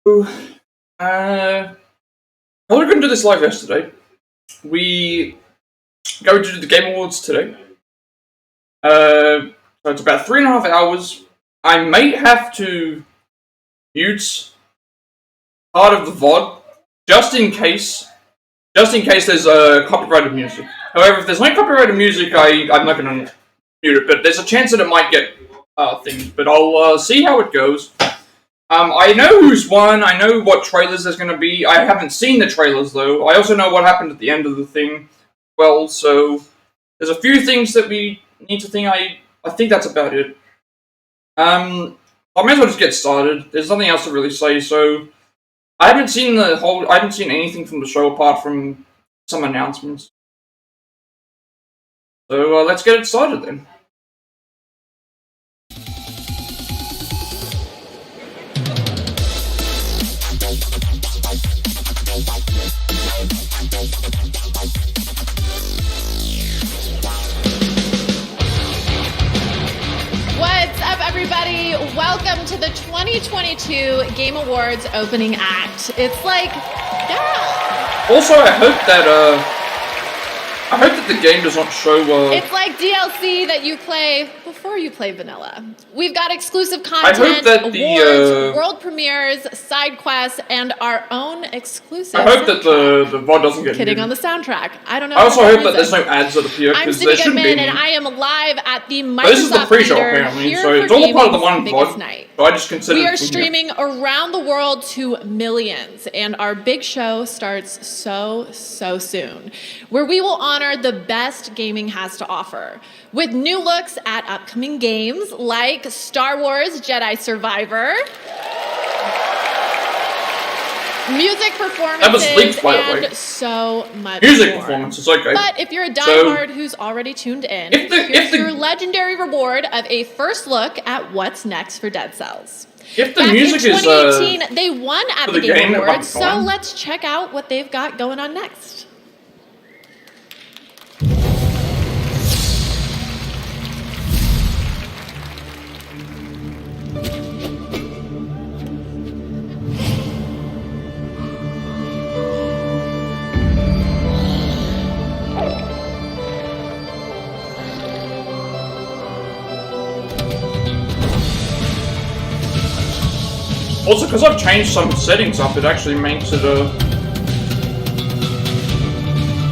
I couldn't do this live yesterday. We go to the Game Awards today. So it's about 3.5 hours. I may have to mute part of the VOD just in case there's copyrighted music. However, if there's no copyrighted music, I'm not going to mute it. But there's a chance that it might get things. But I'll see how it goes. I know who's won. I know what trailers there's going to be. I haven't seen the trailers though. I also know what happened at the end of the thing. Well, so there's a few things that we need to think. I think that's about it. I may as well just get started. There's nothing else to really say. So I haven't seen anything from the show apart from some announcements. So let's get it started then. What's up, everybody? Welcome to the 2022 Game Awards opening act. It's like, yeah. Also, I hope that the game does not show. It's like DLC that you play before you play vanilla. We've got exclusive content, I hope that awards, world premieres, side quests, and our own exclusive. I hope that the VOD doesn't get kidding muted. On the soundtrack. I don't know. I also hope that there's no ads that appear I'm because there shouldn't be. and I am live at the Microsoft This is the pre-show Theater apparently, here so it's for all part of the gaming's one biggest VOD. night. So I just consider we are it from streaming around the world to millions, and our big show starts so soon, where we will honor the best gaming has to offer with new looks at upcoming games like Star Wars Jedi Survivor, music performances, that was leaked, by the way. And so much music more. Performances, okay. But if you're a diehard who's already tuned in, here's your legendary reward of a first look at what's next for Dead Cells. If the Back music in 2018, is they won at the the Game game, Awards, so fine. let's check out what they've got going on next. Also, because I've changed some settings up, it actually makes it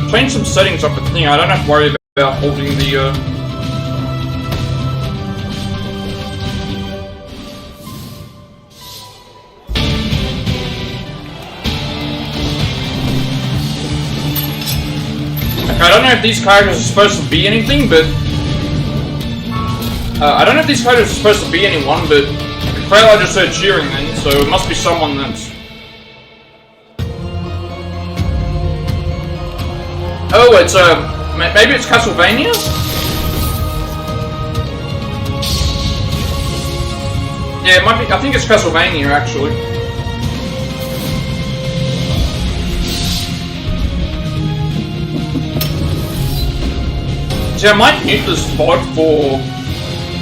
change some settings up at the thing. I don't have to worry about holding the Okay, I don't know if these characters are supposed to be anything, but I don't know if these characters are supposed to be anyone, but the crowd just heard cheering then, so it must be someone that's... Oh, it's, maybe it's Castlevania? Yeah, it might be, I think it's Castlevania, actually. See, I might mute this VOD for...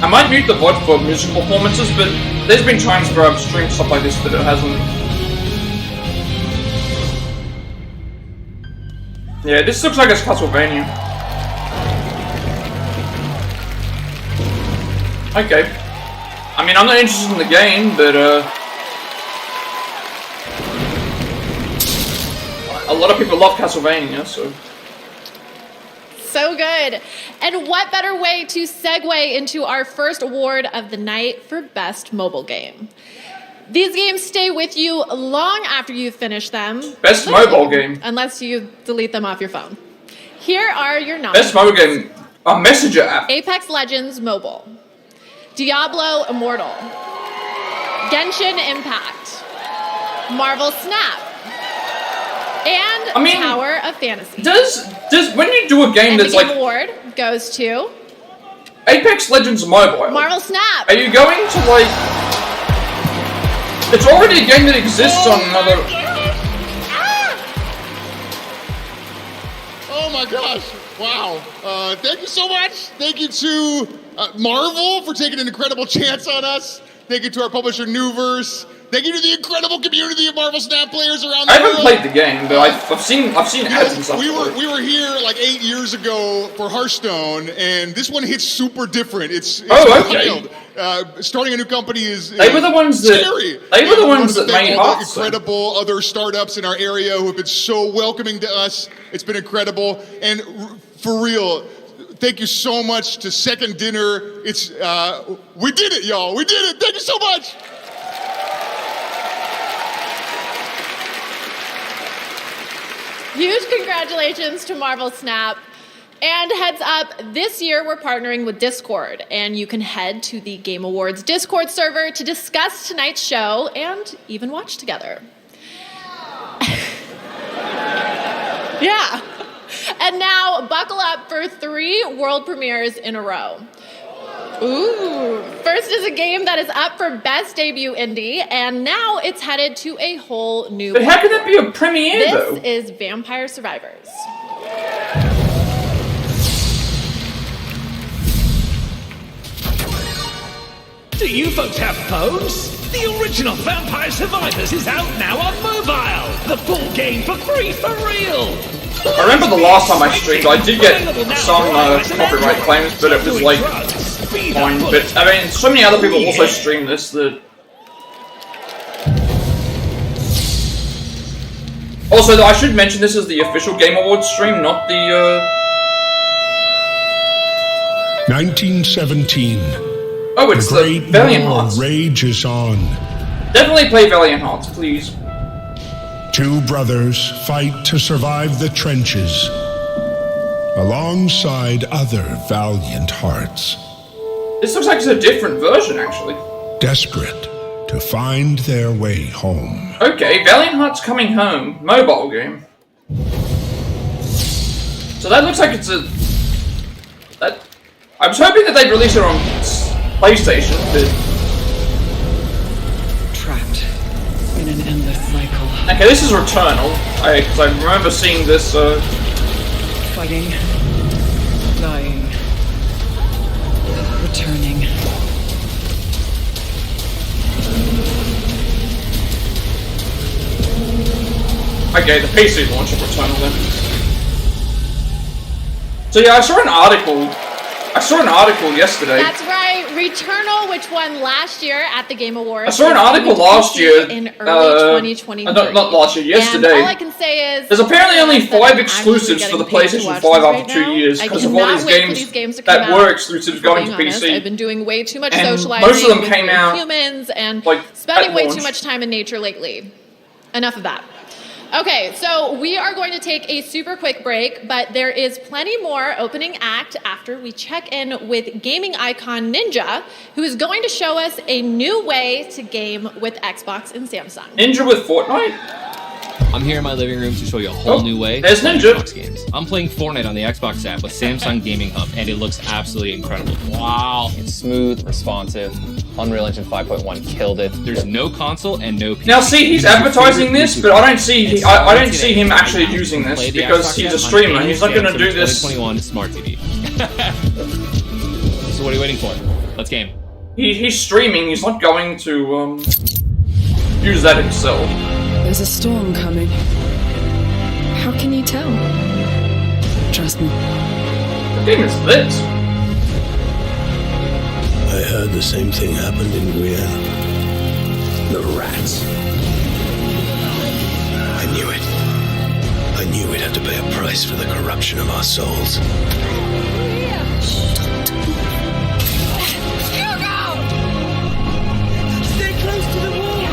I might mute the VOD for music performances, but there's been times where I've streamed stuff like this that it hasn't. Yeah, this looks like it's Castlevania. Okay. I mean, I'm not interested in the game, but a lot of people love Castlevania, so... So good. And what better way to segue into our first award of the night for Best Mobile Game? These games stay with you long after you've finished them. Best mobile game. Unless you delete them off your phone. Here are your nominees. Best mobile game. A messenger app. Apex Legends Mobile. Diablo Immortal. Genshin Impact. Marvel Snap. And Tower of Fantasy. Does when you do a game and that's the like game award goes to Apex Legends Mobile. Marvel Snap. Are you going to like? It's already a game that exists on another. Oh my gosh! Wow! Thank you so much. Thank you to Marvel for taking an incredible chance on us. Thank you to our publisher Newverse. Thank you to the incredible community of Marvel Snap players around the I world. haven't played the game, but I've seen ads and stuff. We were here like 8 years ago for Hearthstone, and this one hits super different. It's okay. wild. Starting a new company is They were the ones that scary. They were the And ones that made all the Hearthstone. incredible other startups in our area who have been so welcoming to us. It's been incredible, and for real. Thank you so much to Second Dinner. It's we did it, y'all. We did it. Thank you so much. Huge congratulations to Marvel Snap. And heads up, this year we're partnering with Discord, and you can head to the Game Awards Discord server to discuss tonight's show and even watch together. Yeah. And now, buckle up for 3 world premieres in a row. Ooh. First is a game that is up for Best Debut Indie, and now it's headed to a whole new But how can that be a premiere, though? This is Vampire Survivors. Do you folks have phones? The original Vampire Survivors is out now on mobile! The full game for free, for real! I remember the last time I streamed, I did get some copyright claims, but it was like fine. But I mean, so many other people also stream this that. Also, I should mention this is the official Game Awards stream, not the 1917. Oh, it's the Valiant Hearts. Rage is on. Definitely play Valiant Hearts, please. 2 brothers fight to survive the trenches, alongside other valiant hearts. This looks like it's a different version, actually. Desperate to find their way home. Okay, Valiant Hearts Coming Home, mobile game. So that looks like it's a... I was hoping that they'd release it on PlayStation, but... Trapped in an endless cycle. Okay, this is Returnal, because I remember seeing this, Fighting. Dying. Returning. Okay, the PC launch of Returnal then. So yeah, I saw an article yesterday. That's right, Returnal, which won last year at the Game Awards. I saw an article last year. In early 2023. Not last year, yesterday. And all I can say is... There's apparently only that 5 I'm exclusives for the actually getting PlayStation paid to 5 watch after this 2 right years now. because I of all cannot these wait for games these games to come that out. were exclusive going to Being honest, PC. I've been doing way too much And socializing most of them with came out, humans and like, spending at way launch. too much time in nature lately. Enough of that. Okay, so we are going to take a super quick break, but there is plenty more opening act after we check in with gaming icon Ninja, who is going to show us a new way to game with Xbox and Samsung. Ninja with Fortnite? I'm here in my living room to show you a whole new way there's to play Ninja. Xbox games. I'm playing Fortnite on the Xbox app with Samsung Gaming Hub, and it looks absolutely incredible. Wow. It's smooth, responsive. Unreal Engine 5.1 killed it. There's no console and no PC. Now see, he's advertising this, but I don't see him actually using this Play the because Xbox he's app a on streamer. any He's not going to do Samsung this. 2021 Smart TV. So what are you waiting for? Let's game. He's streaming. He's not going to use that himself. There's a storm coming. How can you tell? Trust me. What game is this? I heard the same thing happened in Guyana. The rats. I knew it. I knew we'd have to pay a price for the corruption of our souls. Stay close to the wall!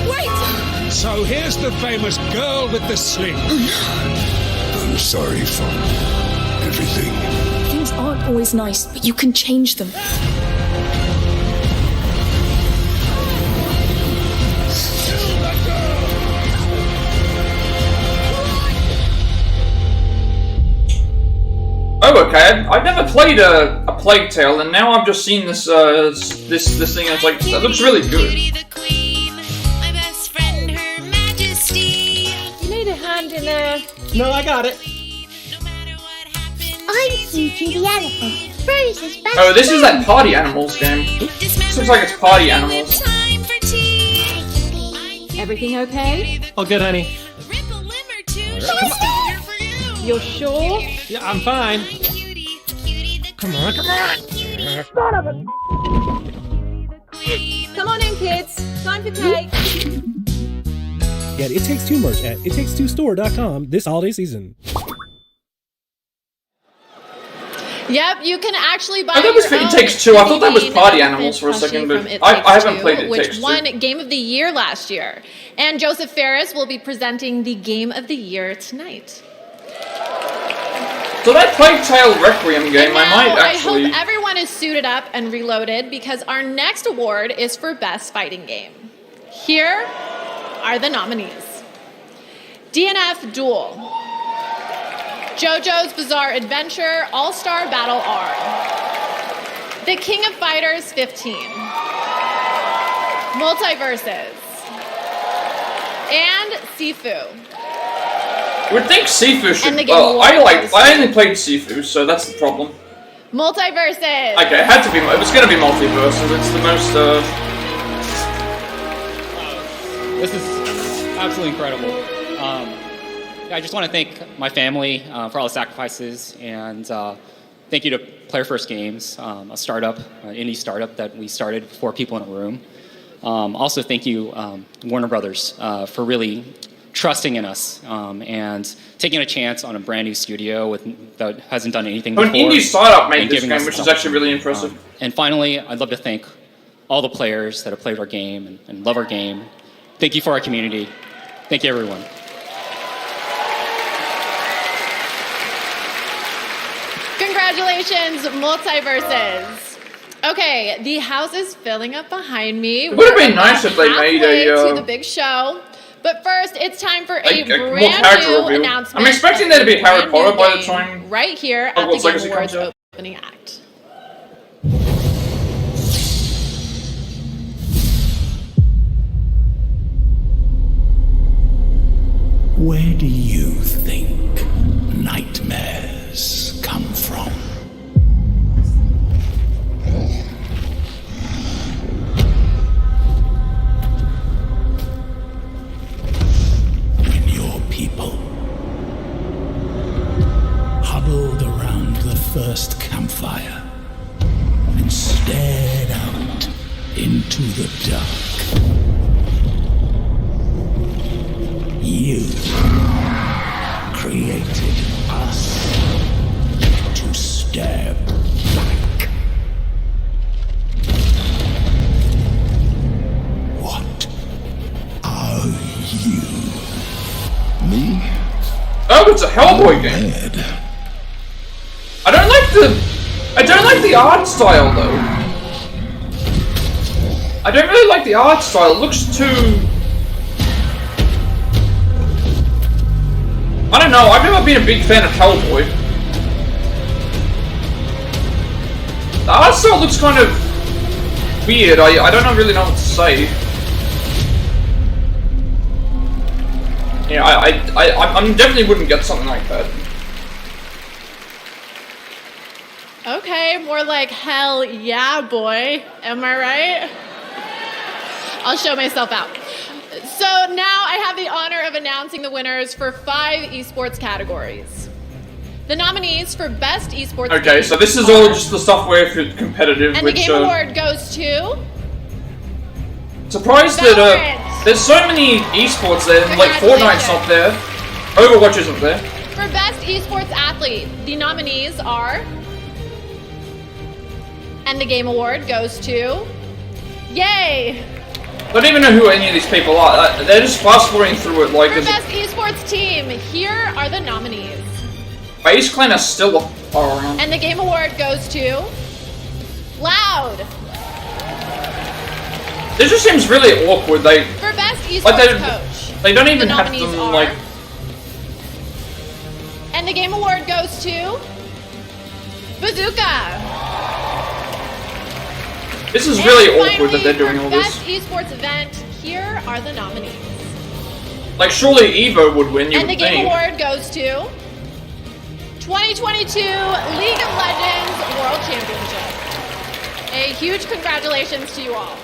Wait! So here's the famous girl with the sling. I'm sorry for everything. Things aren't always nice, but you can change them. Oh, okay. I've never played a Plague Tale, and now I've just seen this this thing, and it's like, that looks really good. You need a hand in there. No, I got it. I'm Susie the elephant. Oh, this is that Party Animals game. This looks like it's Party Animals. Everything okay? Oh, good, honey. You're sure? Yeah, I'm fine. Come on, come on. Come on in, kids. Time for cake. Get It Takes Two merch at itakes2store.com this holiday season. Yep, you can actually buy. I thought it was for It Takes Two. I thought that was Party Animals for a second, but I haven't played It Takes Two. Which won Game of the Year last year. And Joseph Ferris will be presenting the Game of the Year tonight. Did I play Tail Requiem game? I might actually. I hope everyone is suited up and reloaded because our next award is for Best Fighting Game. Here are the nominees. DNF Duel. JoJo's Bizarre Adventure All-Star Battle R. The King of Fighters 15. Multiverses. And Sifu. You would think Sifu should. And the game Well, I only played Sifu, so that's the problem. Multiverses. Okay, it had to be. It was going to be Multiverses. It's the most. This is absolutely incredible. I just want to thank my family for all the sacrifices, and thank you to Player First Games, a startup, an indie startup that we started with 4 people in a room. Also, thank you, Warner Brothers, for really trusting in us and taking a chance on a brand new studio that hasn't done anything before. An indie startup made this game, which is actually really impressive. And finally, I'd love to thank all the players that have played our game and love our game. Thank you for our community. Thank you, everyone. Congratulations, Multiverses. Okay, the house is filling up behind me. It would have been nice if they made to the big show. But first, it's time for a brand new announcement. I'm expecting there to be Harry Potter by the time. Right here at the Game Awards opening act. Where do you think nightmares come from? When your people huddled around the first campfire and stared out into the dark. You created us to stare back. What are you? Me? Oh, it's a Hellboy game. I don't like the art style though. I don't really like the art style. It looks too. I don't know, I've never been a big fan of Hellboy. The art style looks kind of weird, I don't really know what to say. Yeah, I definitely wouldn't get something like that. Okay, more like hell yeah, boy. Am I right? I'll show myself out. So now I have the honor of announcing the winners for 5 esports categories. The nominees for Best Esports Okay, so this is all just the stuff where it's competitive, and which, the Game Award goes to... Surprised that, there's so many esports there, like Fortnite's not there, Overwatch isn't there. For Best Esports Athlete, the nominees are... And the Game Award goes to... Yay! I don't even know who any of these people are. They're just fast forwarding through it like. For Best Esports Team, here are the nominees. Base Clan is still far around. And the Game Award goes to Loud. This just seems really awkward. For Best Esports Coach, they don't even the have nominees them are, like. And the Game Award goes to Bazooka. This is really awkward that they're doing all this. Best Esports Event, here are the nominees. Like, surely Evo would win, you And the would Game think. Award goes to 2022 League of Legends World Championship. A huge congratulations to you all.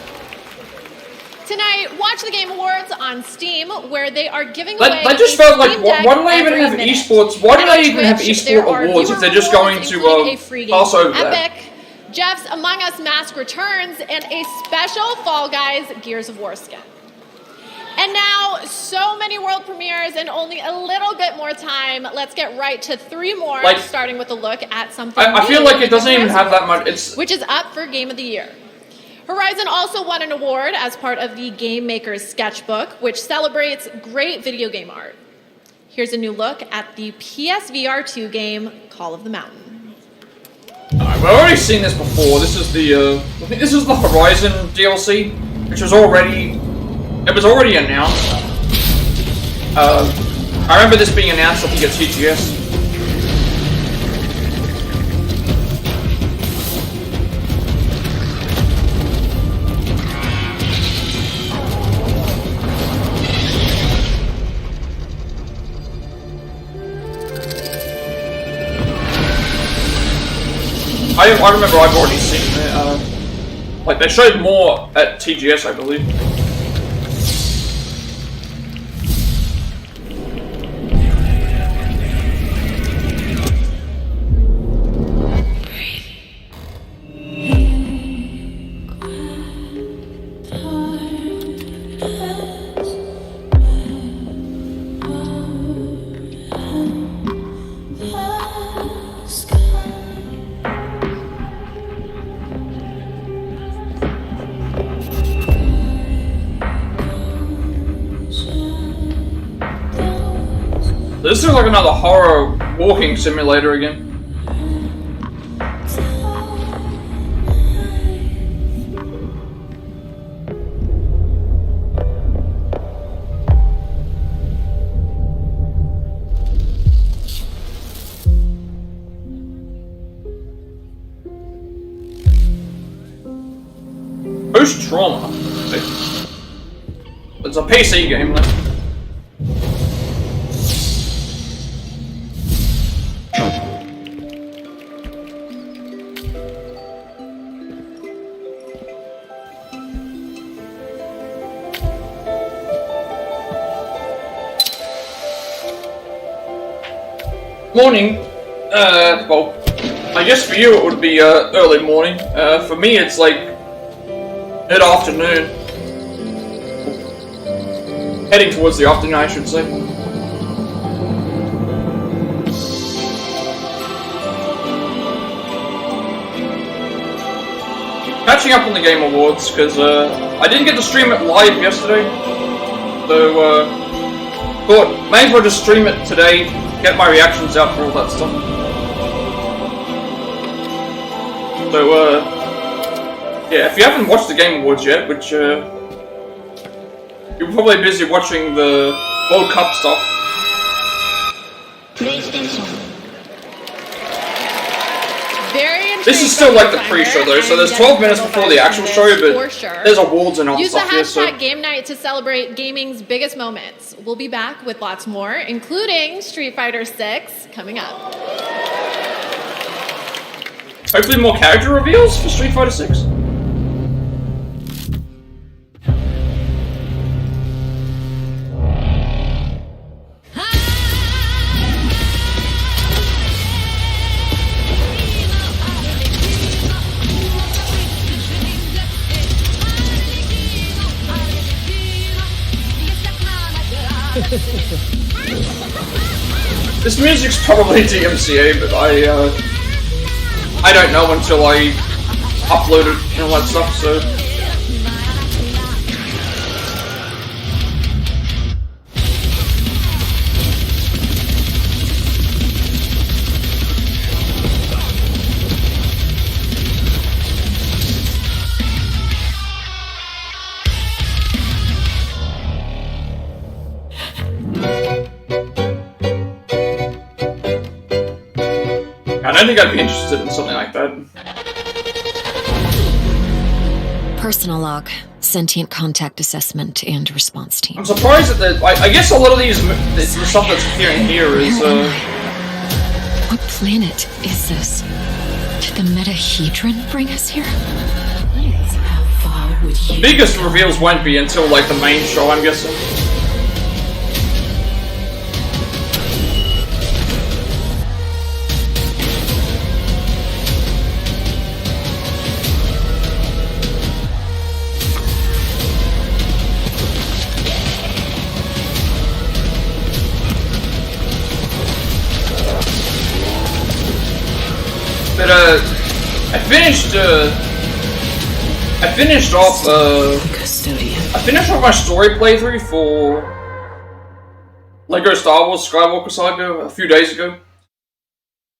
Tonight, watch the Game Awards on Steam, where they are giving away. That just felt like, why do they even have esports? Why do they even have esport awards if they're just going to pass over that? Epic, Jeff's Among Us Mask returns, and a special Fall Guys Gears of War skin. And now, so many world premieres and only a little bit more time. Let's get right to 3 more, starting with a look at something I feel like it doesn't even have that much. Which is up for Game of the Year. Horizon also won an award as part of the Game Maker's Sketchbook, which celebrates great video game art. Here's a new look at the PSVR 2 game, Call of the Mountain. Alright, we've already seen this before. This is the, I think this is the Horizon DLC, which was already, it was already announced. I remember this being announced, I think, at TGS. I remember I've already seen it. Like, they showed more at TGS, I believe. This is like another horror walking simulator again. Post-trauma. It's a PC game, though. Morning. Well, I guess for you it would be early morning. For me it's like mid-afternoon. Heading towards the afternoon, I should say. Catching up on the Game Awards, because I didn't get to stream it live yesterday. So, thought, may as well just stream it today. Get my reactions out for all that stuff. So, yeah, if you haven't watched the Game Awards yet, which, you're probably busy watching the World Cup stuff. This is still like the pre-show though, so there's 12 minutes before the actual show, but there's awards and all Use the stuff here, so... hashtag Game Night to celebrate gaming's biggest moments. We'll be back with lots more, including Street Fighter 6 coming up. Hopefully more character reveals for Street Fighter 6. This music's probably DMCA, but I don't know until I upload it and all that stuff, so... I don't think I'd be interested in something like that. Personal log, sentient contact assessment, and response team. I'm surprised that I guess a lot of the stuff that's appearing here is planet is this? Did the Metahedron bring us here? How far would The biggest reveals won't be until like the main show, I'm guessing. But I finished off my story playthrough for Lego Star Wars Skywalker Saga a few days ago,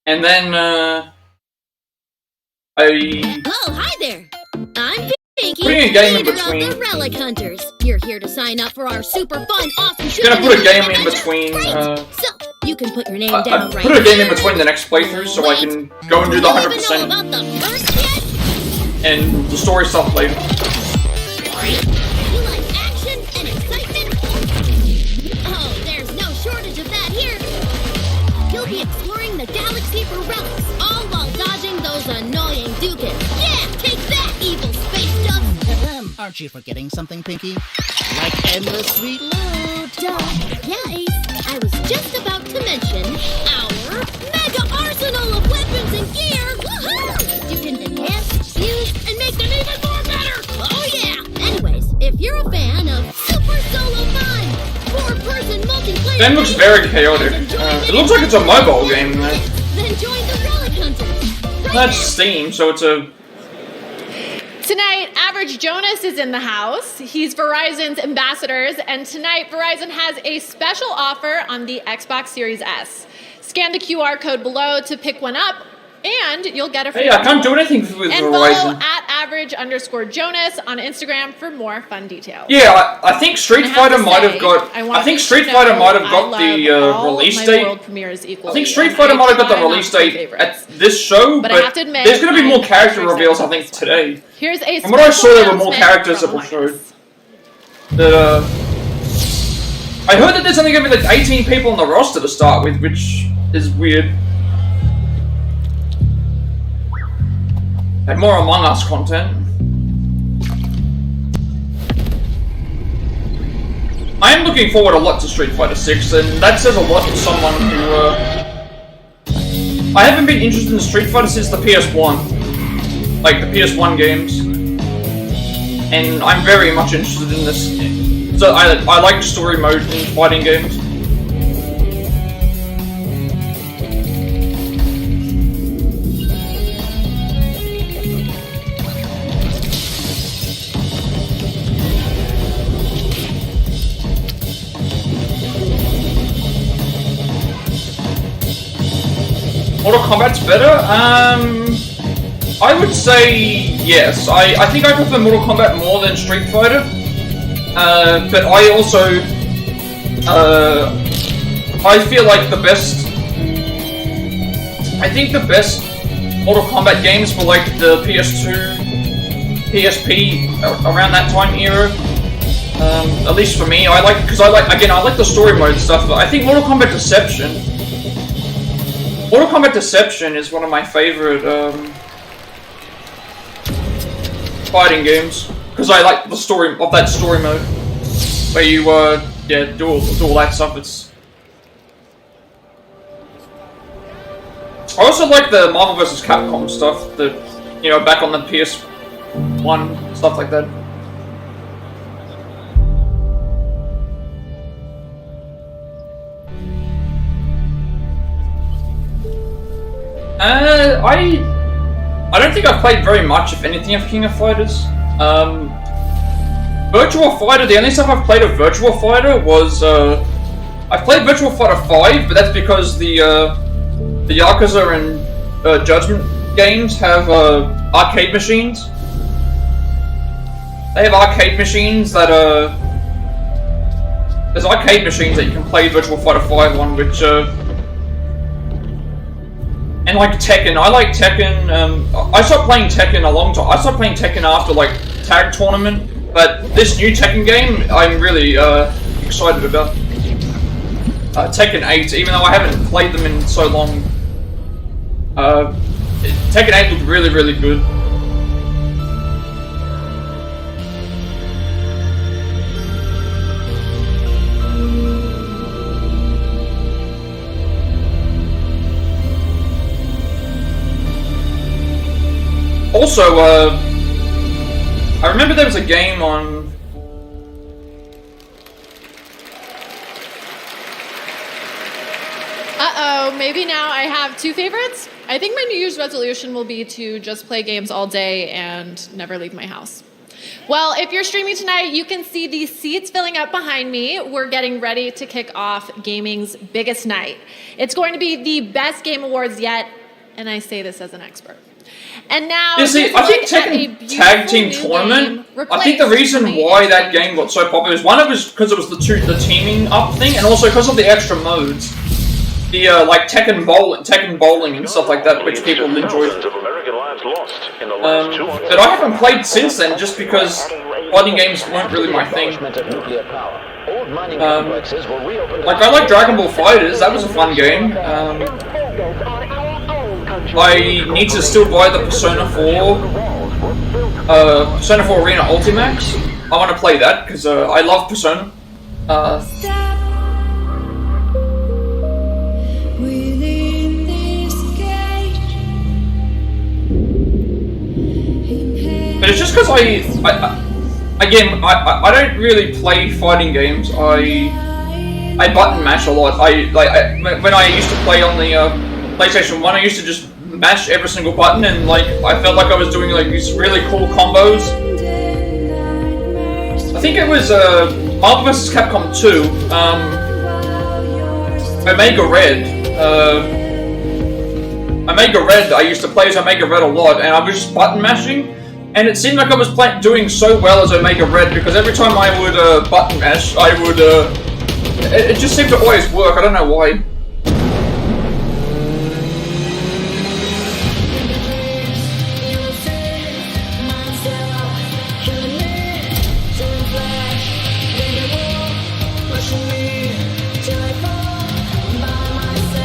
and then Oh, hi there. I'm Pinky, putting a game in leader between. of the Relic Hunters. You're here to sign up for our super fun, awesome show. Gonna put a game in between. So you can put your name I down right put a game in here. between the next playthrough so I can go and do the 100% About the first yet? and the story stuff later. You like action and excitement? Oh, there's no shortage of that here. You'll be exploring the galaxy for relics, all while dodging those annoying Dukins. Yeah, take that, evil space duck. Aren't you forgetting something, Pinky? Like endless sweet loot. Duh. Yeah, Ace. I was just about to mention our mega arsenal of weapons and gear. Woohoo! You can enhance, fuse, and make them even more better. Oh yeah. Anyways, if you're a fan of super solo fun, 4-person multiplayer, Game looks very chaotic. It looks like it's a mobile game though. then join the Relic Hunters. That's Steam, so it's a. Tonight, Average Jonas is in the house. He's Verizon's ambassadors, and tonight Verizon has a special offer on the Xbox Series S. Scan the QR code below to pick one up, and you'll get a free Hey, I can't do anything with and Verizon. follow @average_Jonas on Instagram for more fun details. Yeah, I think Street Fighter might have got. I think Street Fighter might have got the release date. I think Street Fighter might have got the release date at this show, But but I have to admit, there's going to be more I'm character very reveals. I think today. Here's a From what I saw, there were more special characters that were announcement showed. That I heard that there's only going to be like 18 people on the roster to start with, which is weird. And more Among Us content. I am looking forward a lot to Street Fighter 6, and that says a lot for someone who, I haven't been interested in Street Fighter since the PS1. Like, the PS1 games. And I'm very much interested in this. So, I like story mode in fighting games. Mortal Kombat's better? I would say yes. I think I prefer Mortal Kombat more than Street Fighter. But I also, I feel like the best, I think the best Mortal Kombat games were like the PS2, PSP, around that time era. At least for me, I like the story mode stuff, but I think Mortal Kombat Deception is one of my favorite fighting games, because I like the story of that story mode, where you do all that stuff. I also like the Marvel vs. Capcom stuff, back on the PS1, stuff like that. I don't think I've played very much, if anything, of King of Fighters. Virtua Fighter, the only stuff I've played of Virtua Fighter was, I've played Virtua Fighter 5, but that's because the Yakuza and Judgment games have arcade machines. They have arcade machines that there's arcade machines that you can play Virtua Fighter 5 on, which and like Tekken, I like Tekken. I stopped playing Tekken a long time. I stopped playing Tekken after like Tag Tournament, but this new Tekken game, I'm really excited about. Tekken 8, even though I haven't played them in so long. Tekken 8 looked really, really good. Also, I remember there was a game on... Uh-oh, maybe now I have two favorites? I think my New Year's resolution will be to just play games all day and never leave my house. Well, if you're streaming tonight, you can see the seats filling up behind me. We're getting ready to kick off gaming's biggest night. It's going to be the best game awards yet, and I say this as an expert. And now, you see, I think Tekken Tag Team Tournament, I think the reason why that game got so popular is one, it was because it was the teaming up thing, and also because of the extra modes. The like Tekken bowling and stuff like that, which people enjoy. But I haven't played since then, just because fighting games weren't really my thing. Like I like Dragon Ball FighterZ, that was a fun game. I need to still buy the Persona 4 Arena Ultimax. I want to play that because I love Persona. But it's just because I don't really play fighting games. I button mash a lot. When I used to play on the PlayStation 1, I used to just mash every single button, and like I felt like I was doing like these really cool combos. I think it was Marvel vs. Capcom 2, Omega Red. Omega Red, I used to play as Omega Red a lot, and I was just button mashing, and it seemed like I was doing so well as Omega Red, because every time I would button mash, I would, it just seemed to always work. I don't know why.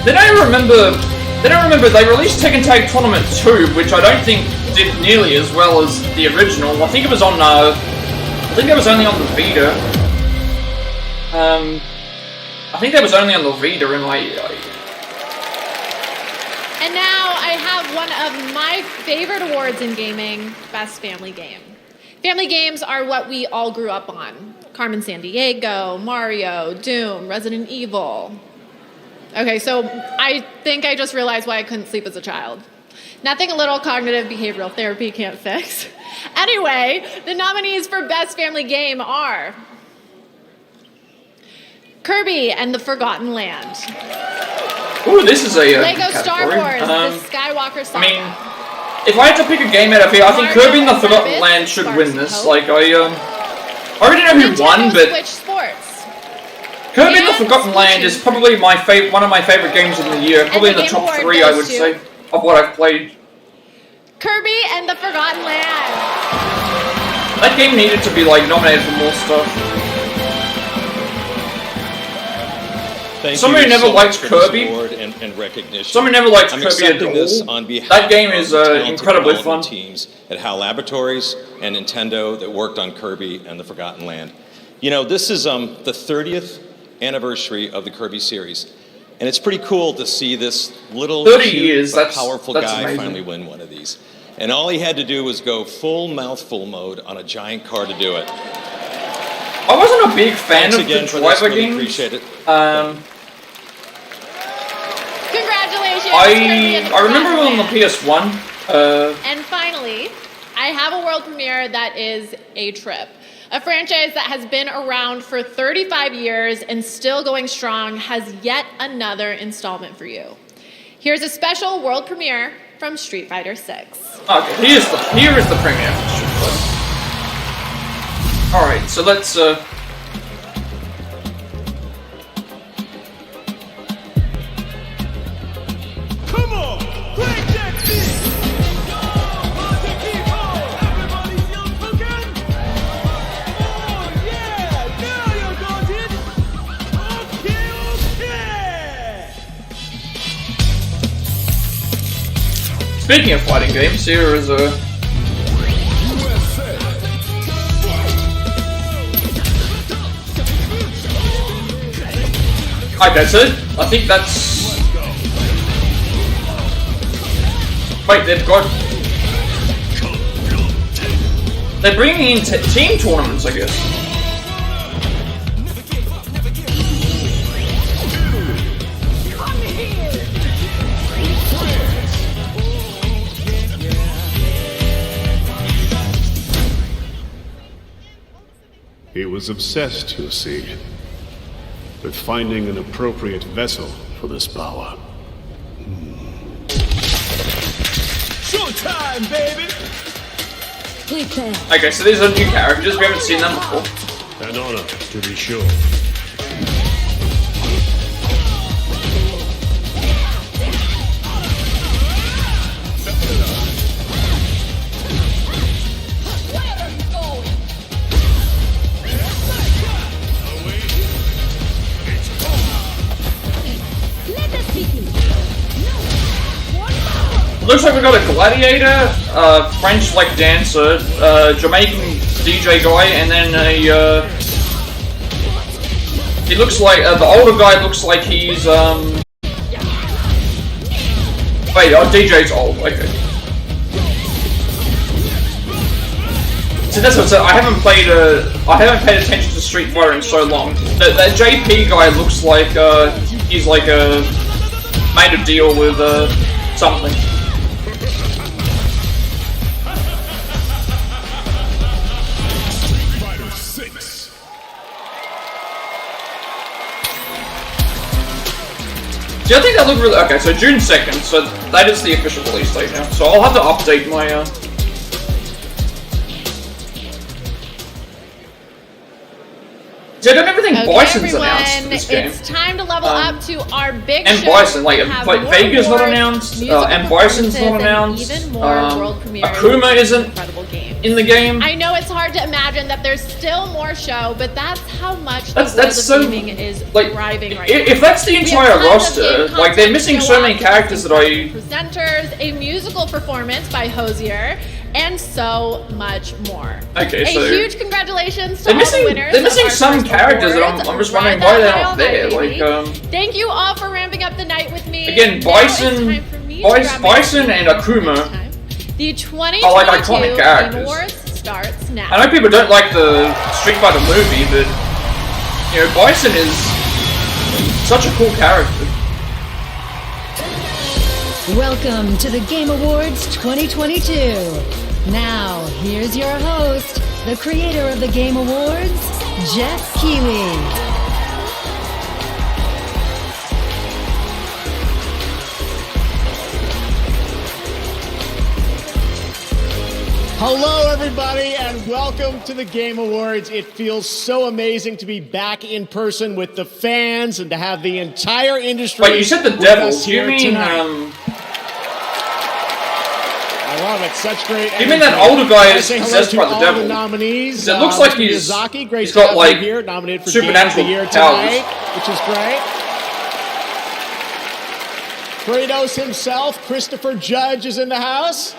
Then I remember they released Tekken Tag Tournament 2, which I don't think did nearly as well as the original. I think it was on, I think that was only on the Vita. I think that was only on the Vita in my... And now I have one of my favorite awards in gaming, Best Family Game. Family games are what we all grew up on. Carmen Sandiego, Mario, Doom, Resident Evil. Okay, so I think I just realized why I couldn't sleep as a child. Nothing a little cognitive behavioral therapy can't fix. Anyway, the nominees for Best Family Game are Kirby and the Forgotten Land. Ooh, this is a Lego category. Star Wars, The Skywalker Saga. I mean, if I had to pick a game out of here, I think Kirby and the Forgotten Land should win this. Like, I already know who won, but Switch Sports. Kirby and the Forgotten Land is probably one of my favorite games of the year. Probably in the top 3, I would say, of what I've played. Kirby and the Forgotten Land. That game needed to be like nominated for more stuff. Somebody never liked Kirby. And recognition. Somebody never liked I'm Kirby at accepting this all. on behalf That game is of the talented incredibly development fun. Teams at HAL Laboratories and Nintendo that worked on Kirby and the Forgotten Land. You know, this is the 30th anniversary of the Kirby series, and it's pretty cool to see this little 30 cute years, but that's powerful guy amazing. finally win one of these. And all he had to do was go full mouthful mode on a giant car to do it. I wasn't a big fan Thanks of again the for this, driver really games. appreciate it. Congratulations. I remember it on the PS1. And finally, I have a world premiere that is a trip. A franchise that has been around for 35 years and still going strong has yet another installment for you. Here's a special world premiere from Street Fighter 6. Okay, here is the premiere for Street Fighter. Alright, so let's Come on! Break that beat! Speaking of fighting games, here is a... Okay, so I think that's... Wait, they've got... They're bringing in team tournaments, I guess. He was obsessed, you see, with finding an appropriate vessel for this power. Showtime, baby! Okay, so these are new characters, we haven't seen them before. An honor, to be sure. Looks like we got a gladiator, French like dancer, Jamaican DJ guy, and then a. He looks like the older guy looks like he's Wait, DJ's old. Okay. So that's what I said. I haven't paid attention to Street Fighter in so long. That JP guy looks like he's like made a deal with something. See, I think that looked really... Okay, so June 2nd, so that is the official release date now. So I'll have to update my... See, I don't ever think Bison's announced this game. It's time to level up to our big and show. Bison, like Vega's not announced, and Bison's not announced, Akuma isn't in the game. I know it's hard to imagine that there's still more show, but that's how much that's the world so, of gaming is thriving right now. If that's the entire roster, like they're missing so many characters that I... Presenters, a musical performance by Hozier, and so much more. Okay, so... A huge congratulations to all the winners. They're missing some characters that I'm just wondering why they're not there. Like, thank you all for ramping up the night with me. Again, Bison and Akuma the 2022 are like iconic characters. Game Awards starts now. I know people don't like the Street Fighter movie, but you know, Bison is such a cool character. Welcome to the Game Awards 2022. Now, here's your host, the creator of the Game Awards, Jeff Kiwi. Hello, everybody, and welcome to the Game Awards. It feels so amazing to be back in person with the fans and to have the entire industry. Wait, you said the devil. Do you mean I love it. Such great. You mean that older guy is possessed by the devil? The nominees. It looks like he's got like here, nominated for supernatural Game of the Year powers, tonight, which is great. Kratos himself, Christopher Judge, is in the house.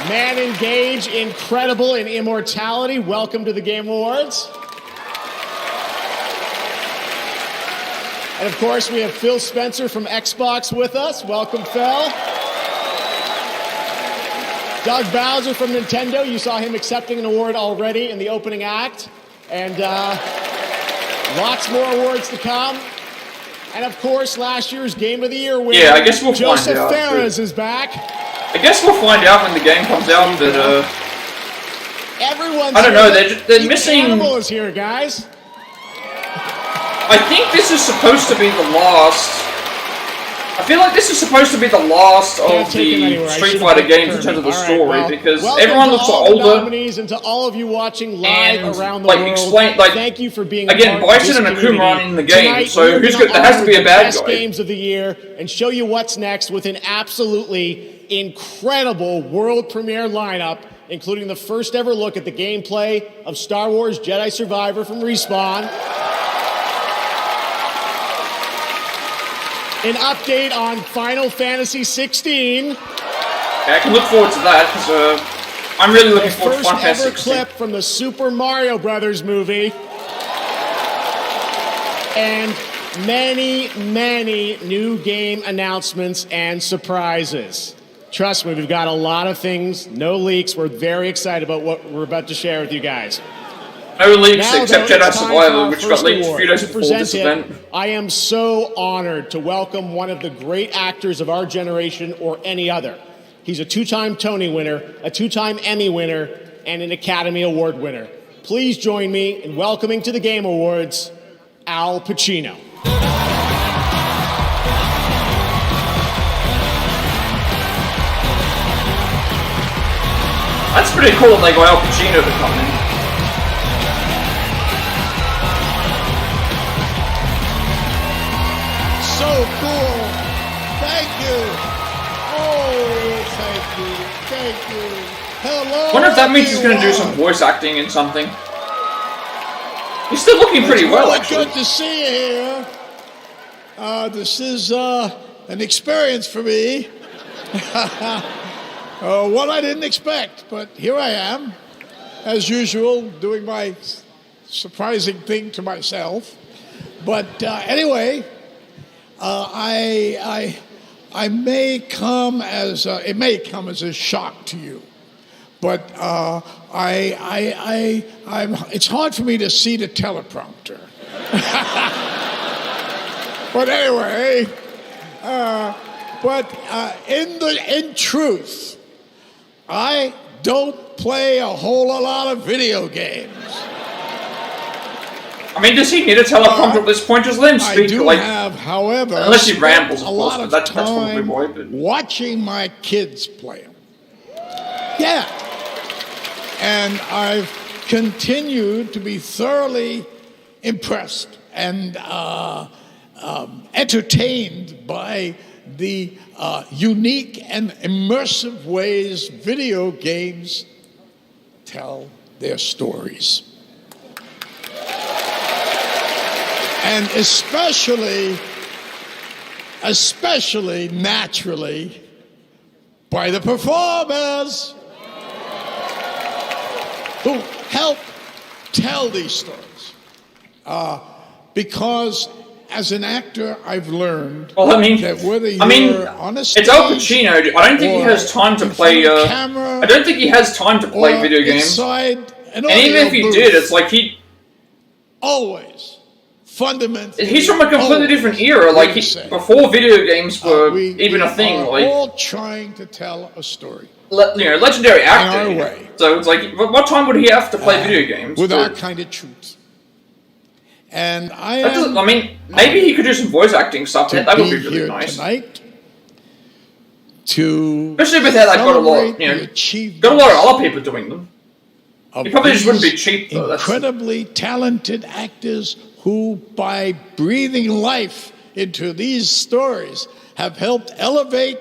Man Engage, incredible in immortality. Welcome to the Game Awards. And of course, we have Phil Spencer from Xbox with us. Welcome, Phil. Doug Bowser from Nintendo. You saw him accepting an award already in the opening act. And lots more awards to come. And of course, last year's Game of the Year winner, yeah, I guess we'll Joseph find out. Fares is back. I guess we'll find out when the game comes out, but Everyone's I don't know, here. they're Even missing... Animal is here, guys. I think this is supposed to be the last... I feel like this is supposed to be the last of the Street Fighter games in terms of the story, because everyone looks older. Nominees and to all of you watching live and, around the like, world, thank you for being again, a part of Bison this and Akuma aren't in the community. game, Tonight, so we're who's gonna good? There has to be a honor bad the best guy. games of the year and show you what's next with an absolutely incredible world premiere lineup, including the first ever look at the gameplay of Star Wars Jedi Survivor from Respawn. an update on Final Fantasy XVI. I can look forward to that because I'm really looking forward to Final Fantasy XVI. First ever clip from the Super Mario Brothers movie. And many, many new game announcements and surprises. Trust me, we've got a lot of things, no leaks. We're very excited about what we're about to share with you guys. No leaks except Jedi Survivor, which got leaked a few days before this event. I am so honored to welcome one of the great actors of our generation or any other. He's a two-time Tony winner, a two-time Emmy winner, and an Academy Award winner. Please join me in welcoming to the Game Awards, Al Pacino. That's pretty cool that they got Al Pacino to come in. So cool. Thank you. Oh, thank you. Hello. I wonder if that means he's going to do some voice acting in something. He's still looking pretty well, actually. Good to see you here. This is an experience for me. One I didn't expect, but here I am, as usual, doing my surprising thing to myself. But anyway, I may come as it may come as a shock to you, but it's hard for me to see the teleprompter. But anyway, in truth, I don't play a whole lot of video games. I mean, does he need a teleprompter at this point? Just let him speak. I do have, however, unless he rambles, of a course, lot of that's probably why. But watching my kids play them. Yeah. And I've continued to be thoroughly impressed and entertained by the unique and immersive ways video games tell their stories. And especially naturally by the performers who help tell these stories. Because as an actor, I've learned that whether you're on a stage, it's Al Pacino. I don't think he has time to play. I don't think he has time to play video games. And even if he did, it's like he always fundamentally. He's from a completely different era. Like before video games were even a thing. Like all trying to tell a story. Legendary actor. In our way. So it's like, what time would he have to play video games? With our kind of truth. And I mean, maybe he could do some voice acting stuff. That would be really nice. Tonight especially with that, I've got a lot. Got a lot of other people doing them. He probably just wouldn't be cheap, though. Incredibly talented actors who, by breathing life into these stories, have helped elevate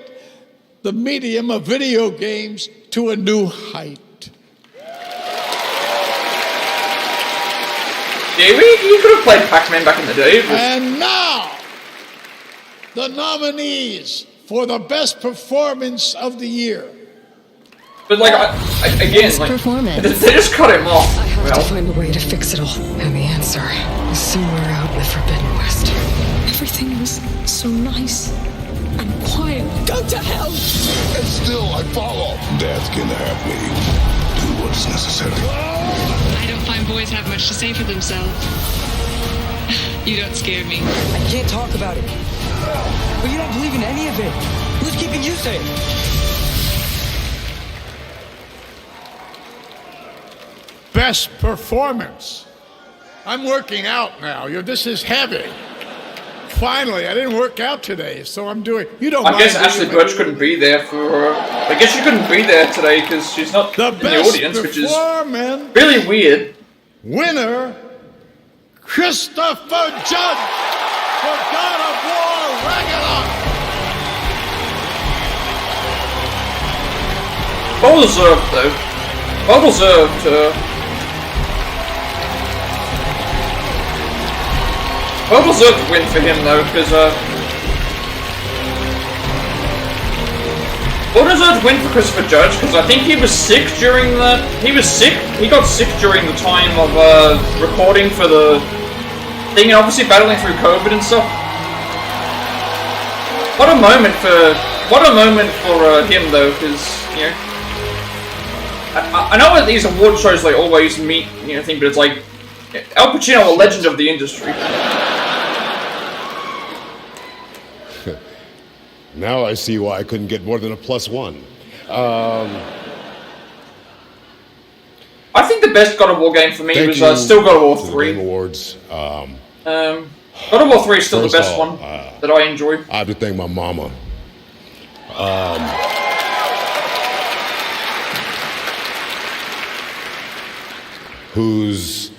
the medium of video games to a new height. Yeah, you could have played Pac-Man back in the day. And now, the nominees for the best performance of the year. But like, again, like, they just cut him off. I have to find a way to fix it all. And the answer is somewhere out in the Forbidden West. Everything was so nice and quiet. Go to hell! And still I follow. Dad's gonna have me do what's necessary. I don't find boys have much to say for themselves. You don't scare me. I can't talk about it. But you don't believe in any of it. Who's keeping you safe? Best performance. I'm working out now. This is heavy. Finally, I didn't work out today, so I'm doing. You don't. I guess Ashley Birch couldn't be there for. I guess she couldn't be there today because she's not in the audience, which is really weird. Winner, Christopher Judge for God of War Ragnarok. Well deserved, though. Well deserved. Well deserved win for him, though, because well-deserved win for Christopher Judge, because I think he was sick during that. He got sick during the time of recording for the thing, and obviously battling through COVID and stuff. What a moment for him though, because you know, I know that these award shows like always meet thing, but it's like Al Pacino, a legend of the industry. Now I see why I couldn't get more than a +1. I think the best God of War game for me was still God of War 3. Game Awards. God of War 3 is still the best one that I enjoy. I have to thank my mama. Whose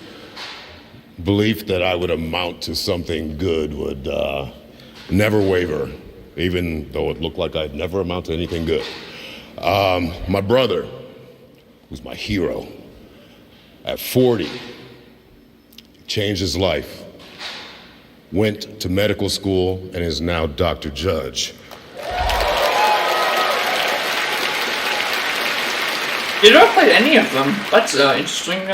belief that I would amount to something good would never waver, even though it looked like I'd never amount to anything good. My brother, who's my hero, at 40, changed his life, went to medical school, and is now Dr. Judge. You don't play any of them. That's interesting.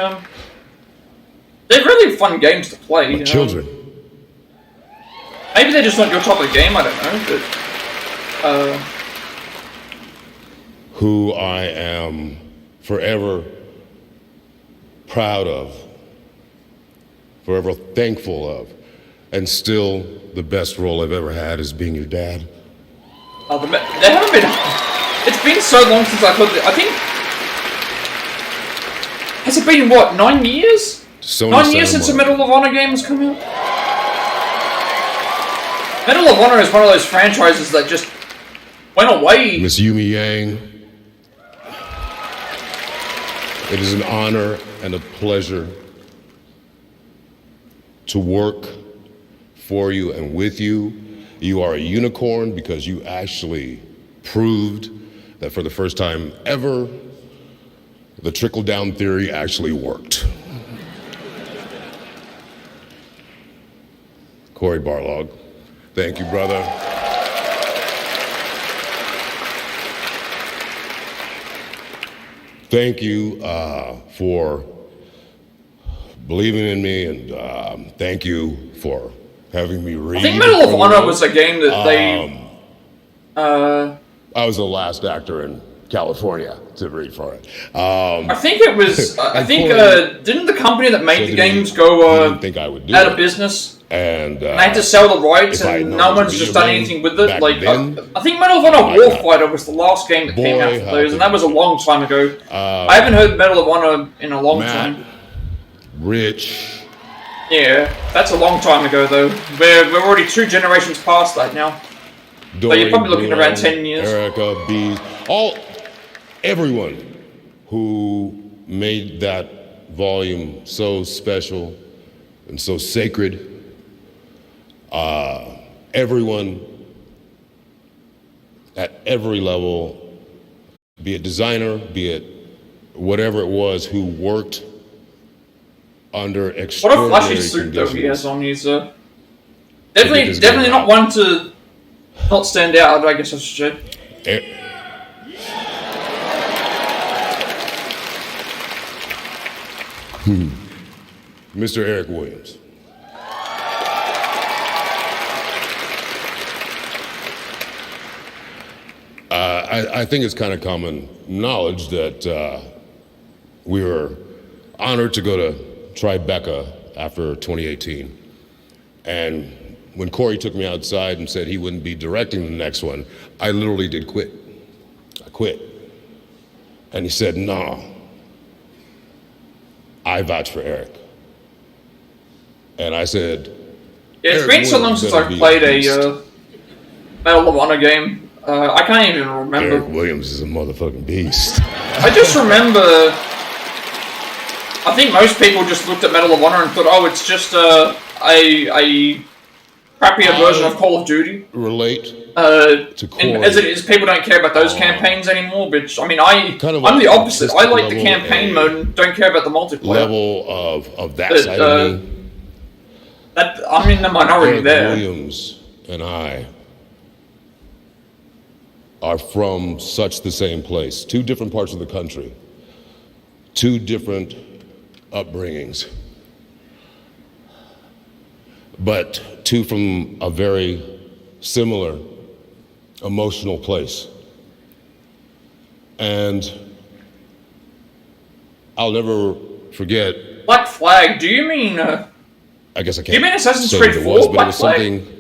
They're really fun games to play. Children. Maybe they're just not your type of game, I don't know, but... Who I am forever proud of, forever thankful of, and still the best role I've ever had is being your dad. They haven't been... It's been so long since I played it. I think... Has it been, what, 9 years? 9 years since a Medal of Honor game has come out? Medal of Honor is one of those franchises that just went away. Miss Yumi Yang, it is an honor and a pleasure to work for you and with you. You are a unicorn because you actually proved that for the first time ever, the trickle-down theory actually worked. Corey Barlog, thank you, brother. Thank you for believing in me, and thank you for having me read. I think Medal of Honor was a game that they... I was the last actor in California to read for it. I think it was... I think, didn't the company that made the games go out of business? And they had to sell the rights, and no one's just done anything with it. Like, I think Medal of Honor Warfighter was the last game that came out for those, and that was a long time ago. I haven't heard Medal of Honor in a long time. Rich. Yeah, that's a long time ago, though. We're already 2 generations past that now. So you're probably looking around 10 years. Erica, Bees, everyone who made that volume so special and so sacred. Everyone at every level, be it designer, be it whatever it was, who worked under extraordinary What a flashy suit though he has on. He's definitely not one to not stand out, I guess I should say. Mr. Eric Williams. I think it's kind of common knowledge that we were honored to go to Tribeca after 2018. And when Corey took me outside and said he wouldn't be directing the next one, I literally did quit. I quit. And he said, "No, I vouch for Eric." And I said, yeah, it's been so long since I've played a Medal of Honor game. I can't even remember. Eric Williams is a motherfucking beast. I just remember, I think most people just looked at Medal of Honor and thought, oh, it's just a crappier version of Call of Duty. Relate to Corey. And as it is, people don't care about those campaigns anymore, which, I mean, I'm the opposite. I like the campaign mode and don't care about the multiplayer. Level of that side of me. I'm in the minority Eric there. Williams and I are from such the same place, 2 different parts of the country, 2 different upbringings, but 2 from a very similar emotional place. And I'll never forget. Black Flag, do you mean... I guess I can't. Do you mean Assassin's say Creed what it 4 was, but Black it was Flag? something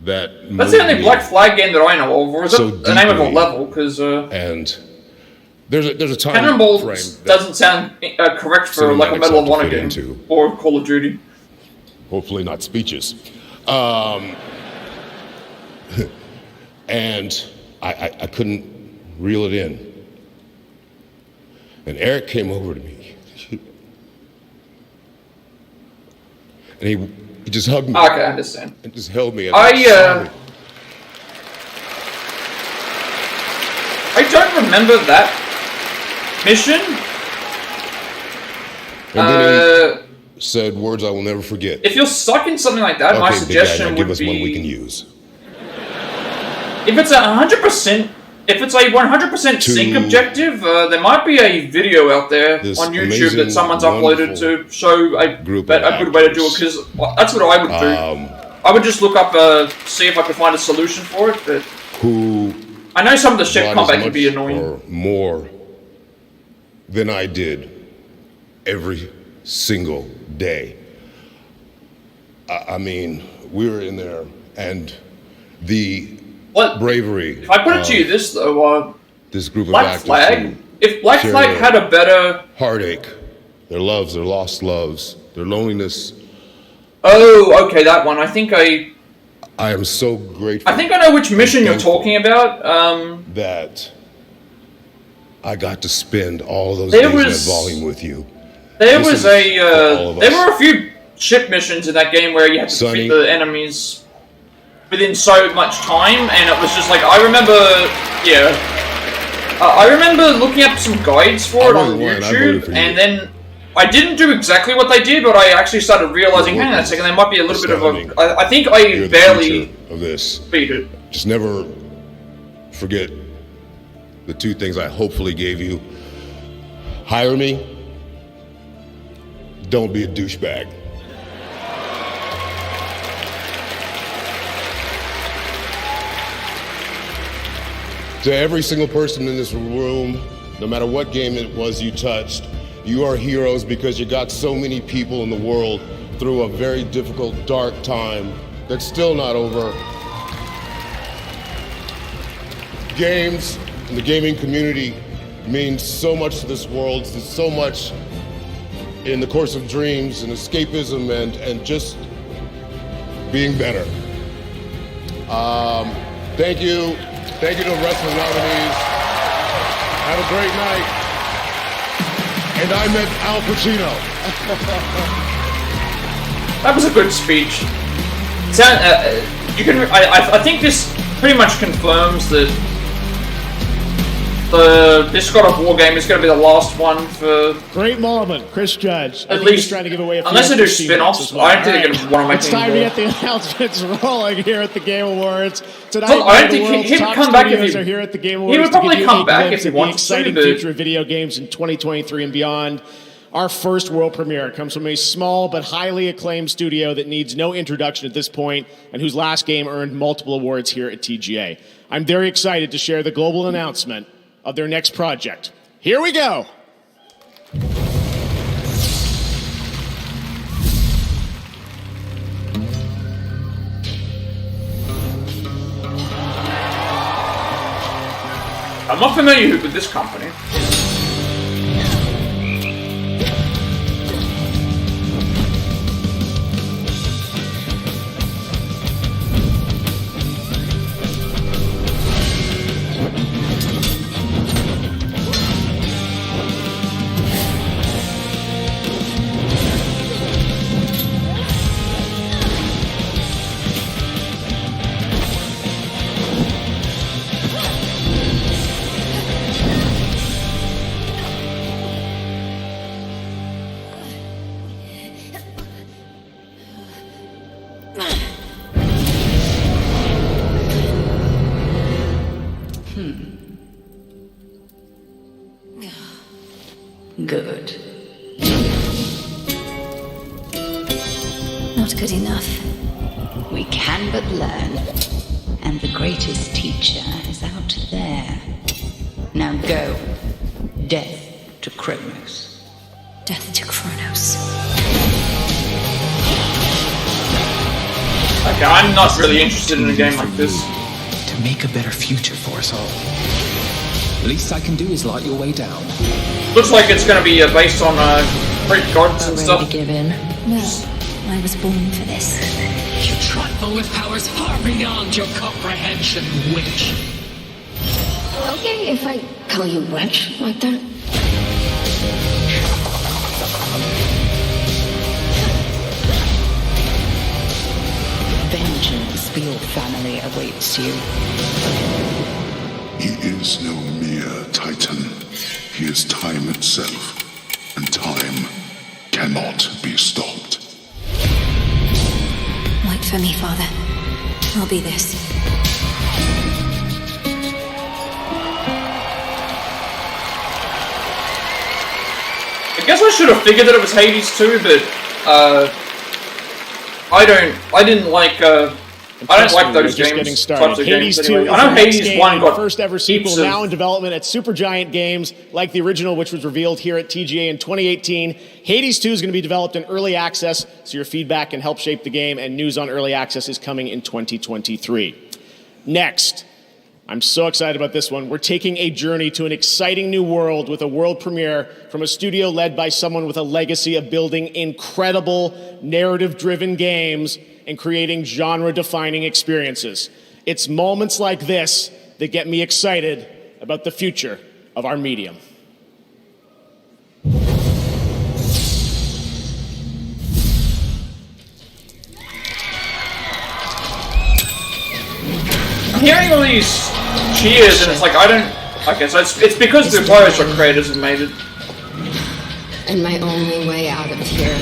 that That's the only moved me Black Flag game that I know of, or is so it the name of a deeply. level? Because And there's a time Cannonball frame doesn't sound correct for like a cinematics Medal of have to Honor fit game into. or Call of Duty. Hopefully not speeches. And I couldn't reel it in. And Eric came over to me. And he just hugged me. Okay, I understand. And just held me. I don't remember that mission. And then he said words I will never forget. If you're stuck in something like that, my Okay, big guy, suggestion now would give us be one we can use. if it's 100%. If it's a 100% sync objective, there might be a video out there This on YouTube amazing, that someone's uploaded to show a good way to do it. Because that's what I would do. I would just look up, see if I could find a solution for it. But who I know some of the ship brought combat as can be much annoying. or more than I did every single day. I mean, we were in there, and the bravery. If I put it to you this though, this group of Black actors Flag. who If Black share Flag their had a better heartache, their loves, their lost loves, their loneliness. Oh, okay, that one. I think I am so grateful. I think I know which mission you're talking about. That I got to spend all those There days in was- that volume with you. There This was is a for all of there us. were a few ship missions in that game where you had to Sonny. defeat the enemies within so much time, and it was just like I remember, I remember looking up some guides for it on really won. I voted YouTube, for you. and then I didn't do exactly what they did, but I actually started realizing, hang on a second, there might be a little bit of a. I think I You're the barely future of this. beat it. Just never forget the 2 things I hopefully gave you. Hire me. Don't be a douchebag. To every single person in this room, no matter what game it was you touched, you are heroes because you got so many people in the world through a very difficult, dark time that's still not over. Games and the gaming community means so much to this world. There's so much in the course of dreams and escapism and just being better. Thank you. Thank you to the rest of the nominees. Have a great night. And I met Al Pacino. That was a good speech. You can. I think this pretty much confirms that this God of War game is going to be the last one for. Great moment, Chris Judge. At I think least he's trying to give away a few unless they do extra spin-offs, seasons as well. I don't think they're All going to want to make It's any time to more. get the announcements rolling here at the Game Awards. Tonight, Well, I don't the think world's he would top come back if studios he- are here at the Game he Awards would to probably give you come a back glimpse if he at the wants to, exciting but- future of video games in 2023 and beyond. Our first world premiere comes from a small but highly acclaimed studio that needs no introduction at this point and whose last game earned multiple awards here at TGA. I'm very excited to share the global announcement of their next project. Here we go. I'm not familiar with this company. good. Not good enough. We can but learn. And the greatest teacher is out there. Now go. Death to Kronos. Death to Kronos. Okay, I'm not really interested in a game like this. To make a better future for us all. The least I can do is light your way down. Looks like it's going to be based on Greek gods and stuff. To give in. Well, I was born for this. You trifle with powers far beyond your comprehension, witch. Okay, if I call you witch like that. Vengeance for your family awaits you. He is no mere titan. He is time itself, and time cannot be stopped. Wait for me, Father. I'll be this. I guess I should have figured that it was Hades too, but I didn't like those games. Types of Hades games 2 anyway. is I know the next Hades game, 1 got first ever sequel heaps of- now in development at Supergiant Games, like the original, which was revealed here at TGA in 2018. Hades 2 is going to be developed in early access, so your feedback can help shape the game, and news on early access is coming in 2023. Next, I'm so excited about this one. We're taking a journey to an exciting new world with a world premiere from a studio led by someone with a legacy of building incredible narrative-driven games and creating genre-defining experiences. It's moments like this that get me excited about the future of our medium. I'm hearing all these cheers, and it's like I don't. Okay, so it's because the Bioshock creators have made it. And my only way out of here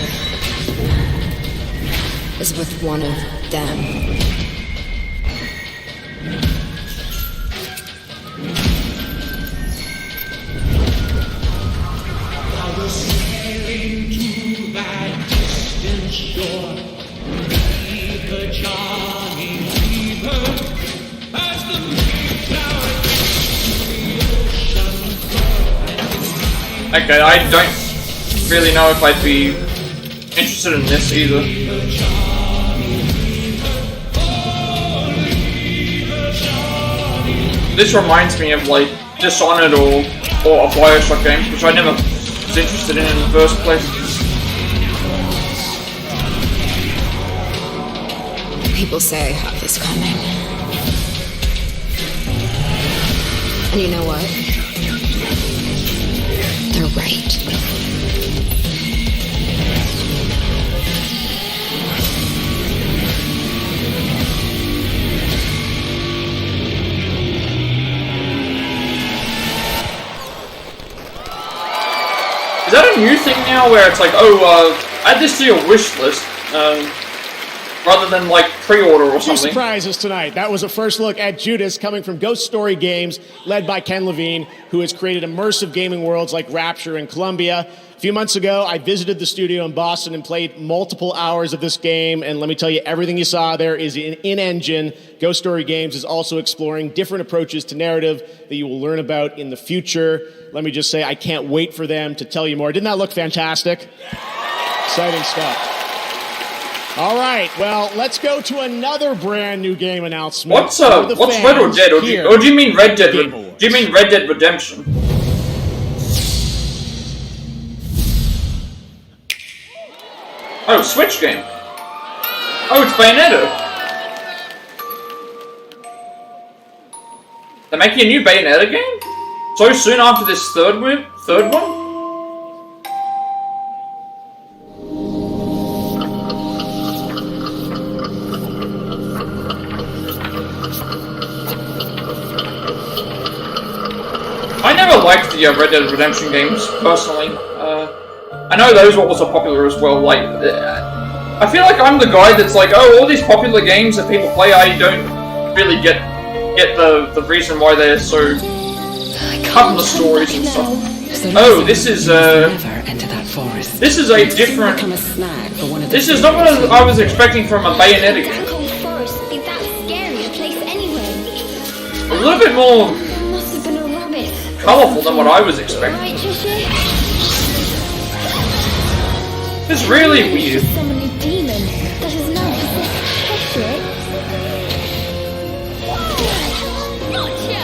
is with one of them. I was sailing to that distant shore. Leave the Johnny Weaver as the flower Okay, I don't really know if I'd be interested in this either. This reminds me of like Dishonored or a Bioshock game, which I never was interested in the first place. People say I have this coming. And you know what? They're right. Is that a new thing now where it's like, add this to your wish list, rather than like pre-order or Two something? surprises tonight. That was a first look at Judas, coming from Ghost Story Games, led by Ken Levine, who has created immersive gaming worlds like Rapture and Columbia. A few months ago, I visited the studio in Boston and played multiple hours of this game, and let me tell you, everything you saw there is in-engine. Ghost Story Games is also exploring different approaches to narrative that you will learn about in the future. Let me just say, I can't wait for them to tell you more. Didn't that look fantastic? Exciting stuff. All right, well, let's go to another brand new game announcement. What's Red or Dead? Or do you mean Red Dead? Do you mean Red Dead Redemption? Oh, Switch game. Oh, it's Bayonetta. They're making a new Bayonetta game? So soon after this third one? I never liked the Red Dead Redemption games, personally. I know those were also popular as well. Like, I feel like I'm the guy that's like, oh, all these popular games that people play, I don't really get the reason why they're so cut in the stories and stuff. Oh, this is never enter that forest. this is a different. Become a snack for one of the This is not what I was expecting from a Bayonetta game. Cold forest would be that scary a place anyway. A little bit more Must have been a rabbit. colourful than what I was expecting. Right, Cheshire? It's really weird. Summon a demon that has now possessed Cheshire. Gotcha!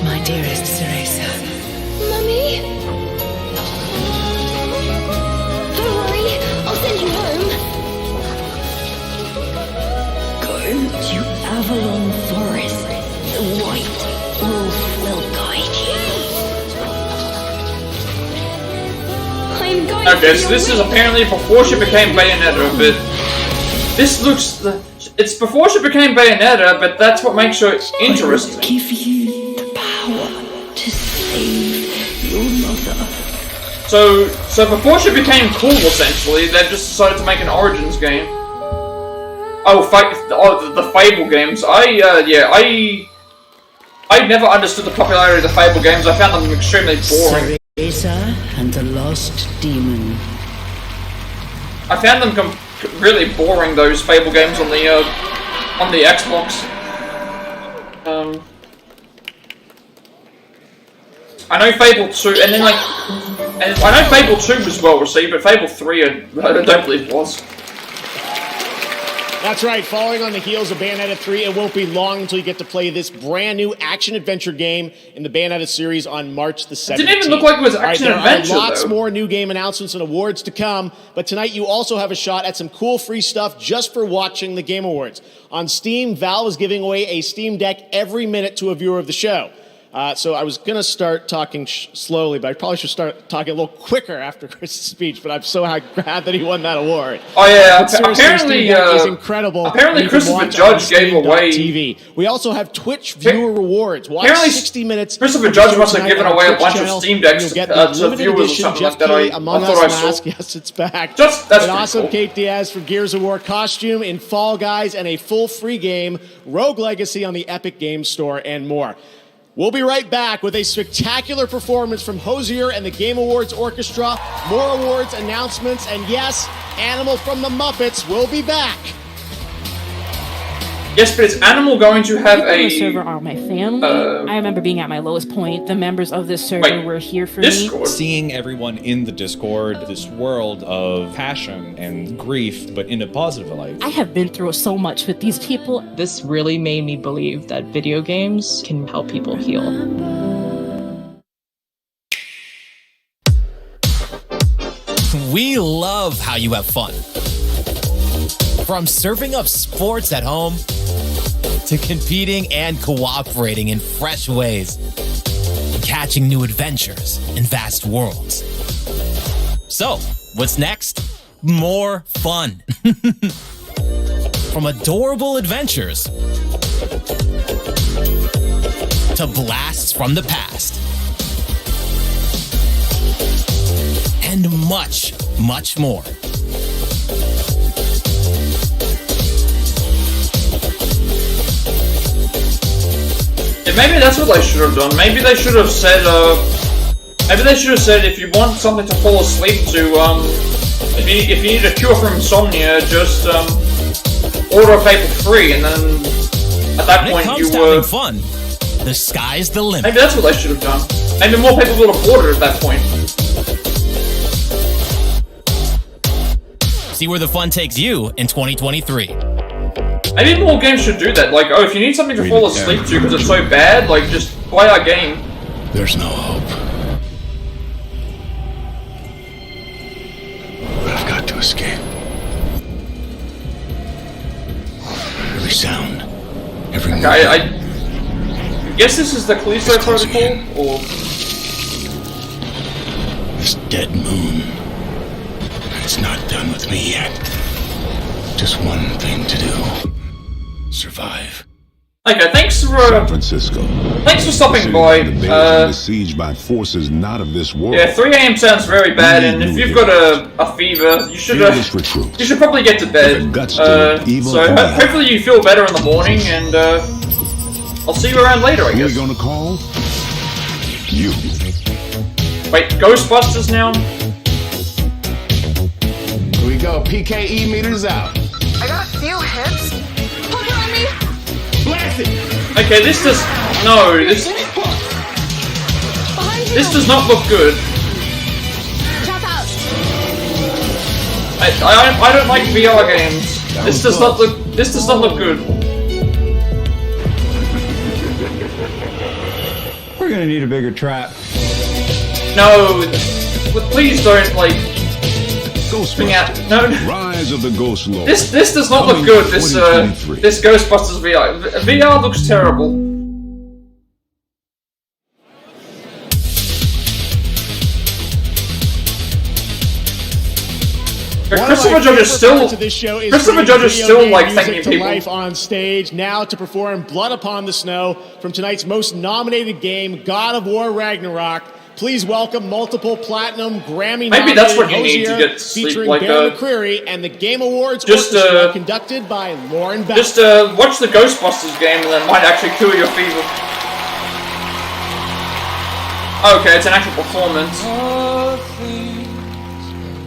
My dearest Cereza. Mummy? Don't worry, I'll send you home. Go to Avalon Forest. The white wolf will guide you. I'm going Okay, so this is apparently before she became Bayonetta, but this looks. It's before she became Bayonetta, but that's what makes her interesting. Give you the power to save your mother. So before she became cool, essentially, they just decided to make an Origins game. Oh, the Fable games. I never understood the popularity of the Fable games. I found them extremely boring. Cereza and the Lost Demon. I found them really boring. Those Fable games on the Xbox. I know Fable 2, and then and I know Fable 2 was well received, but Fable 3 I don't believe was. That's right, following on the heels of Bayonetta 3, it won't be long until you get to play this brand new action-adventure game in the Bayonetta series on March the 17th. It didn't even look like it was action-adventure, There are lots though. more new game announcements and awards to come, but tonight you also have a shot at some cool free stuff just for watching the Game Awards. On Steam, Valve is giving away a Steam Deck every minute to a viewer of the show. So I was going to start talking slowly, but I probably should start talking a little quicker after Chris's speech, but I'm so glad that he won that award. Oh yeah, But seriously, apparently, Steam Deck is incredible. apparently You can Christopher watch Judge on gave away- Steam.tv. We also have Twitch viewer rewards. Watch Apparently 60 minutes. Christopher of Judge the must have show given tonight on away a our bunch Twitch of channel. Steam Decks You'll get to the limited viewers or edition something Jeff like that. Keighley I Among thought Us I saw. mask. Yes, it's back. That's An pretty awesome cool. Kate Diaz for Gears of War costume in Fall Guys and a full free game, Rogue Legacy on the Epic Games Store, and more. We'll be right back with a spectacular performance from Hozier and the Game Awards Orchestra, more awards, announcements, and yes, Animal from the Muppets will be back. Yes, but is Animal going to have People on the a server are my family. I remember being at my lowest point. The members of this server were here for me. Seeing everyone in the Discord, this world of passion and grief, but in a positive light. I have been through so much with these people. This really made me believe that video games can help people heal. We love how you have fun. From serving up sports at home to competing and cooperating in fresh ways, catching new adventures in vast worlds. So, what's next? More fun. From adorable adventures to blasts from the past. And much, much more. Yeah, maybe that's what they should have done. Maybe they should have said, if you want something to fall asleep to, if you need a cure for insomnia, just order a Fable 3, and then at that When point it you comes to having fun, the sky's the limit. Maybe that's what they should have done. Maybe more people would have ordered at that point. See where the fun takes you in 2023. Maybe more games should do that. Like, oh, if you need something to fall asleep to because it's so bad, like, just play our game. There's no hope. But I've got to escape. Every sound, every movement. I guess this is the Callisto Protocol, or... This dead moon. It's not done with me yet. Just one thing to do. Survive. Okay, thanks for San Francisco. Thanks for stopping by. Besieged by forces not of this world. Yeah, 3 AM sounds very bad, and if you've got a fever, you should probably get to bed. So hopefully you feel better in the morning, and I'll see you around later, I guess. We're gonna call you. Wait, Ghostbusters now? Here we go. PKE meters out. I got a few hits. Hold it on me. Blast it. Okay, this does... No, this does not look good. Chop out. I don't like VR games. This does not look good. We're gonna need a bigger trap. No, please don't like Ghostbusters. out. No, Rise of the Ghost Lord. this does not look good. This this Ghostbusters VR. VR looks terrible. Christopher Judge is still like thanking people. Life on stage now to perform "Blood Upon the Snow" from tonight's most nominated game, God of War Ragnarok. Please welcome multiple platinum Grammy Maybe that's what you need to Hozier, get sleep, featuring like Bear McCreary and the Game Awards just Orchestra conducted by Lauren Bell. Just watch the Ghostbusters game and that might actually cure your fever. Okay, it's an actual performance.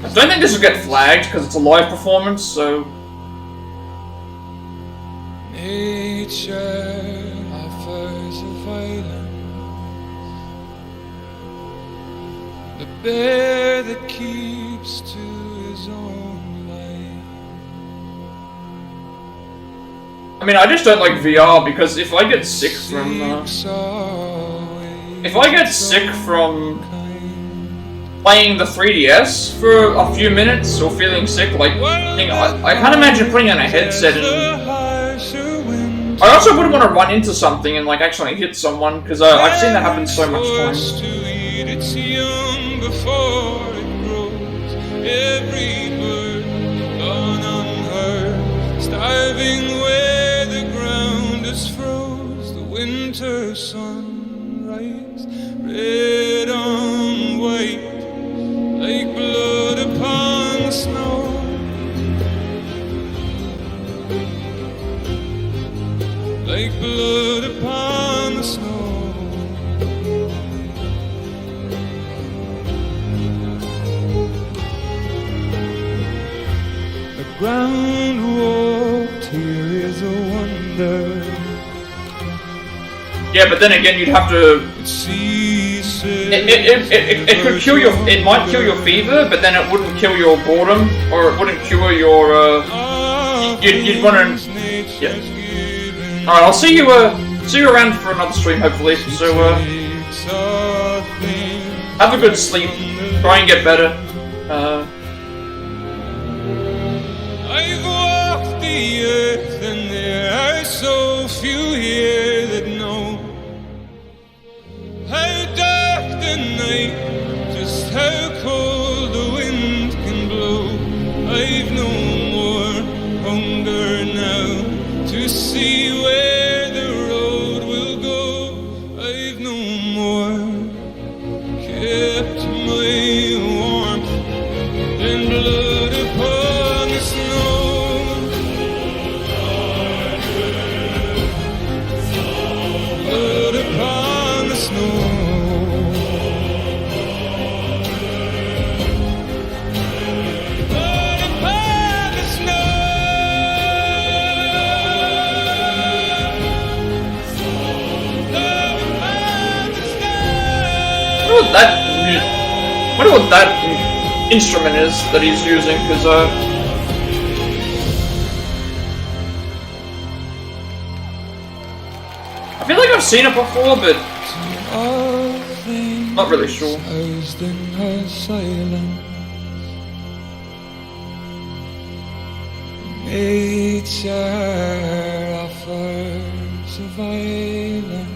I don't think this will get flagged because it's a live performance, so... Nature offers a violence. The bear that keeps to his own life. I mean, I just don't like VR because if I get sick from... if I get sick from... playing the 3DS for a few minutes or feeling sick, like, I can't imagine putting on a headset and... I also wouldn't want to run into something and, like, actually hit someone, because I've seen that happen so much times. It's young before it grows. Every bird gone unheard, starving where the ground is froze. The winter sunrise, red on white. Like blood upon the snow. Like blood upon the snow. The ground walked here is a wonder. Yeah, but then again, you'd have to... It could cure your... It might cure your fever, but then it wouldn't kill your boredom, or it wouldn't cure your, You'd want to... Yeah. Alright, I'll see you around for another stream, hopefully, so, have a good sleep. Try and get better. I've walked the earth and there are so few here that know how dark the night, just how cold the wind can blow. I've no more hunger now to see where the road will go. I've no more kept my warmth than blood upon the snow. Blood upon the snow. I wonder what that instrument is that he's using, because I feel like I've seen it before, but not really sure. Nature offers a violence.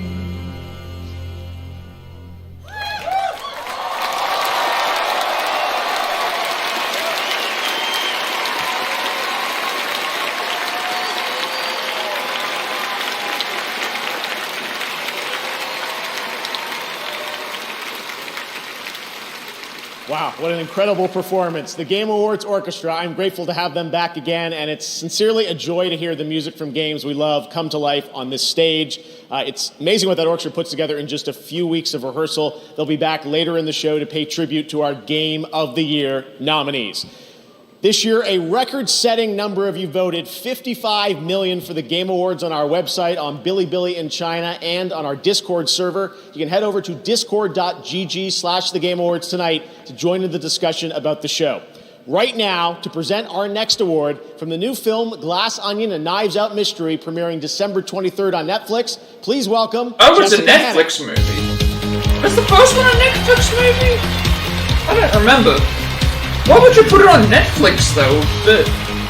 Wow, what an incredible performance. The Game Awards Orchestra, I'm grateful to have them back again, and it's sincerely a joy to hear the music from games we love come to life on this stage. It's amazing what that orchestra puts together in just a few weeks of rehearsal. They'll be back later in the show to pay tribute to our Game of the Year nominees. This year, a record-setting number of you voted 55 million for the Game Awards on our website, on Bilibili in China, and on our Discord server. You can head over to discord.gg/The Game Awards tonight to join in the discussion about the show. Right now, to present our next award from the new film Glass Onion: A Knives Out Mystery, premiering December 23rd on Netflix, please welcome it's Jessica a Netflix Hennick. movie. Was the first one a Netflix movie? I don't remember. Why would you put it on Netflix, though?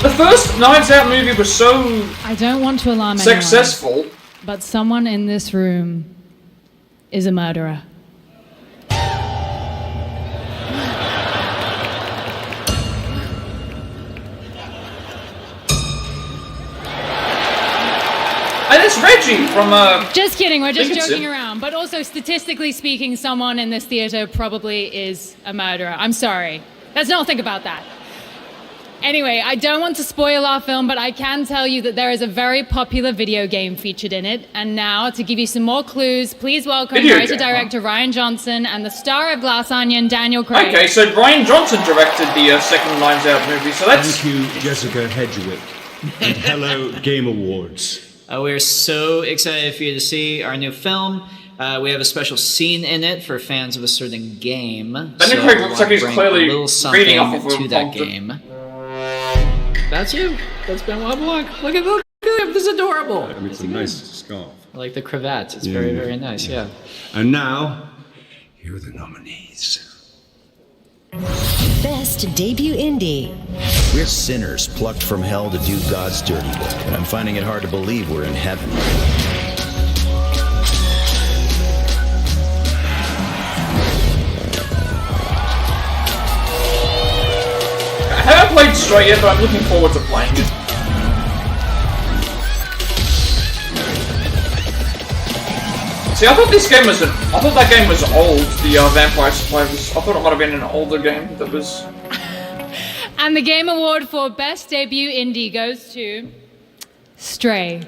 The first Knives Out movie was so I don't want to alarm successful. anyone, but someone in this room is a murderer. And it's Reggie from Just kidding, we're just Dickinson. joking around. But also, statistically speaking, someone in this theater probably is a murderer. I'm sorry. Let's not think about that. Anyway, I don't want to spoil our film, but I can tell you that there is a very popular video game featured in it. And now, to give you some more clues, please welcome writer-director Ryan Johnson and the star of Glass Onion, Daniel Craig. Okay, so Ryan Johnson directed the second Knives Out movie, so that's... Thank you, Jessica Hedgewick. And hello, Game Awards. We're so excited for you to see our new film. We have a special scene in it for fans of a certain game. Daniel Craig looks like he's clearly reading off of to that game. That's you. That's Benoit Blanc. Look at him. This is adorable. I mean, it's a nice scarf. I like the cravat. It's very, very nice. Yeah. And now, here are the nominees. Best Debut Indie. We're sinners plucked from hell to do God's dirty work, and I'm finding it hard to believe we're in heaven. I haven't played Stray yet, but I'm looking forward to playing it. See, I thought that game was old, the Vampire Survivors. I thought it might have been an older game that was... And the Game Award for Best Debut Indie goes to Stray.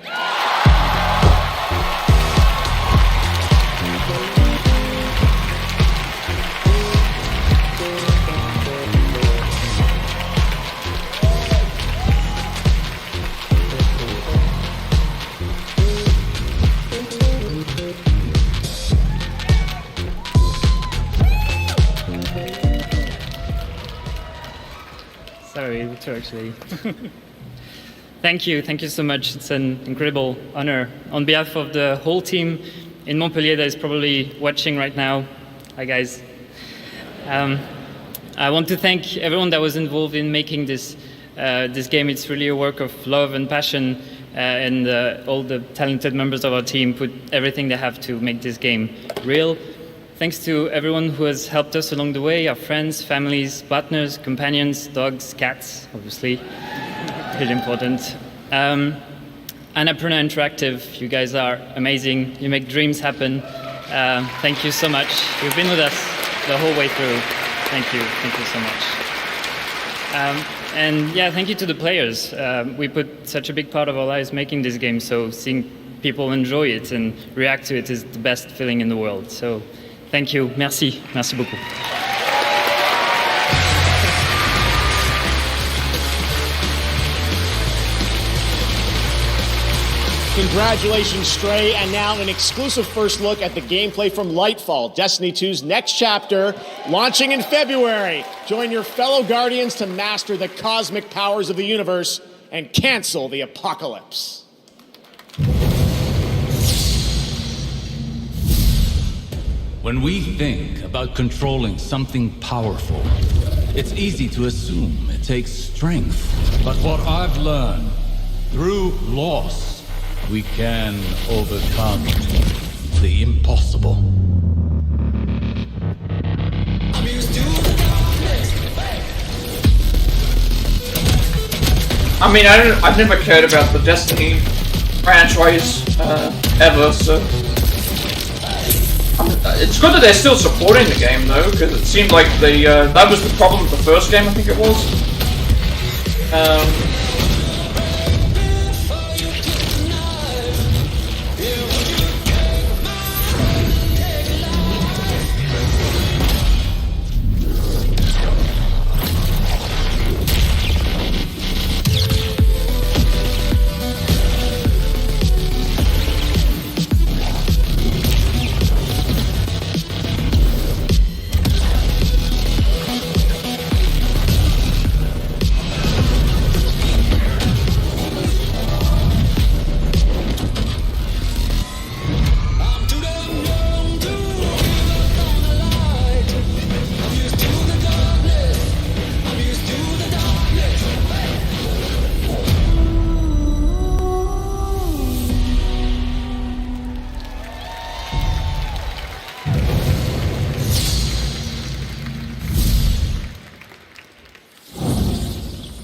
Sorry, to actually. Thank you so much. It's an incredible honor. On behalf of the whole team in Montpellier that is probably watching right now, hi guys. I want to thank everyone that was involved in making this game. It's really a work of love and passion, and all the talented members of our team put everything they have to make this game real. Thanks to everyone who has helped us along the way, our friends, families, partners, companions, dogs, cats, obviously, really important. Annapurna Interactive, you guys are amazing. You make dreams happen. Thank you so much. You've been with us the whole way through. Thank you so much. And yeah, thank you to the players. We put such a big part of our lives making this game, so seeing people enjoy it and react to it is the best feeling in the world. So. Thank you. Merci beaucoup. Congratulations, Stray, and now an exclusive first look at the gameplay from Lightfall, Destiny 2's next chapter, launching in February. Join your fellow Guardians to master the cosmic powers of the universe and cancel the apocalypse. When we think about controlling something powerful, it's easy to assume it takes strength. But what I've learned, through loss, we can overcome the impossible. I mean, I've never cared about the Destiny franchise ever, so It's good that they're still supporting the game though, because it seemed like that was the problem with the first game. I think it was.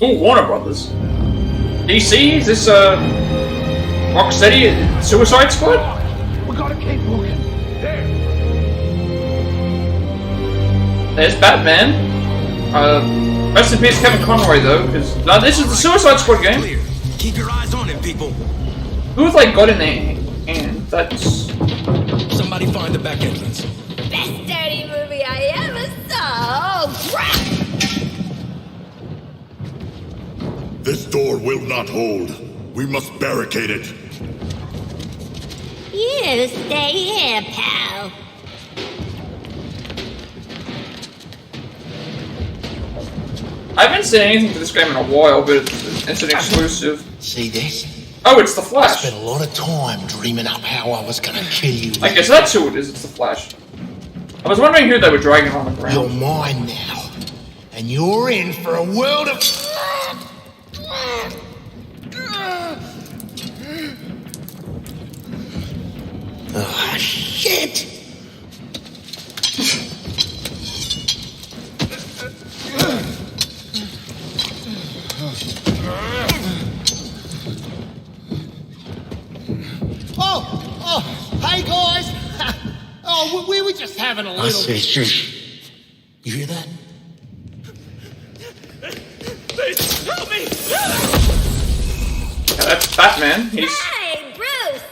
Ooh, Warner Brothers. DC? Is this Rocksteady Suicide Squad? We gotta keep looking. There. There's Batman. Rest in peace, Kevin Conroy, though, because this is the Suicide Squad game. Keep your eyes on him, people. Who have they got in there? And that's somebody find the back entrance. Best dirty movie I ever saw. Oh, crap! This door will not hold. We must barricade it. You stay here, pal. I haven't seen anything for this game in a while, but it's an exclusive. See this? Oh, it's the Flash. I spent a lot of time dreaming up how I was gonna kill you. I guess that's who it is. It's the Flash. I was wondering who they were dragging on the ground. You're mine now, and you're in for a world of. Oh, shit! Oh, hey guys! Oh, we were just having a little. I said, shush. You hear that? Please help me! Yeah, that's Batman. He's. Hey, Bruce!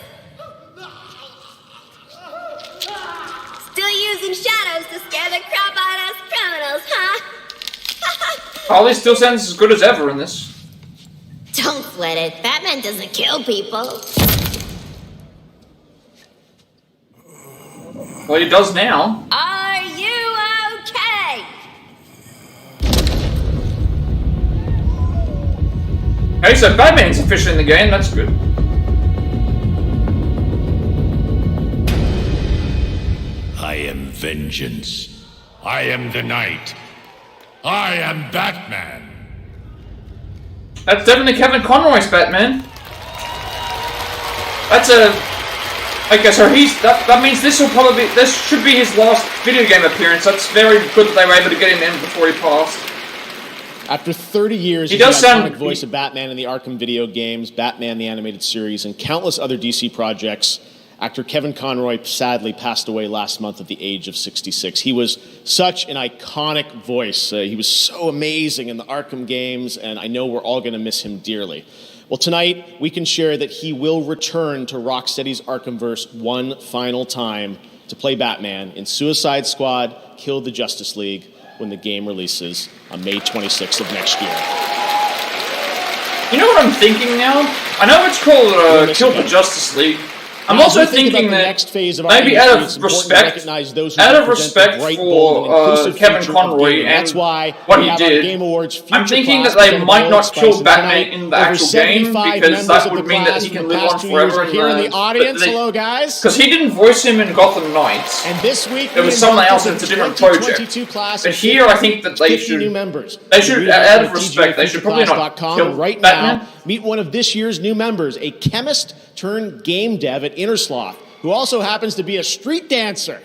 Still using shadows to scare the crap out of us criminals, huh? Harley still sounds as good as ever in this. Don't sweat it. Batman doesn't kill people. Well, he does now. Are you okay? Hey, so Batman's officially in the game. That's good. I am vengeance. I am the night. I am Batman. That's definitely Kevin Conroy's Batman. That's a. Okay, so that means this should be his last video game appearance. That's very good that they were able to get him in before he passed. After 30 years, he he's does the iconic sound voice of Batman in the Arkham video games, Batman the Animated Series, and countless other DC projects. Actor Kevin Conroy sadly passed away last month at the age of 66. He was such an iconic voice. He was so amazing in the Arkham games, and I know we're all going to miss him dearly. Well, tonight, we can share that he will return to Rocksteady's Arkhamverse one final time to play Batman in Suicide Squad Kill the Justice League when the game releases on May 26th of next year. You know what I'm thinking now? I know it's called Kill the Justice League. I'm also thinking that maybe out of respect for Kevin Conroy and what he did, I'm thinking that they might not kill Batman in the actual game because that would mean that he can live on forever here in the audience. Hello, guys. Because he didn't voice him in Gotham Knights. And this week it was someone else. It's a different project. But here, I think that they should, out of respect, they should probably not kill right Batman. Now, meet one of this year's new members, a chemist turned game dev at Innersloth, who also happens to be a street dancer.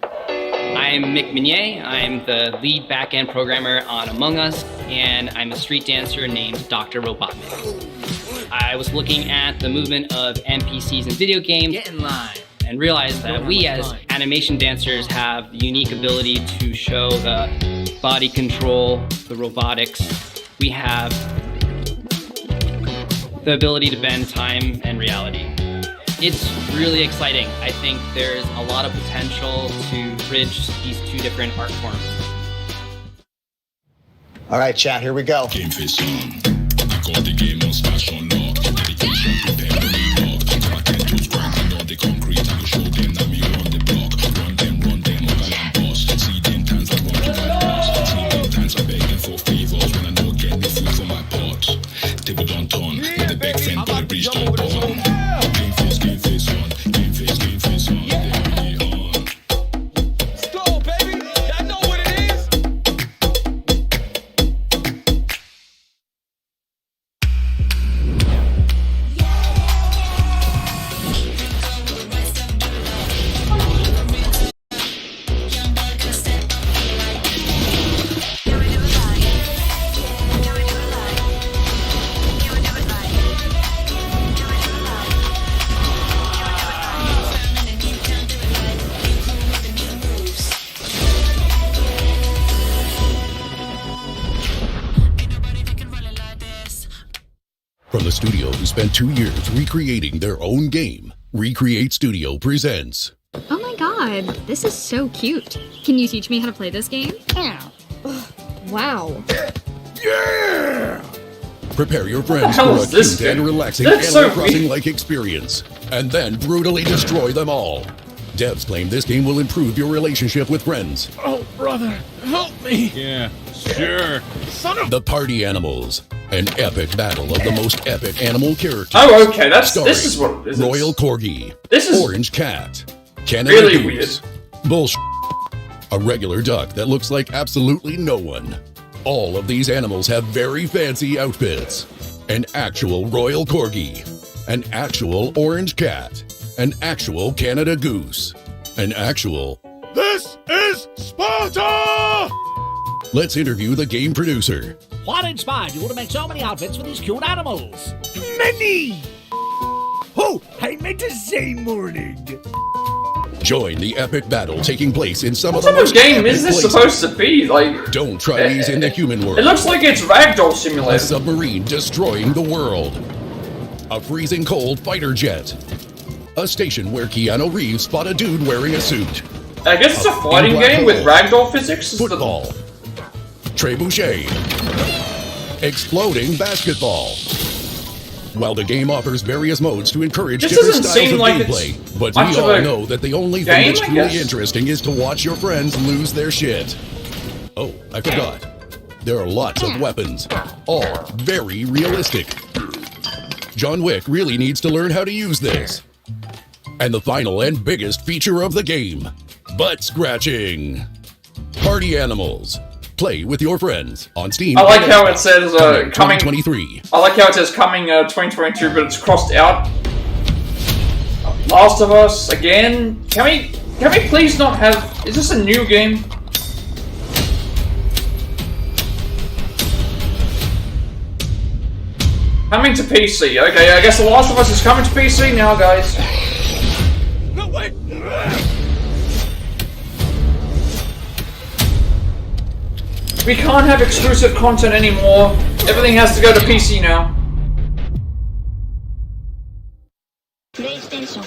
I'm Mick Mignolia. I'm the lead back-end programmer on Among Us, and I'm a street dancer named Dr. Robotnik. I was looking at the movement of NPCs in video games. Get in line. and realized that we as animation dancers have the unique ability to show the body control, the robotics. We have the ability to bend time and reality. It's really exciting. I think there's a lot of potential to bridge these two different art forms. All right, chat, here we go. Game face on. I got the game on smash on lock. Dedication, prepare to be locked. My tentos grinding on the concrete. I will show them that me on the block. Run them, up and boss. See them times I want to my boss. See them times I begging for favors when I know get the food for my pot. Table don't turn. With the back friend, but the bridge don't burn. Game face on. Game face on. They really on. Let's go, baby. Y'all know what it is. From the studio who spent 2 years recreating their own game, Recreate Studio presents. Oh my god, this is so cute. Can you teach me how to play this game? Wow. Yeah! Prepare your friends hell for a is this cute and game? relaxing That's Animal so Crossing-like experience, and then brutally destroy them all. Devs claim this game will improve your relationship with friends. Oh, brother, help me. Yeah, sure. Son of The Party Animals, an epic battle of the most epic animal characters. Oh, okay, this Starring is what it is. Royal Corgi, This is Orange Cat, Canada really Goose, Bullshit, a regular duck that looks like absolutely no one. All of these animals have very fancy outfits. An actual Royal Corgi, an actual Orange Cat, an actual Canada Goose, an actual... This is Sparta! Let's interview the game producer. What inspired you to make so many outfits for these cute animals? Many! Oh, I meant to say morning. Join the epic battle taking place in some What of the type of most game epic is this places. supposed to be? Like, Don't try these in the human world. it looks like it's Ragdoll A Simulator. submarine destroying the world. A freezing cold fighter jet. A station where Keanu Reeves spot a dude wearing a suit. I guess it's a fighting In black game with hole. Ragdoll physics. Football. Trebuchet. Exploding basketball. While the game offers various modes to encourage This different doesn't styles seem of like gameplay, it's but much we of all a know that the only thing game, that's I truly guess? interesting is to watch your friends lose their shit. Oh, I forgot. There are lots of weapons, all very realistic. John Wick really needs to learn how to use this. And the final and biggest feature of the game, butt scratching. Party Animals. Play with your friends on Steam. I like how it says coming 2023. I like how it says coming 2022, but it's crossed out. Last of Us again. Can we please not have? Is this a new game? Coming to PC. Okay, I guess The Last of Us is coming to PC now, guys. No, wait! We can't have exclusive content anymore. Everything has to go to PC now. PlayStation.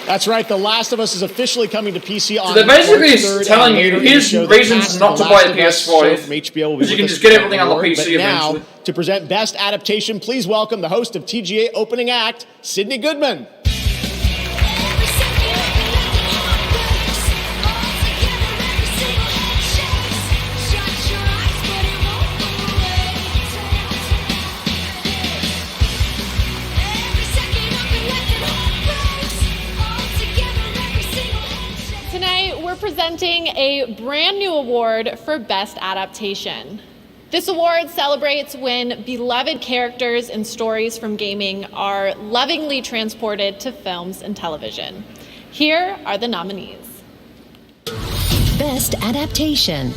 That's right, The Last of Us is officially coming to PC on they're basically March 3rd, telling and you, later in the here's show, the reasons cast not of to The buy Last a of Us PS5, show from HBO will be because you with can us just get for everything on the more. PC But now, eventually. to present Best Adaptation, please welcome the host of TGA Opening Act, Sydney Goodman. Tonight, we're presenting a brand new award for Best Adaptation. This award celebrates when beloved characters and stories from gaming are lovingly transported to films and television. Here are the nominees. Best Adaptation.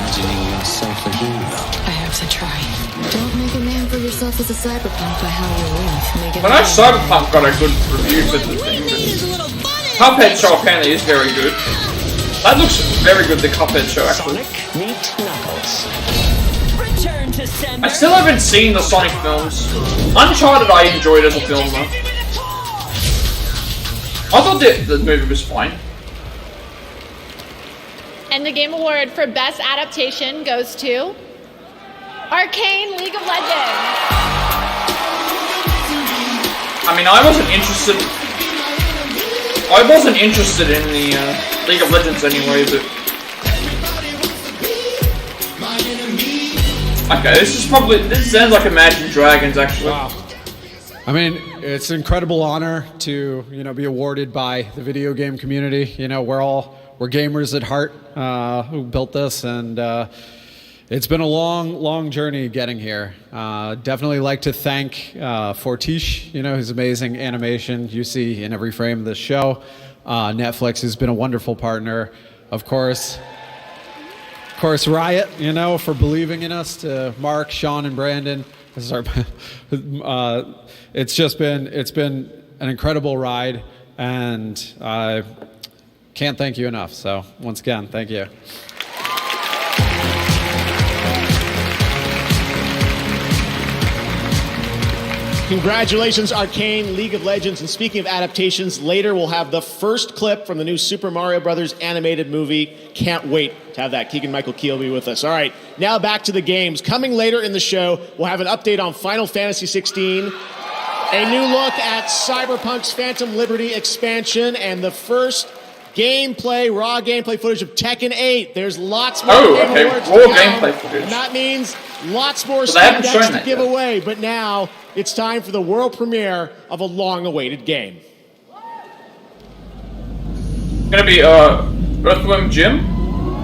imagining yourself a hero. I have to try. Don't make a name for yourself as a cyberpunk by how you live. Make it I know Cyberpunk got a good review for the thing, but Cuphead show apparently is very good. That looks very good, the Cuphead show, actually. Meet Knuckles. I still haven't seen the Sonic films. Uncharted I enjoyed as a film, though. I thought the movie was fine. And the Game Award for Best Adaptation goes to Arcane League of Legends. I mean, I wasn't interested in the League of Legends anyway, but... Okay, this sounds like Imagine Dragons, actually. Wow. I mean, it's an incredible honor to, be awarded by the video game community. We're gamers at heart who built this, and it's been a long journey getting here. Definitely like to thank Fortiche, his amazing animation you see in every frame of this show. Netflix has been a wonderful partner. Of course, Riot, for believing in us, to Mark, Sean, and Brandon. This is our, it's been an incredible ride, and I can't thank you enough. So once again, thank you. Congratulations, Arcane League of Legends. And speaking of adaptations, later we'll have the first clip from the new Super Mario Brothers animated movie. Can't wait to have that. Keegan-Michael Key will be with us. All right, now back to the games. Coming later in the show, we'll have an update on Final Fantasy XVI, a new look at Cyberpunk's Phantom Liberty expansion, and the first raw gameplay footage of Tekken 8. There's lots more raw gameplay footage. And that means lots more Steam Decks to give away. But now it's time for the world premiere of a long-awaited game. Gonna be Earthworm Jim,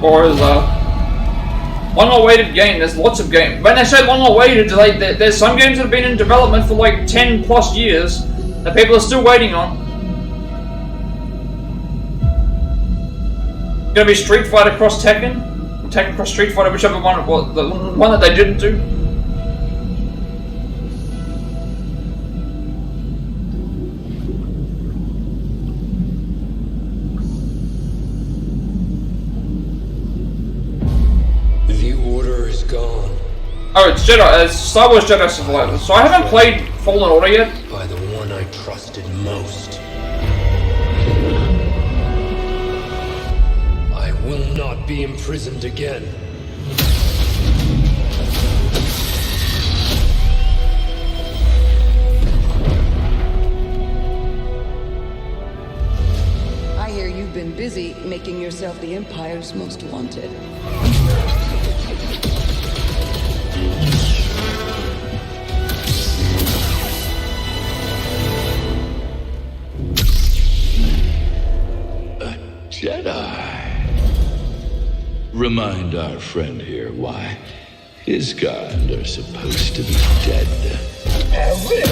or is long-awaited game? There's lots of games. When they say long-awaited, there's some games that have been in development for like 10 plus years that people are still waiting on. Gonna be Street Fighter cross Tekken, Tekken cross Street Fighter, whichever one it was, the one that they didn't do. The order is gone. Oh, it's Jedi. It's Star Wars Jedi Survivor. So I haven't played Fallen Order yet. By the one I trusted most. Will not be imprisoned again. I hear you've been busy making yourself the Empire's most wanted. A Jedi. Remind our friend here why his kind are supposed to be dead. Have this!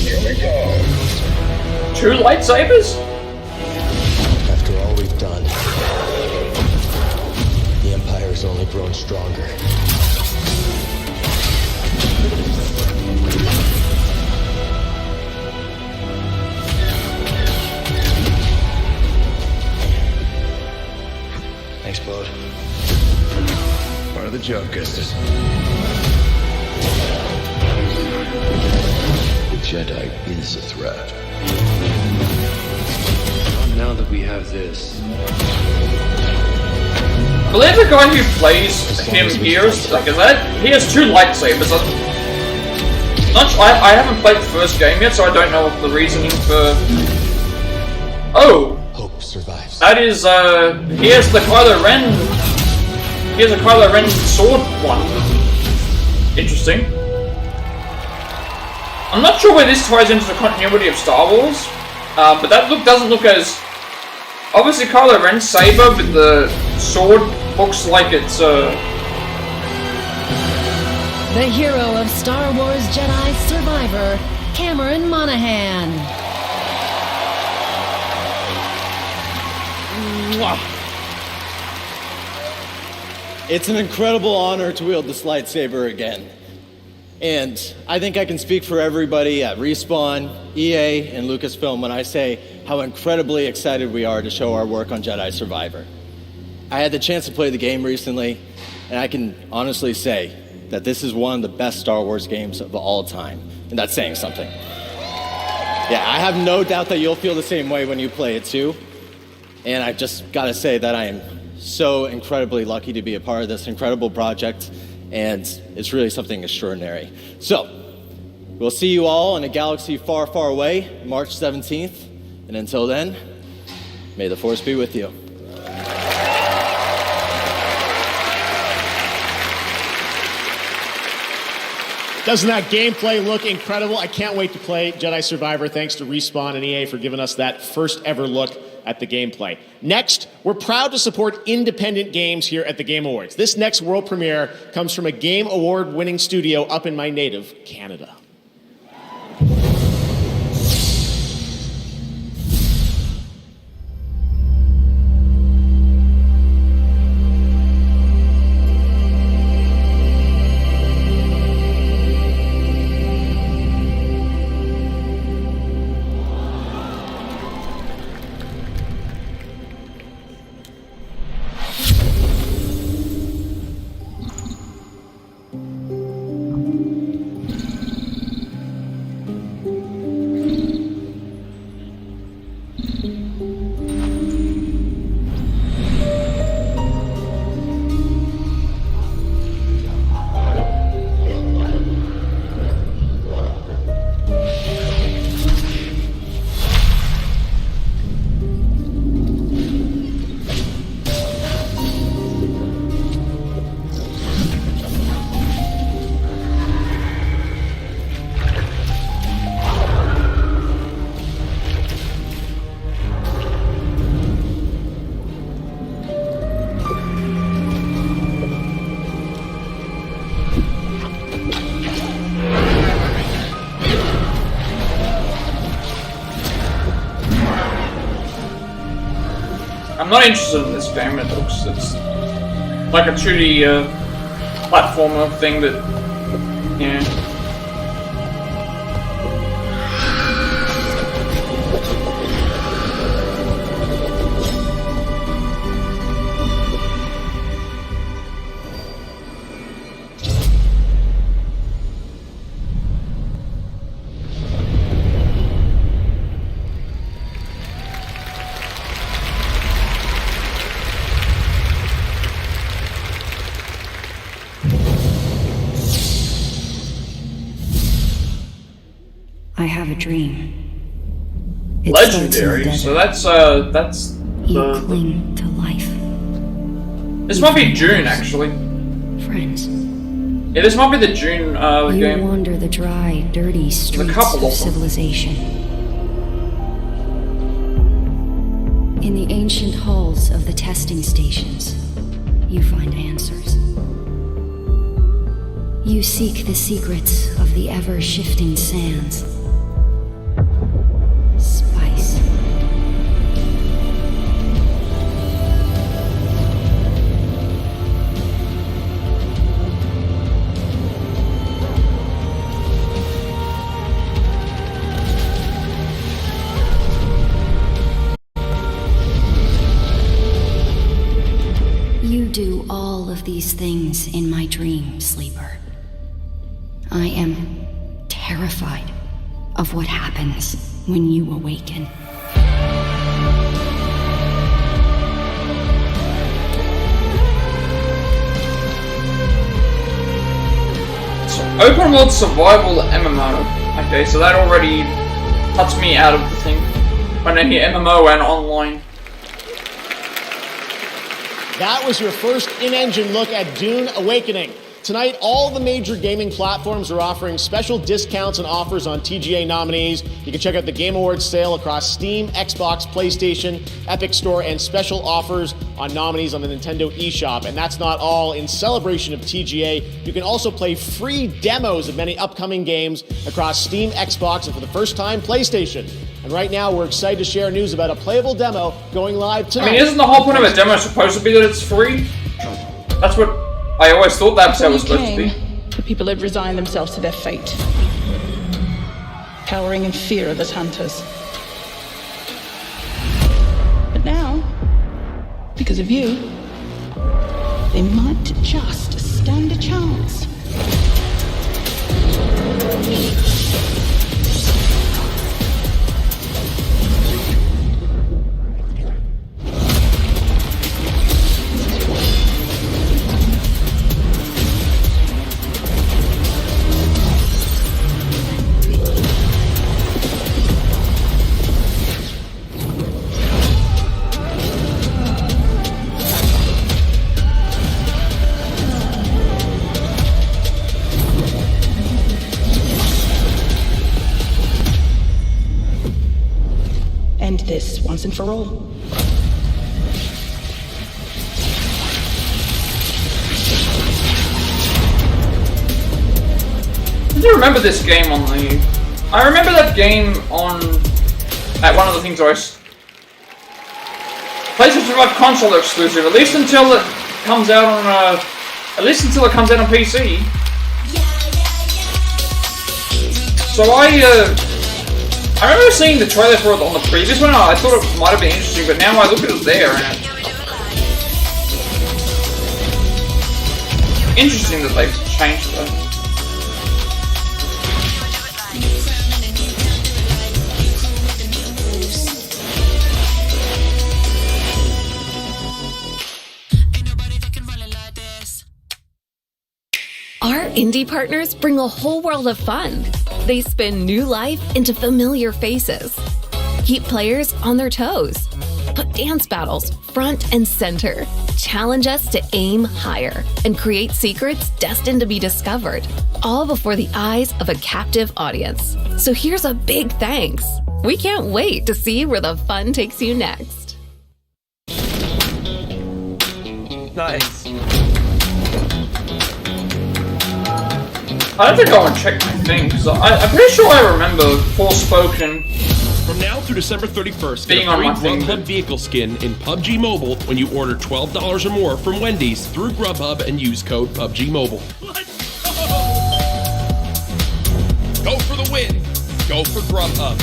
Here we go! 2 lightsabers? After all we've done, the Empire's only grown stronger. Explode. Part of the joke, Gustus. The Jedi is a threat. Not now that we have this. I believe the guy who plays him here is he has 2 lightsabers. I haven't played the first game yet, so I don't know the reasoning for. Oh. Hope survives. That is, here's the Kylo Ren. Here's a Kylo Ren sword one. Interesting. I'm not sure where this ties into the continuity of Star Wars, but that doesn't look as... Obviously Kylo Ren's saber with the sword looks like it's, The hero of Star Wars Jedi Survivor, Cameron Monaghan. It's an incredible honor to wield this lightsaber again. And I think I can speak for everybody at Respawn, EA, and Lucasfilm when I say how incredibly excited we are to show our work on Jedi Survivor. I had the chance to play the game recently, and I can honestly say that this is one of the best Star Wars games of all time. And that's saying something. Yeah, I have no doubt that you'll feel the same way when you play it too. And I just gotta say that I am so incredibly lucky to be a part of this incredible project, and it's really something extraordinary. So, we'll see you all in a galaxy far, far away, March 17th. And until then, may the Force be with you. Doesn't that gameplay look incredible? I can't wait to play Jedi Survivor. Thanks to Respawn and EA for giving us that first ever look at the gameplay. Next, we're proud to support independent games here at the Game Awards. This next world premiere comes from a Game Award-winning studio up in my native Canada. I'm not interested in this game. It looks it's like a 2D platformer thing that, yeah. I have a dream. It Legendary. So that's you cling to life. This might be Dune, actually. Friends. Yeah, this might be the Dune You game. wander the dry, dirty streets of civilization. In the ancient halls of the testing stations, you find answers. You seek the secrets of the ever-shifting sands. Spice. You do all of these things in my dream, sleeper. I am terrified of what happens when you awaken. So, open world survival MMO. Okay, so that already cuts me out of the thing. When I hear MMO and online. That was your first in-engine look at Dune Awakening. Tonight, all the major gaming platforms are offering special discounts and offers on TGA nominees. You can check out the Game Awards sale across Steam, Xbox, PlayStation, Epic Store, and special offers on nominees on the Nintendo eShop. And that's not all. In celebration of TGA, you can also play free demos of many upcoming games across Steam, Xbox, and for the first time, PlayStation. And right now, we're excited to share news about a playable demo going live tonight. I mean, isn't the whole point of a demo supposed to be that it's free? That's what I always thought that episode was supposed to be. The people had resigned themselves to their fate, cowering in fear of the hunters. But now, because of you, they might just stand a chance. End this once and for all. I do remember this game on the... I remember that game on... At one of the things I... PlayStation 5 console exclusive, at least until it comes out on... At least until it comes out on PC. So I remember seeing the trailer for it on the previous one. I thought it might have been interesting, but now I look at it there and interesting that they've changed that. Our indie partners bring a whole world of fun. They spin new life into familiar faces. Keep players on their toes. Put dance battles front and center. Challenge us to aim higher and create secrets destined to be discovered, all before the eyes of a captive audience. So here's a big thanks. We can't wait to see where the fun takes you next. Nice. I have to go and check my thing, because I'm pretty sure I remember Forspoken. From now through December 31st, being get a on my free thing. Grubhub vehicle skin in PUBG Mobile when you order $12 or more from Wendy's through Grubhub and use code PUBG Mobile. Go for the win. Go for Grubhub.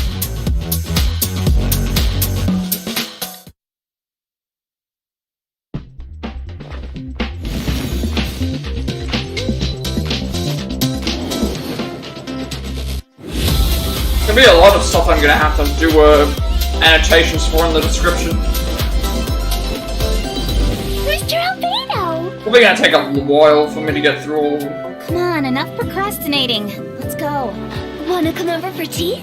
There'll be a lot of stuff I'm gonna have to do annotations for in the description. Mr. Albino! Probably gonna take a while for me to get through all. Come on, enough procrastinating. Let's go. Wanna come over for tea?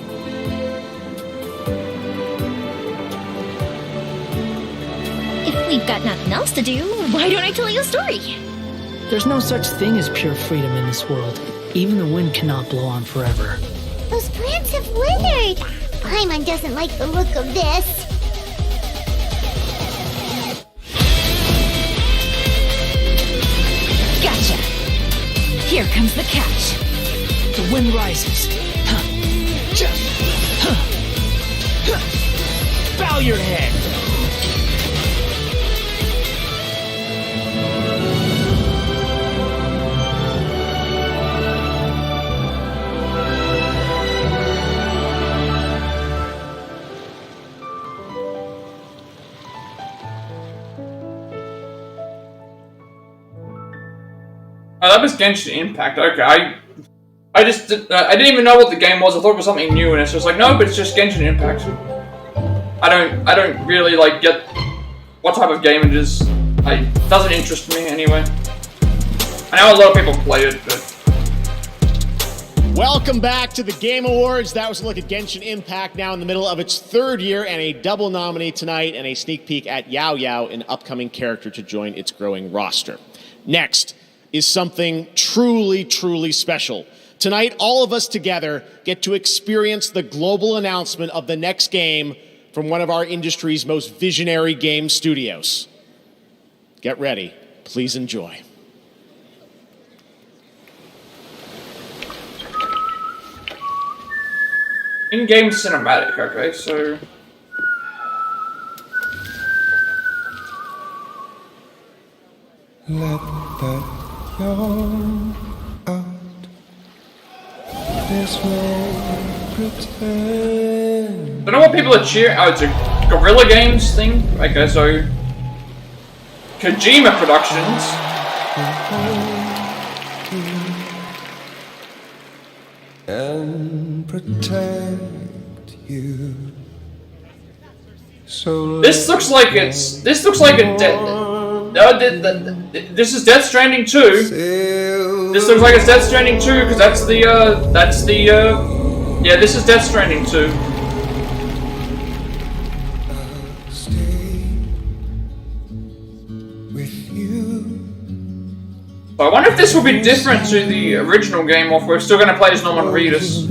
If we've got nothing else to do, why don't I tell you a story? There's no such thing as pure freedom in this world. Even the wind cannot blow on forever. Those plants have withered. Paimon doesn't like the look of this. Gotcha! Here comes the catch. The wind rises. Bow your head! Oh, that was Genshin Impact. Okay, I didn't even know what the game was. I thought it was something new, and it's just like, no, but it's just Genshin Impact. I don't really like get what type of game it is. It doesn't interest me anyway. I know a lot of people play it, but. Welcome back to the Game Awards. That was a look at Genshin Impact, now in the middle of its third year, and a double nominee tonight, and a sneak peek at Yao Yao, an upcoming character to join its growing roster. Next is something truly, truly special. Tonight, all of us together get to experience the global announcement of the next game from one of our industry's most visionary game studios. Get ready. Please enjoy. In-game cinematic, okay, so... Let Don't know what people are cheering. Oh, it's a Guerrilla Games thing. Okay, so Kojima Productions. And protect you. So this looks like it's. This looks like a this is Death Stranding 2. This looks like it's Death Stranding 2 because that's the. Yeah, this is Death Stranding 2. So I wonder if this will be different to the original game, or if we're still going to play as Norman Reedus.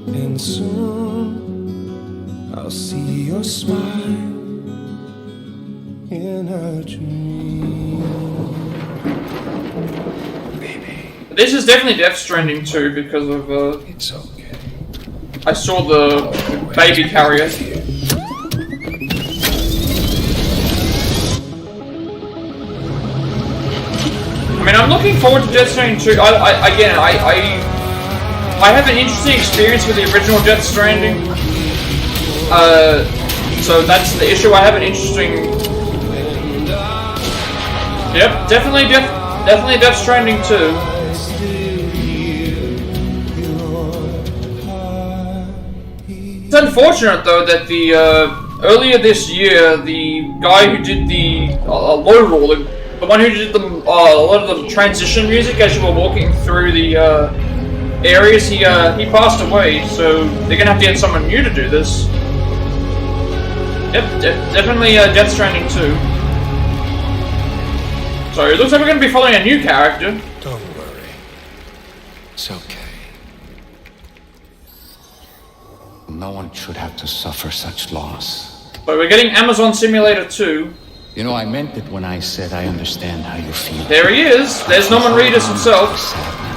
And soon I'll see your smile in a dream. This is definitely Death Stranding 2 because of it's okay. I saw the baby carrier. I mean, I'm looking forward to Death Stranding 2. I have an interesting experience with the original Death Stranding. So that's the issue. I have an interesting. Yep, definitely Death Stranding 2. It's unfortunate though that the earlier this year, the guy who did the low roll, the one who did a lot of the transition music as you were walking through the areas, he passed away. So they're gonna have to get someone new to do this. Yep, definitely Death Stranding 2. So it looks like we're gonna be following a new character. Don't worry. It's okay. No one should have to suffer such loss. So we're getting Amazon Simulator 2. You know, I meant it when I said I understand how you feel. There he is. There's Norman Reedus himself.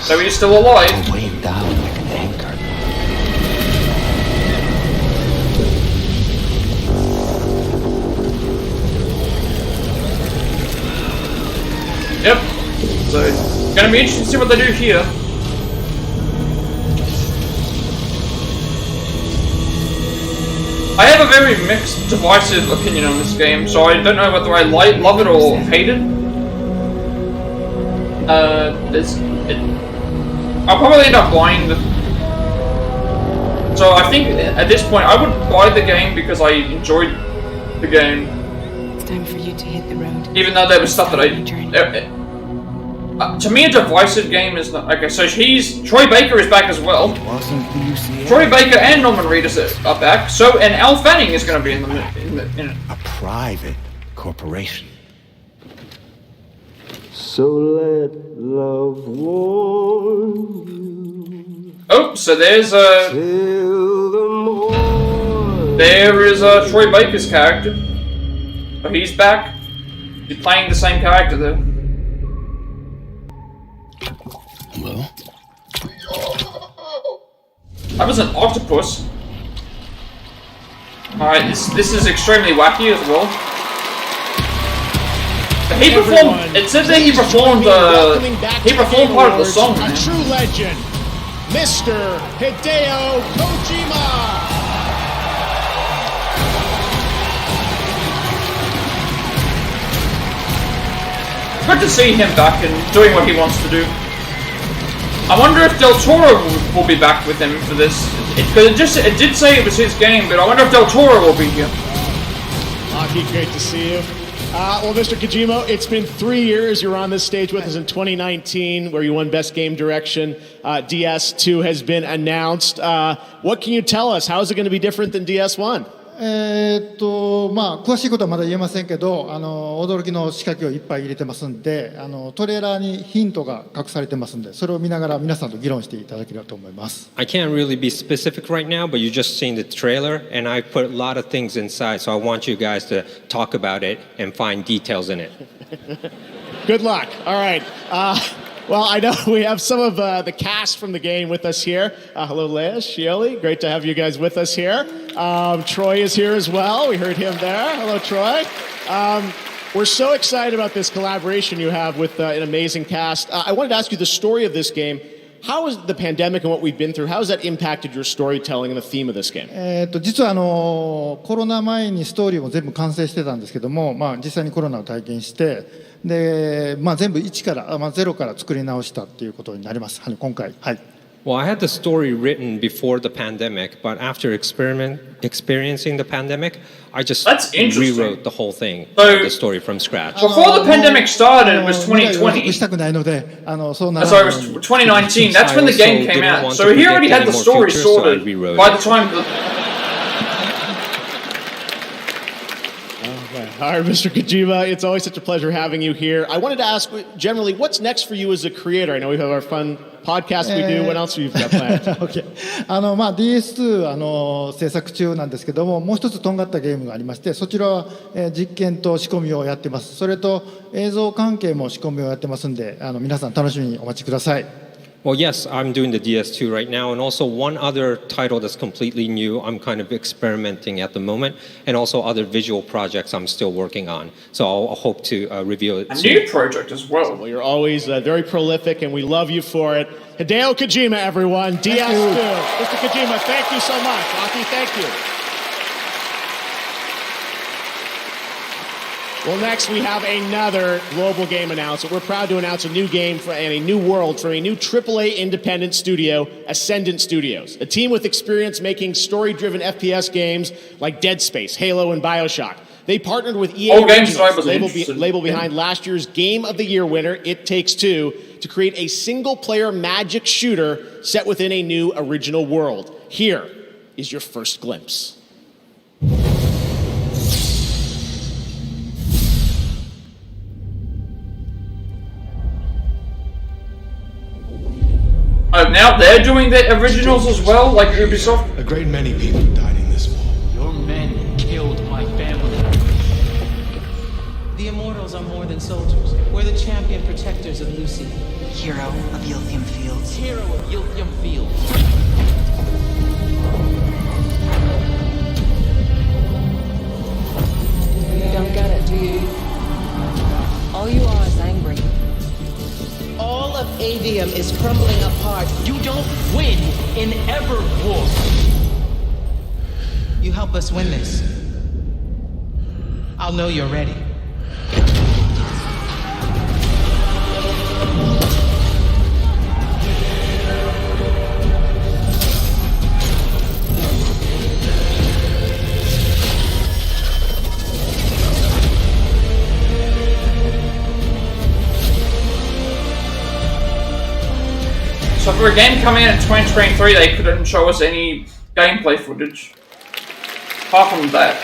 So he's still alive. Weighed down like an anchor. Yep. So it's gonna be interesting to see what they do here. I have a very mixed, divisive opinion on this game, so I don't know whether I love it or hate it. I'll probably end up buying the. So I think at this point I would buy the game because I enjoyed the game. It's time for you to hit the road. Even though there was stuff that to me, a divisive game is not okay. So Troy Baker is back as well. Troy Baker and Norman Reedus are back. So and Al Fanning is going to be in it. A private corporation. So let love warm you. Oh, so there's there is Troy Baker's character. Oh, he's back. He's playing the same character though. Hello? That was an octopus. Alright, this is extremely wacky as well. He performed. It said that he performed part of the song. A true legend, Mr. Hideo Kojima. Good to see him back and doing what he wants to do. I wonder if Del Toro will be back with him for this. Because it did say it was his game, but I wonder if Del Toro will be here. Aki, great to see you. Well, Mr. Kojima, it's been 3 years. You were on this stage with us in 2019, where you won Best Game Direction. DS2 has been announced. What can you tell us? How is it going to be different than DS1? 詳しいことはまだ言えませんけど、驚きの仕掛けをいっぱい入れてますんで、トレーラーにヒントが隠されてますんで、それを見ながら皆さんと議論していただければと思います。I can't really be specific right now, but you just seen the trailer, and I put a lot of things inside, so I want you guys to talk about it and find details in it. Good luck. All right. Well, I know we have some of the cast from the game with us here. Hello, Leia, Shioli. Great to have you guys with us here. Troy is here as well. We heard him there. Hello, Troy. We're so excited about this collaboration you have with an amazing cast. I wanted to ask you the story of this game. How has the pandemic and what we've been through, how has that impacted your storytelling and the theme of this game? 実はコロナ前にストーリーも全部完成してたんですけども、実際にコロナを体験して、で、全部1から、ゼロから作り直したっていうことになります。今回、はい。Well, I had the story written before the pandemic, but after experiencing the pandemic, I just rewrote the whole thing, the story from scratch. Before the pandemic started, it was 2020. Sorry, it was 2019. That's when the game came out. So he already had the story sorted by the time. All right, Mr. Kojima, it's always such a pleasure having you here. I wanted to ask, generally, what's next for you as a creator? I know we have our fun podcast we do. What else have you got planned? Okay. DS2 制作中なんですけども、もう一つとんがったゲームがありまして、そちらは実験と仕込みをやってます。それと映像関係も仕込みをやってますんで、皆さん楽しみにお待ちください。Well, yes, I'm doing the DS2 right now, and also one other title that's completely new. I'm kind of experimenting at the moment, and also other visual projects I'm still working on. So I'll hope to reveal it soon. A new project as well. Well, you're always very prolific, and we love you for it. Hideo Kojima, everyone. DS2. Mr. Kojima, thank you so much. Aki, thank you. Well, next we have another global game announcement. We're proud to announce a new game and a new world for a new AAA independent studio, Ascendant Studios. A team with experience making story-driven FPS games like Dead Space, Halo, and BioShock. They partnered with EA Originals, label behind last year's Game of the Year winner, It Takes Two, to create a single-player magic shooter set within a new original world. Here is your first glimpse. Now they're doing the originals as well, like Ubisoft. A great many people died in this war. Your men killed my family. The Immortals are more than soldiers. We're the champion protectors of Lucy. Hero of Yilthium Fields. Hero of Yilthium Fields. You don't get it, do you? All you are is angry. All of Avium is crumbling apart. You don't win in ever war. You help us win this. I'll know you're ready. So for a game coming in 2023, they couldn't show us any gameplay footage. Apart from that.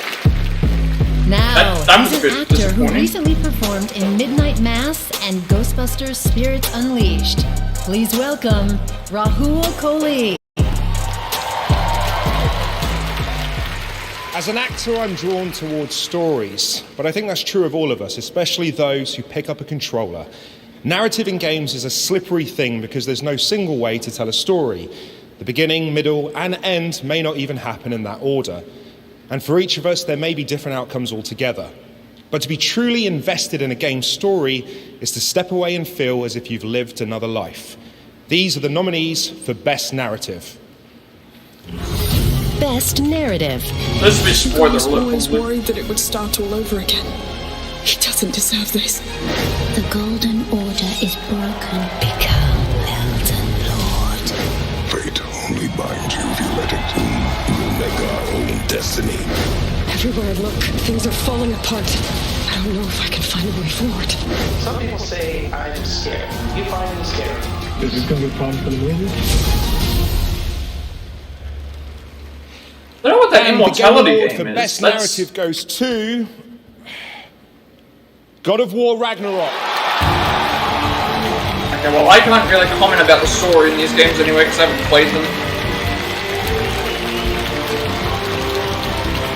Now, that was he's a bit an actor who disappointing. recently performed in Midnight Mass and Ghostbusters Spirits Unleashed. Please welcome Rahul Kohli. As an actor, I'm drawn towards stories, but I think that's true of all of us, especially those who pick up a controller. Narrative in games is a slippery thing because there's no single way to tell a story. The beginning, middle, and end may not even happen in that order. And for each of us, there may be different outcomes altogether. But to be truly invested in a game's story is to step away and feel as if you've lived another life. These are the nominees for Best Narrative. Best Narrative. Let's be spoiler was always worried that it would start all over again. He doesn't deserve this. The Golden Order is broken. Become Elden Lord. Fate only binds you if you let it. We will make our own destiny. Everywhere I look, things are falling apart. I don't know if I can find a way forward. Some people say I'm scared. You find me scary. Is this going to be a problem for the movie? I don't know what that Immortality Award game for is. Best Narrative goes to God of War Ragnarok. Okay, well, I can't really comment about the story in these games anyway because I haven't played them.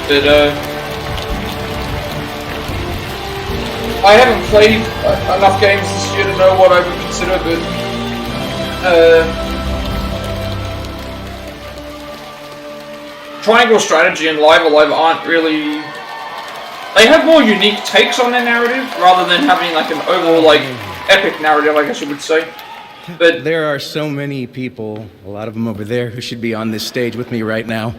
But, I haven't played enough games this year to know what I would consider good. Triangle Strategy and Live Alive aren't really... They have more unique takes on their narrative, rather than having like an overall like epic narrative, I guess you would say. But there are so many people, a lot of them over there, who should be on this stage with me right now.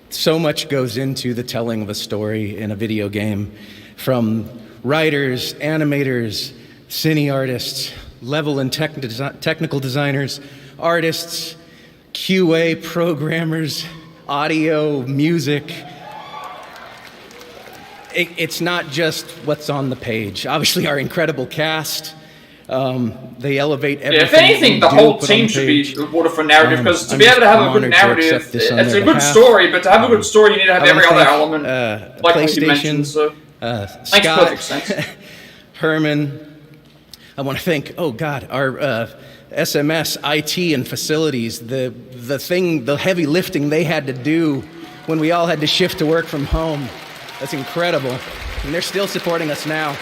So much goes into the telling of a story in a video game, from writers, animators, cine artists, level and technical designers, artists, QA programmers, audio, music. It's not just what's on the page. Obviously, our incredible cast, they elevate everything. Yeah, if anything, the whole team should be rewarded for narrative, because to be able to have a good narrative, it's a good story, but to have a good story, you need to have every other element, like you mentioned. So, makes perfect sense. Herman, I want to thank, our SMS, IT, and facilities. The heavy lifting they had to do when we all had to shift to work from home. That's incredible. And they're still supporting us now.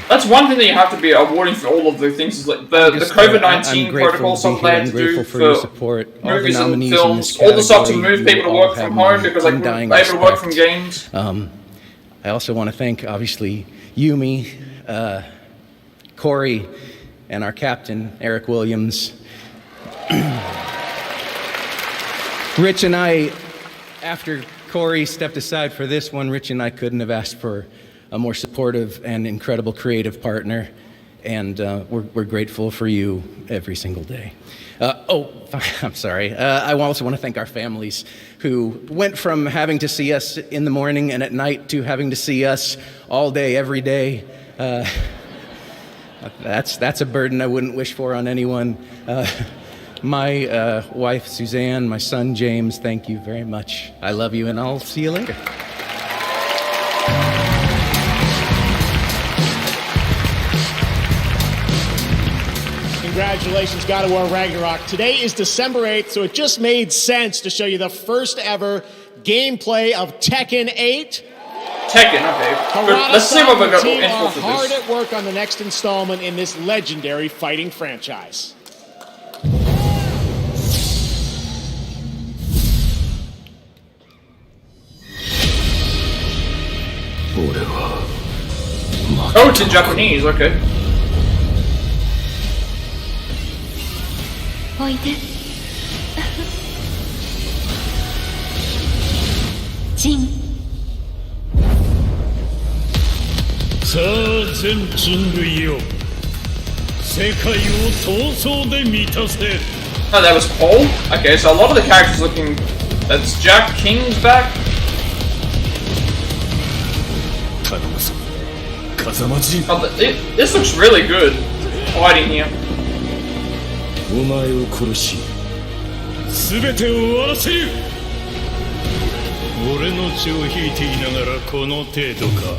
That's one thing that you have to be awarding for all of the things, is like the COVID-19 protocol, something they had to do for your support. movies and films, all the stuff to move people to work from home because they couldn't able to work from games. I also want to thank, obviously, Yumi, Corey, and our captain, Eric Williams. Rich and I, after Corey stepped aside for this one, Rich and I couldn't have asked for a more supportive and incredible creative partner, and we're grateful for you every single day. I'm sorry. I also want to thank our families, who went from having to see us in the morning and at night to having to see us all day, every day. That's a burden I wouldn't wish for on anyone. My wife, Suzanne, my son, James, thank you very much. I love you, and I'll see you later. Congratulations, God of War Ragnarok. Today is December 8th, so it just made sense to show you the first ever gameplay of Tekken 8. Tekken, okay. Let's see what we got team info are for hard this. at work on the next installment in this legendary fighting franchise. Oh, it's in Japanese, okay. おいでジンさあ全人類よ世界を闘争で満たせ Oh, that was Paul? Okay, so a lot of the characters looking... That's Jack King's back? Oh, this looks really good. Fighting here. お前を殺し全てを終わらせる俺の血を引いていながらこの程度か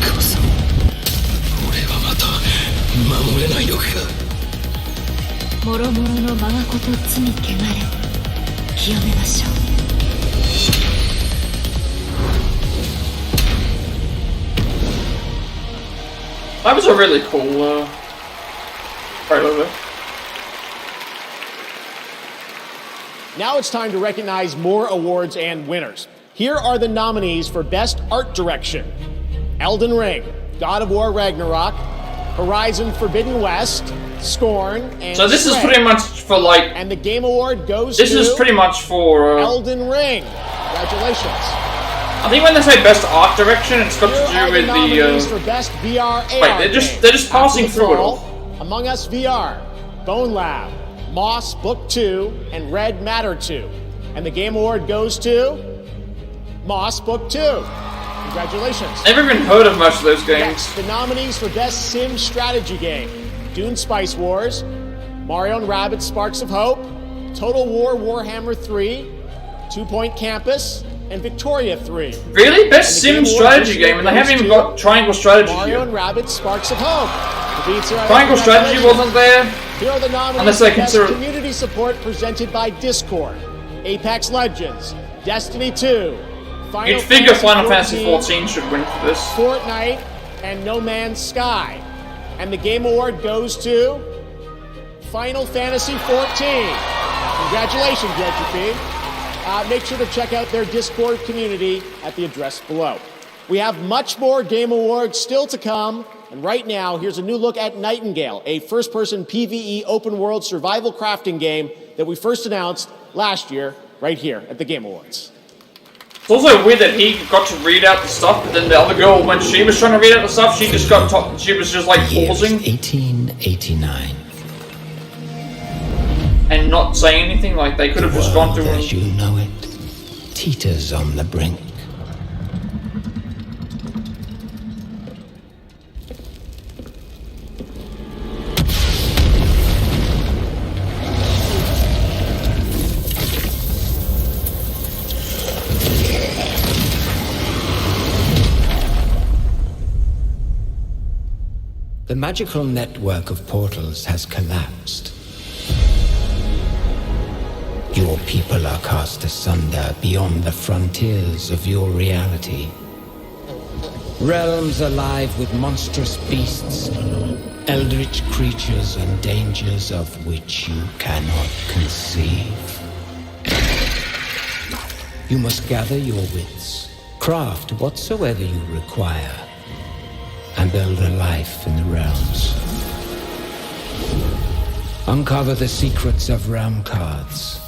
母さん俺はまた守れないのかもろもろの我がこと罪汚れ清めましょう That was a really cool trailer. Now it's time to recognize more awards and winners. Here are the nominees for Best Art Direction: Elden Ring, God of War Ragnarok, Horizon Forbidden West, Scorn, and So this Stray. is pretty much for like... And the Game Award goes This to... is pretty much for... Elden Ring. Congratulations. I think when they say best art direction, it's got to do with nominees for Best VR AR Wait, they're just passing through it all. Among Us VR, Bone Lab, Moss Book 2, and Red Matter 2. And the Game Award goes to Moss Book 2. Congratulations. Never even heard of most of those games. Next, the nominees for Best Sim Strategy Game: Dune Spice Wars, Mario and Rabbids Sparks of Hope, Total War Warhammer 3, 2 Point Campus, and Victoria 3. Really? Best Sim strategy game, and they haven't even got Triangle Strategy Mario here. and Rabbids Sparks of Hope. Triangle Strategy wasn't there. Here are the nominees Unless for they Best consider... Community Support presented by Discord: Apex Legends, Destiny 2, You'd figure Final Fantasy XIV should win for this. Fortnite, and No Man's Sky. And the Game Award goes to Final Fantasy XIV. Congratulations, JGP. Make sure to check out their Discord community at the address below. We have much more Game Awards still to come. And right now, here's a new look at Nightingale, a first-person PvE open-world survival crafting game that we first announced last year, right here at the Game Awards. It's also weird that he got to read out the stuff, but then the other girl, when she was trying to read out the stuff, she just got she was just like pausing 1889. and not saying anything. Like they could have just gone through. As you know it, teeters on the brink. The magical network of portals has collapsed. Your people are cast asunder beyond the frontiers of your reality. Realms alive with monstrous beasts, eldritch creatures and dangers of which you cannot conceive. You must gather your wits, craft whatsoever you require, and build a life in the realms. Uncover the secrets of realm cards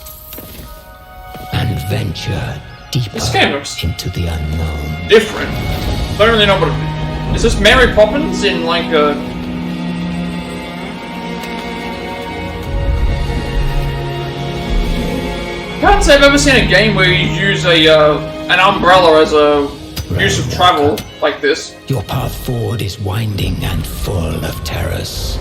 and venture deeper into the unknown. Different. I don't really know what it is. Is this Mary Poppins in like a... Can't say I've ever seen a game where you use a an umbrella as a use of travel like this. Your path forward is winding and full of terrors.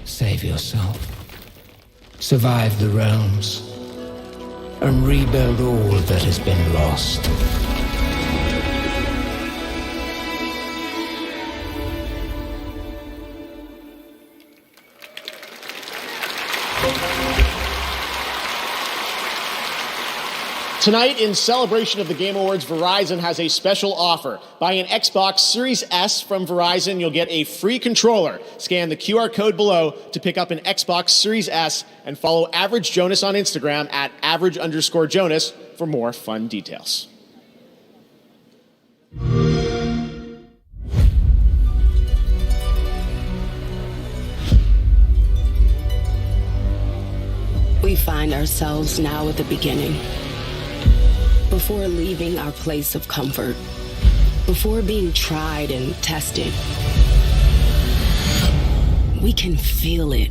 Save yourself. Survive the realms. And rebuild all that has been lost. Tonight, in celebration of the Game Awards, Verizon has a special offer. Buy an Xbox Series S from Verizon, you'll get a free controller. Scan the QR code below to pick up an Xbox Series S and follow Average Jonas on Instagram at @average_Jonas for more fun details. We find ourselves now at the beginning. Before leaving our place of comfort, before being tried and tested, we can feel it.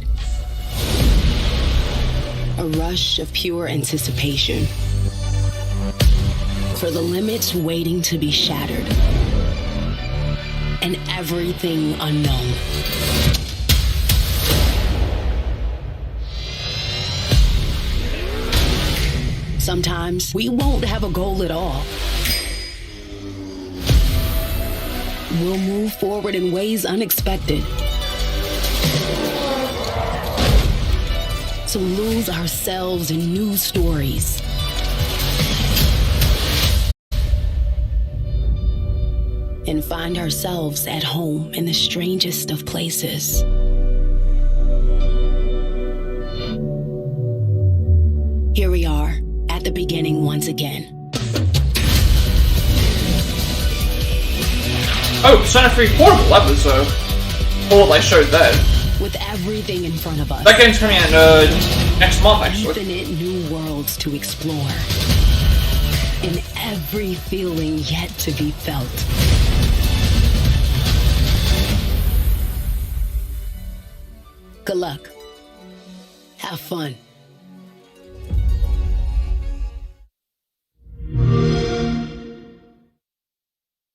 A rush of pure anticipation for the limits waiting to be shattered and everything unknown. Sometimes we won't have a goal at all. We'll move forward in ways unexpected. To lose ourselves in new stories. And find ourselves at home in the strangest of places. Here we are. At the beginning once again. Oh, Persona 3 Portable, that was all they showed there. With everything in front of us. That game's coming out next month, actually. Infinite new worlds to explore. And every feeling yet to be felt. Good luck. Have fun.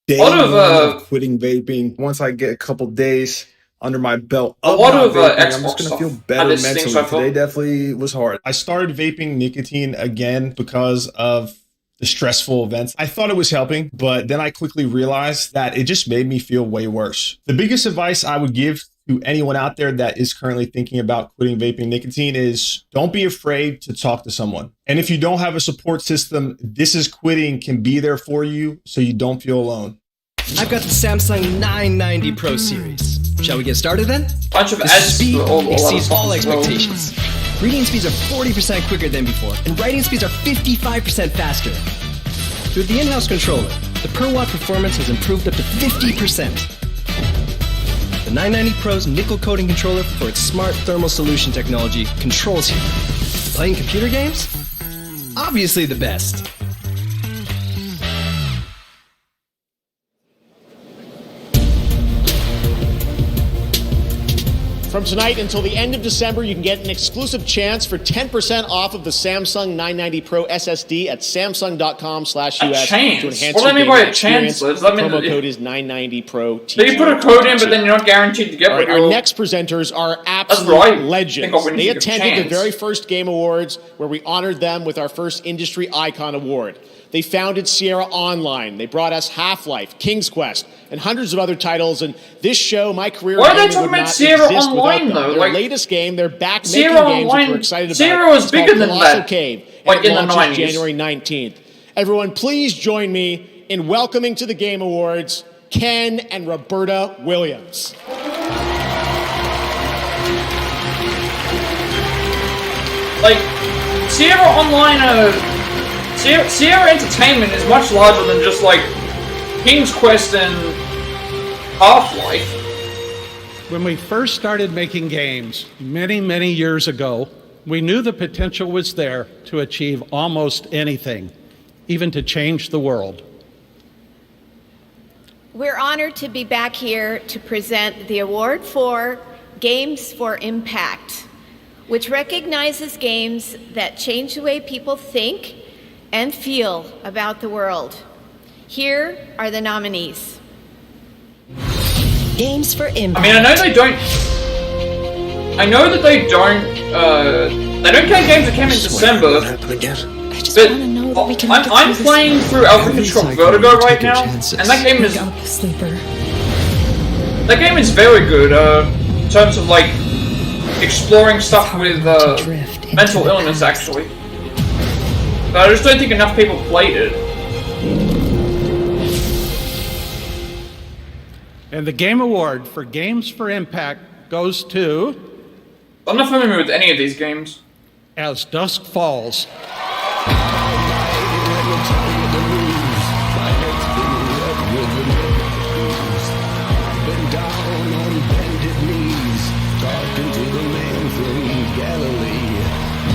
Day one of quitting vaping. Once I get a couple days under my belt, a lot of vaping, Xbox I'm just gonna stuff. feel better mentally. Today definitely was hard. I started vaping nicotine again because of the stressful events. I thought it was helping, but then I quickly realized that it just made me feel way worse. The biggest advice I would give to anyone out there that is currently thinking about quitting vaping nicotine is don't be afraid to talk to someone. And if you don't have a support system, This Is Quitting can be there for you so you don't feel alone. I've got the Samsung 990 Pro series. Shall we get started then? Bunch of the ads speed exceeds all well. expectations. Reading speeds are 40% quicker than before, and writing speeds are 55% faster. With the in-house controller, the per-watt performance has improved up to 50%. The 990 Pro's nickel coating controller for its smart thermal solution technology controls you. Playing computer games? Obviously the best. From tonight until the end of December, you can get an exclusive chance for 10% off of the Samsung 990 Pro SSD at samsung.com/US to enhance your gaming experience. Promo code is 990PRO. So you put a code in, but then you're not guaranteed to get what you're... Our next presenters are absolute legends. They attended the very first Game Awards, where we honored them with our first Industry Icon Award. They founded Sierra Online. They brought us Half-Life, King's Quest, and hundreds of other titles. And this show, My Career Why are they Gaming, talking would about not Sierra exist Online, without them. though? Their latest game, they're back making Sierra games Online, that we're excited about. Sierra was It's bigger called than Colossal that. Cave, Like and it in the launches 90s. January 19th. Everyone, please join me in welcoming to the Game Awards Ken and Roberta Williams. Like, Sierra Online, Sierra Entertainment is much larger than just like King's Quest and Half-Life. When we first started making games many, many years ago, we knew the potential was there to achieve almost anything, even to change the world. We're honored to be back here to present the award for Games for Impact, which recognizes games that change the way people think and feel about the world. Here are the nominees. Games for Impact. I mean, I know that they don't count games that came in December, but I'm playing through Alpha Control Vertigo right now, and that game is very good in terms of like exploring stuff with mental illness, actually. But I just don't think enough people played it. And the Game Award for Games for Impact goes to... I'm not familiar with any of these games. As Dusk Falls. Been down on bended knees, talking to the man from Galilee.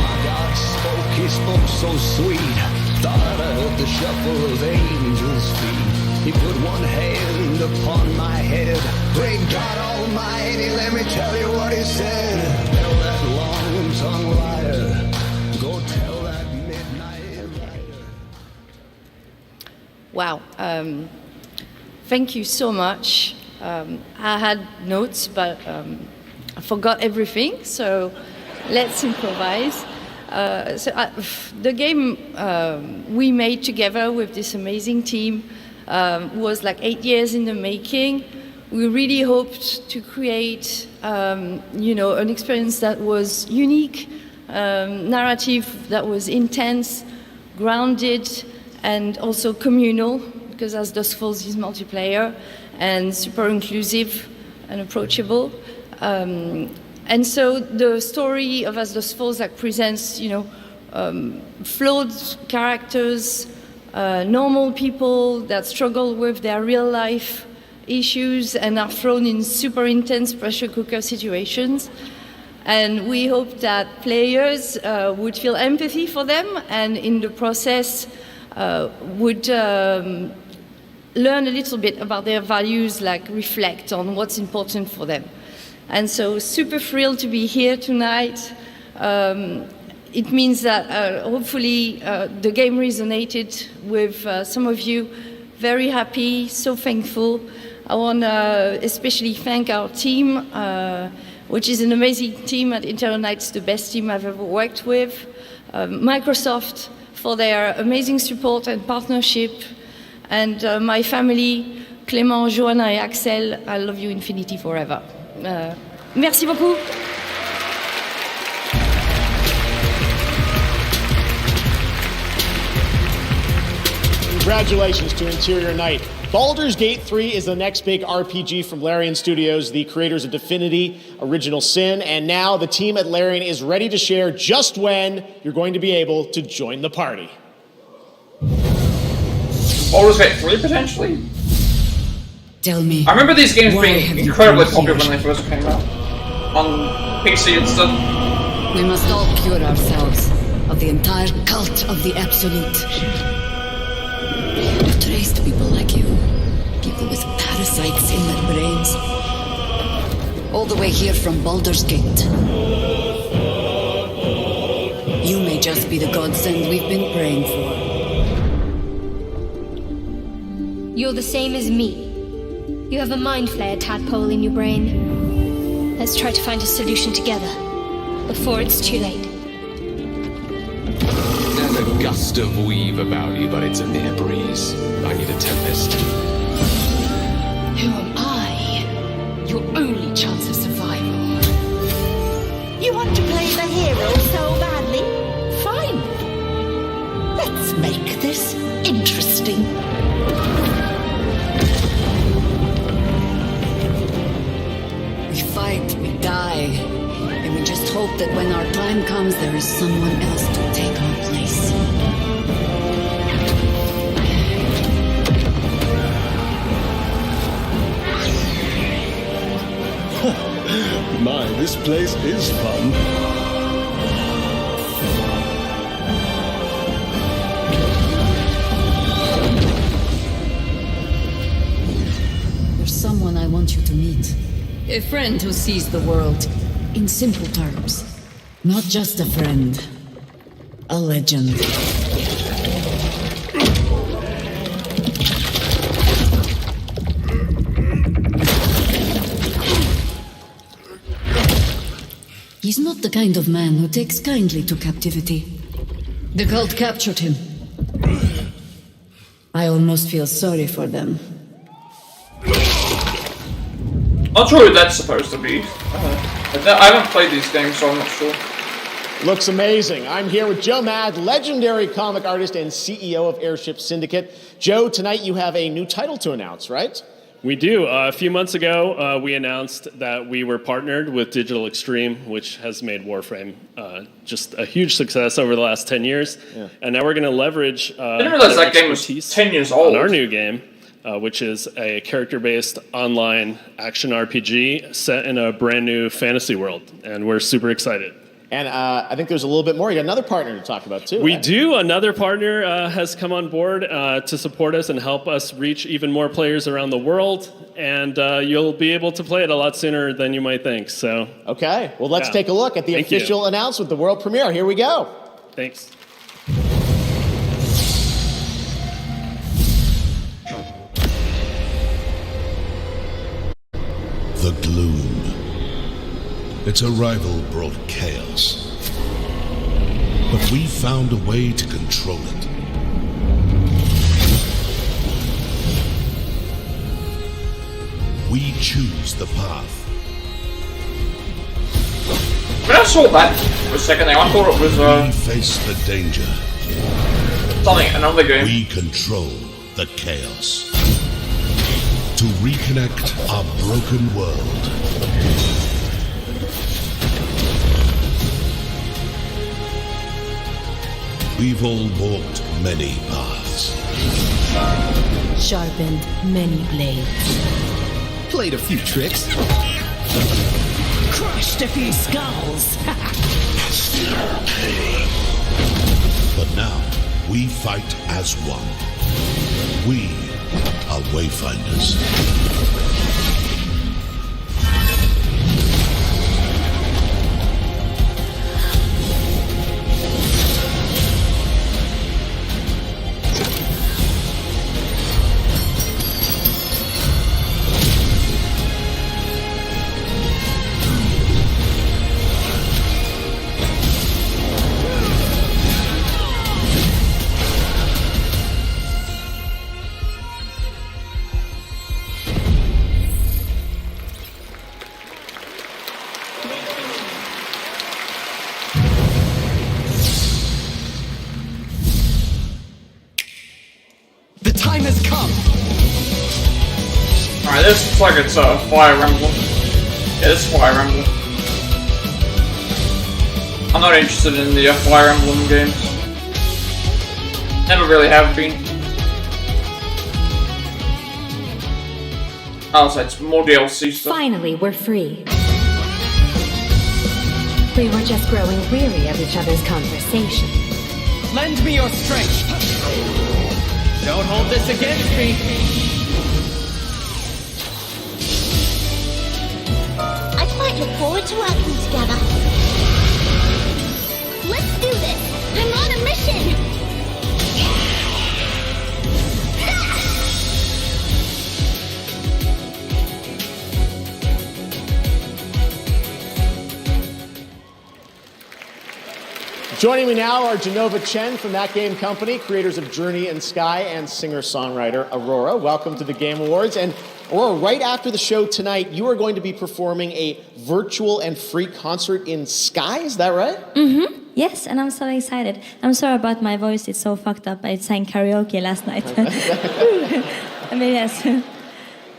My God spoke, he spoke so sweet. Thought I heard the shuffle of angels' feet. He put one hand upon my head. Great God Almighty, let me tell you what he said. Tell that long-tongued liar. Go tell that midnight rider. Wow. Thank you so much. I had notes, but I forgot everything, so let's improvise. The game we made together with this amazing team was like 8 years in the making. We really hoped to create, an experience that was unique, narrative that was intense, grounded, and also communal, because As Dusk Falls is multiplayer, and super inclusive and approachable. And so the story of As Dusk Falls presents, flawed characters, normal people that struggle with their real life issues and are thrown in super intense pressure cooker situations. And we hope that players would feel empathy for them, and in the process would learn a little bit about their values, reflect on what's important for them. And so super thrilled to be here tonight. It means that hopefully the game resonated with some of you. Very happy, so thankful. I want to especially thank our team, which is an amazing team at Internal Nights, the best team I've ever worked with. Microsoft for their amazing support and partnership. And my family, Clément, Joanna, and Axel, I love you infinity forever. Merci beaucoup. Congratulations to Interior Knight. Baldur's Gate 3 is the next big RPG from Larian Studios, the creators of Divinity, Original Sin, and now the team at Larian is ready to share just when you're going to be able to join the party. Baldur's Gate 3 potentially? Tell me. I remember these games being incredibly popular when they first came out. On PC and stuff. We must all cure ourselves of the entire cult of the Absolute. I've traced people like you. People with parasites in their brains. All the way here from Baldur's Gate. You may just be the godsend we've been praying for. You're the same as me. You have a mind flayer tadpole in your brain. Let's try to find a solution together, before it's too late. There's a gust of weave about you, but it's a mere breeze. I need a tempest. Who am I? Your only chance of survival. You want to play the hero so badly? Fine. Let's make this interesting. We fight, we die, and we just hope that when our time comes, there is someone else to take our place. My, this place is fun. There's someone I want you to meet. A friend who sees the world in simple terms. Not just a friend. A legend. He's not the kind of man who takes kindly to captivity. The cult captured him. I almost feel sorry for them. Not sure who that's supposed to be. I haven't played these games, so I'm not sure. Looks amazing. I'm here with Joe Mad, legendary comic artist and CEO of Airship Syndicate. Joe, tonight you have a new title to announce, right? We do. A few months ago, we announced that we were partnered with Digital Extreme, which has made Warframe just a huge success over the last 10 years. Yeah. And now we're going to leverage I didn't realize that game was 10 years old. On our new game, which is a character-based online action RPG set in a brand new fantasy world. And we're super excited. And I think there's a little bit more. You got another partner to talk about, too. We do. Another partner has come on board to support us and help us reach even more players around the world. And you'll be able to play it a lot sooner than you might think. So, okay. Well, let's take a look at the official announcement, the world premiere. Here we go. Thanks. The gloom. Its arrival brought chaos. But we found a way to control it. We choose the path. When I saw that for a second there, I thought it was we face the danger. Another game. We control the chaos. To reconnect our broken world. We've all walked many paths. Sharpened many blades. Played a few tricks. Crushed a few skulls. But now, we fight as one. We are Wayfinders. Alright, this looks like it's a Fire Emblem. Yeah, this is Fire Emblem. I'm not interested in the Fire Emblem games. Never really have been. Oh, so it's more DLC stuff. Finally, we're free. We were just growing weary of each other's conversation. Lend me your strength. Don't hold this against me. I quite look forward to working together. Let's do this! I'm on a mission! Joining me now are Genova Chen from That Game Company, creators of Journey and Sky, and singer-songwriter Aurora. Welcome to the Game Awards. And Aurora, right after the show tonight, you are going to be performing a virtual and free concert in Sky, is that right? Mm-hmm. Yes, and I'm so excited. I'm sorry about my voice, it's so fucked up. I sang karaoke last night. I mean, yes.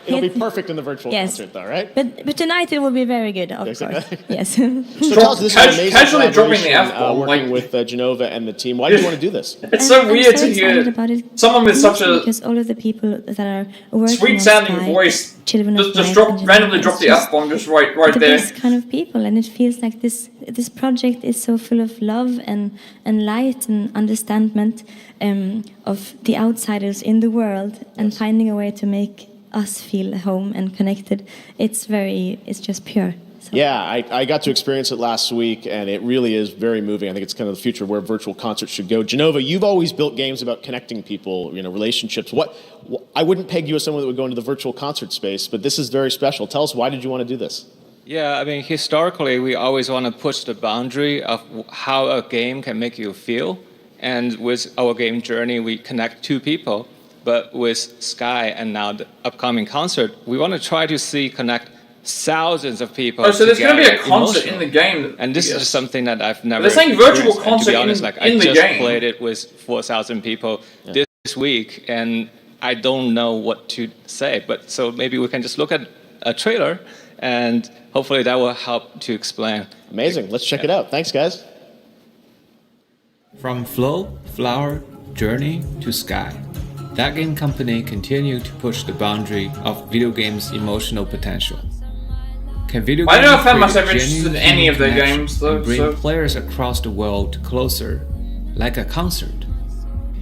It'll be perfect in the virtual concert, though, right? But tonight it will be very good, of course. Yes. So tell us, this is an amazing casually dropping the F-bomb, working with Genova and the team. Why did you want to do this? It's so weird to hear someone with such a because all of the people that are working sweet-sounding on Sky, voice just randomly drop the F-bomb just right the there. best kind of people, and it feels like this project is so full of love and light and understanding of the outsiders in the world, and finding a way to make us feel home and connected. It's just pure. So. Yeah, I got to experience it last week, and it really is very moving. I think it's kind of the future where virtual concerts should go. Genova, you've always built games about connecting people, relationships. I wouldn't peg you as someone that would go into the virtual concert space, but this is very special. Tell us, why did you want to do this? Yeah, I mean, historically, we always want to push the boundary of how a game can make you feel. And with our game Journey, we connect two people. But with Sky and now the upcoming concert, we want to try to connect thousands of people. Oh, so there's going to be a concert in the game. And this is something that I've never They're saying virtual concert to be honest, in I the just game. played it with 4,000 people this week, and I don't know what to say. But so maybe we can just look at a trailer, and hopefully that will help to explain. Amazing. Let's check it out. Thanks, guys. From Flow, Flower, Journey to Sky. That Game Company continued to push the boundary of video games' emotional potential. Can video I don't know if I games myself create a interested in genuine any of their connection games, though. and bring So. players across the world closer, like a concert?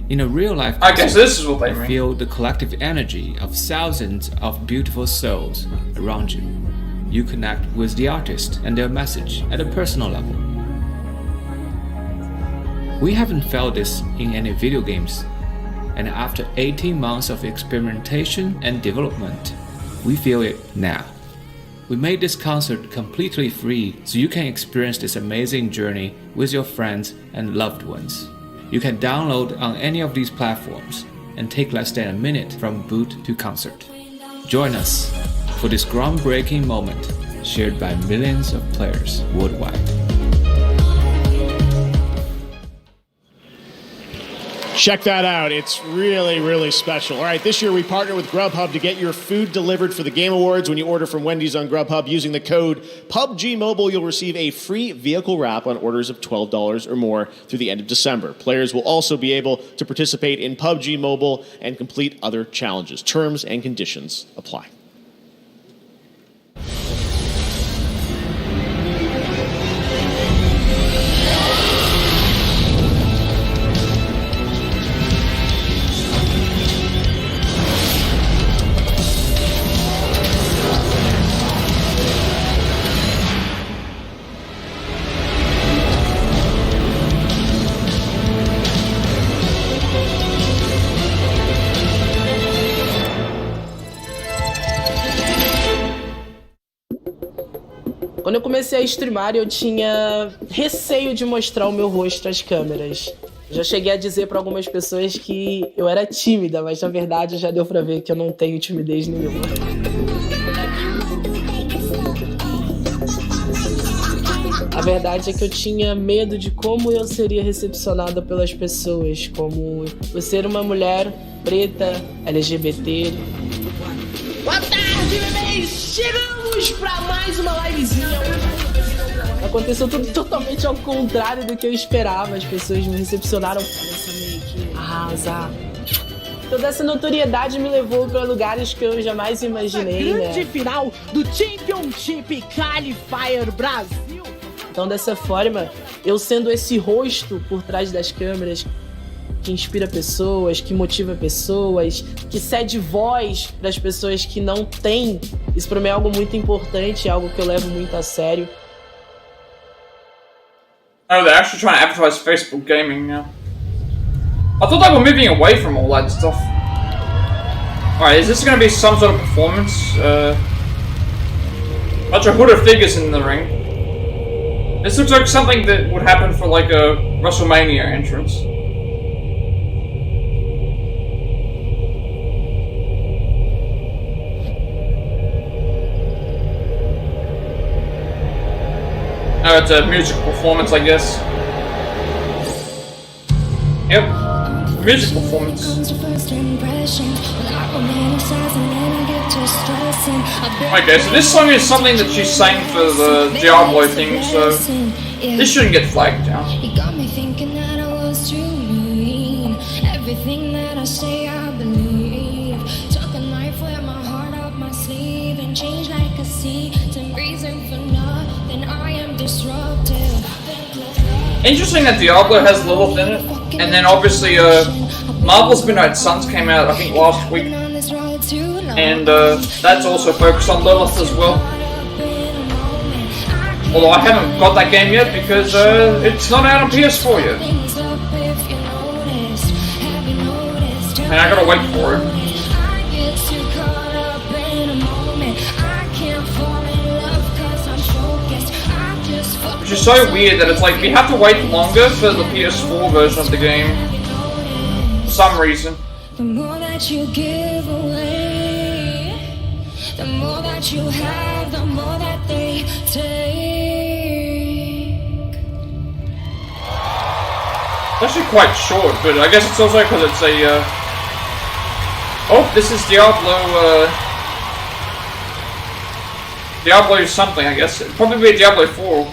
In a real-life I guess concert, this is what they you mean. feel the collective energy of thousands of beautiful souls around you. You connect with the artist and their message at a personal level. We haven't felt this in any video games. And after 18 months of experimentation and development, we feel it now. We made this concert completely free so you can experience this amazing journey with your friends and loved ones. You can download on any of these platforms and take less than a minute from boot to concert. Join us for this groundbreaking moment shared by millions of players worldwide. Check that out. It's really, really special. All right, this year we partner with Grubhub to get your food delivered for the Game Awards. When you order from Wendy's on Grubhub using the code PUBG Mobile, you'll receive a free vehicle wrap on orders of $12 or more through the end of December. Players will also be able to participate in PUBG Mobile and complete other challenges. Terms and conditions apply. Quando eu comecei a streamar, eu tinha receio de mostrar o meu rosto às câmeras. Já cheguei a dizer para algumas pessoas que eu era tímida, mas na verdade já deu pra ver que eu não tenho timidez nenhuma. A verdade é que eu tinha medo de como eu seria recepcionada pelas pessoas, como eu ser uma mulher preta, LGBT. What the? tarde, bebês! Chegamos pra mais uma livezinha. Aconteceu tudo totalmente ao contrário do que eu esperava. As pessoas me recepcionaram nessa meio que arrasar. Toda essa notoriedade me levou para lugares que eu jamais imaginei, né? Grande final do Championship Qualifier Brasil. Então, dessa forma, eu sendo esse rosto por trás das câmeras que inspira pessoas, que motiva pessoas, que cede voz para as pessoas que não têm. Isso para mim é algo muito importante, é algo que eu levo muito a sério. Oh, they're actually trying to advertise Facebook gaming now. I thought they were moving away from all that stuff. Alright, is this going to be some sort of performance? Bunch of hooded figures in the ring. This looks like something that would happen for like a WrestleMania entrance. Oh, it's a musical performance, I guess. Yep, music performance. Okay, so this song is something that she sang for the Diablo thing, so this shouldn't get flagged down. You got me thinking that I was too mean. Everything that I say, I believe. Took a knife with my heart up my sleeve and changed like a sea. Some reason for nothing, I am disruptive. Interesting that Diablo has Lilith in it, and then obviously Marvel's Midnight Suns came out I think last week, and that's also focused on Lilith as well. Although I haven't got that game yet because it's not out on PS4 yet, and I gotta wait for it. Which is so weird that it's like we have to wait longer for the PS4 version of the game for some reason. The more that you give away, the more that you have, the more that they take. It's actually quite short, but I guess it's also because it's a. Oh, this is Diablo. Diablo something, I guess. It'd probably be Diablo 4.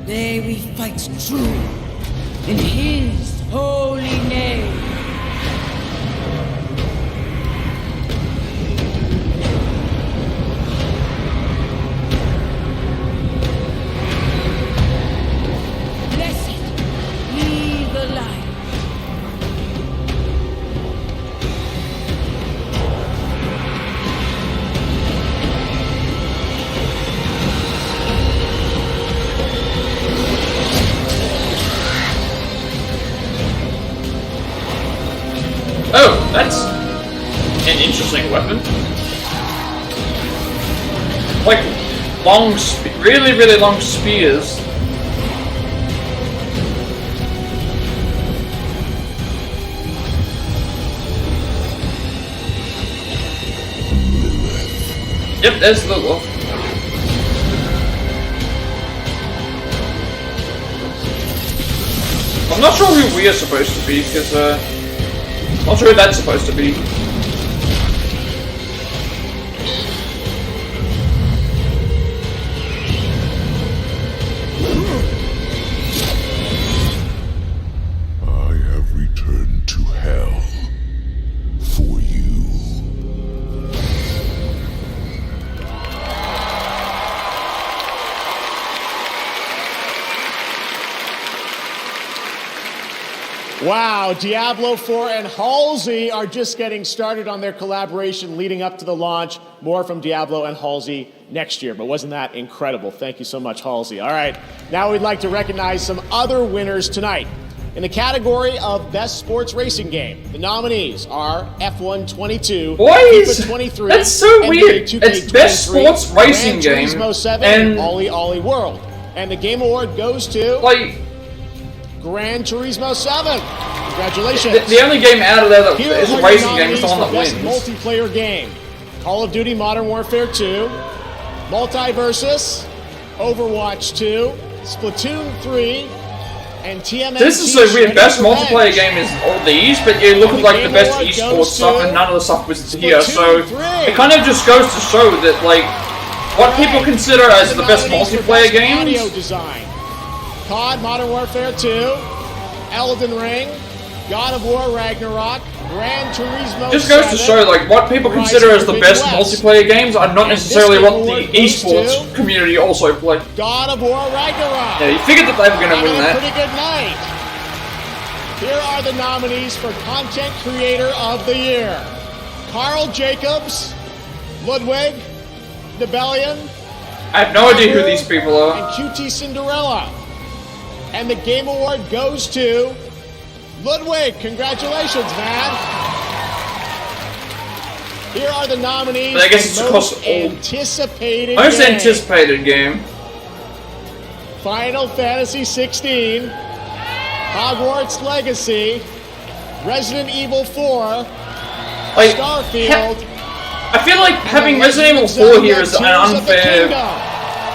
May we fight true in His holy name. Blessed be the light. Oh, that's an interesting weapon. Like long, really long spears. Yep, there's Lilith. I'm not sure who we are supposed to be, because, not sure who that's supposed to be. Wow, Diablo 4 and Halsey are just getting started on their collaboration leading up to the launch. More from Diablo and Halsey next year, but wasn't that incredible? Thank you so much, Halsey. All right, now we'd like to recognize some other winners tonight. In the category of Best Sports Racing Game, the nominees are F1 22, Boys, FIFA 23, that's so NBA weird. 2K23, It's Best Sports Racing Gran Game, Turismo 7, and Ollie Ollie World. And the Game Award goes to Gran Turismo 7. Congratulations. The only game out of there that Here is are a your racing game is the one nominees that for wins. Best multiplayer game. Call of Duty Modern Warfare 2, Multiversus, Overwatch 2, Splatoon 3, and TMNT. This is so weird. Best multiplayer game is all these, but you look at like the best eSports stuff, and none of the stuff was here. So it kind of just goes to show that like what people consider as the best multiplayer games. Audio design. COD Modern Warfare 2, Elden Ring, God of War Ragnarok, Gran Turismo Just goes to 7, show like what people consider as the best multiplayer games are not necessarily what the eSports community also play. God of War Ragnarok. Yeah, you figured that they were going to win Having a that. pretty good night. Here are the nominees for Content Creator of the Year. Carl Jacobs, Ludwig, Nebelian, I have no idea who these people are. and QT Cinderella. And the Game Award goes to Ludwig. Congratulations, man. Here are the nominees But I guess it's for across most all. anticipated Most game. anticipated game. Final Fantasy XVI, Hogwarts Legacy, Resident Evil 4, Like, Starfield. I feel like having Resident Evil 4 here is an unfair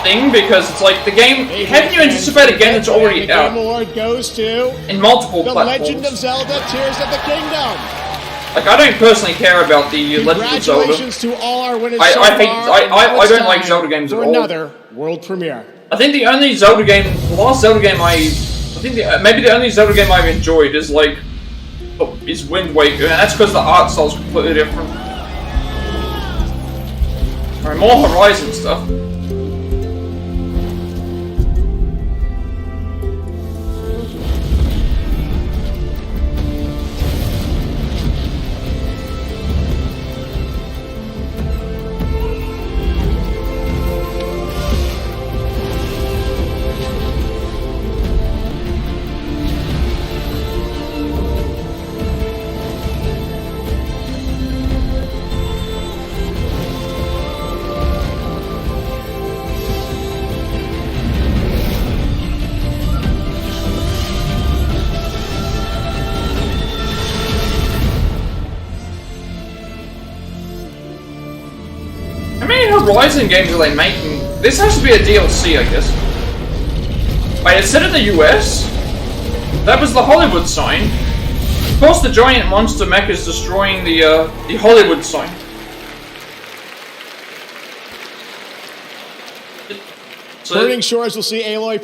thing because it's like the game. Haven't you anticipated a game that's already The out Game Award goes to in multiple The platforms? Legend of Zelda: Tears of the Kingdom. Like I don't personally care about the Legend of Zelda. Congratulations to all our winners I so hate. far. I don't like Zelda games at for all. another world premiere. I think the only Zelda game, the last Zelda game maybe the only Zelda game I've enjoyed is like is Wind Waker, and that's because the art style's completely different. Alright, more Horizon stuff. Horizon games are they making? This has to be a DLC, I guess. Wait, it said in the US? That was the Hollywood sign. Of course, the giant monster mech is destroying the Hollywood sign. Burning Shores will see Aloy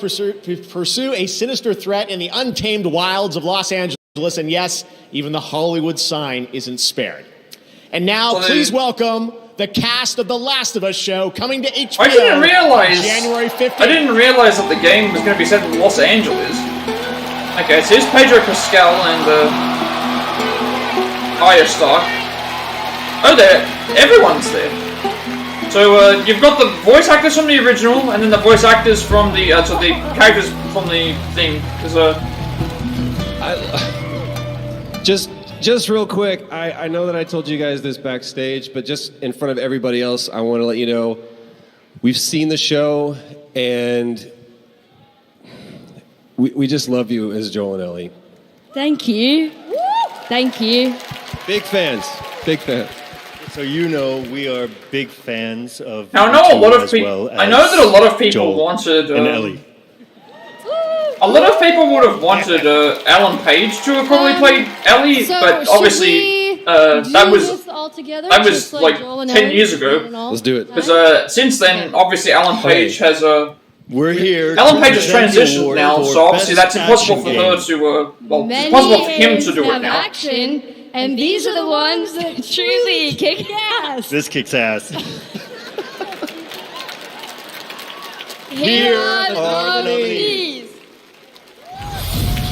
pursue a sinister threat in the untamed wilds of Los Angeles, and yes, even the Hollywood sign isn't spared. And now, please welcome the cast of The Last of Us show coming to HBO I didn't realize January 15th. I didn't realize that the game was going to be set in Los Angeles. Okay, so here's Pedro Pascal and Arya Stark. Oh, everyone's there. So you've got the voice actors from the original, and then the voice actors from the so the characters from the thing. Just real quick, I know that I told you guys this backstage, but just in front of everybody else, I want to let you know we've seen the show, and we just love you as Joel and Ellie. Thank you. Thank you. Big fans. Big fans. So you know we are big fans of. Now I know a lot of people. people. I know that a lot of people wanted and Ellie. A lot of people would have wanted Alan Page to have probably played Ellie, so but obviously that was like 10 years ago. Let's do it. Because since then, obviously Alan Page has We're here. Alan Page has transitioned now, so obviously that's impossible for her to. Well, it's impossible for him to do it now. Action, and these are the ones that truly kick ass. This kicks ass. Here are the nominees.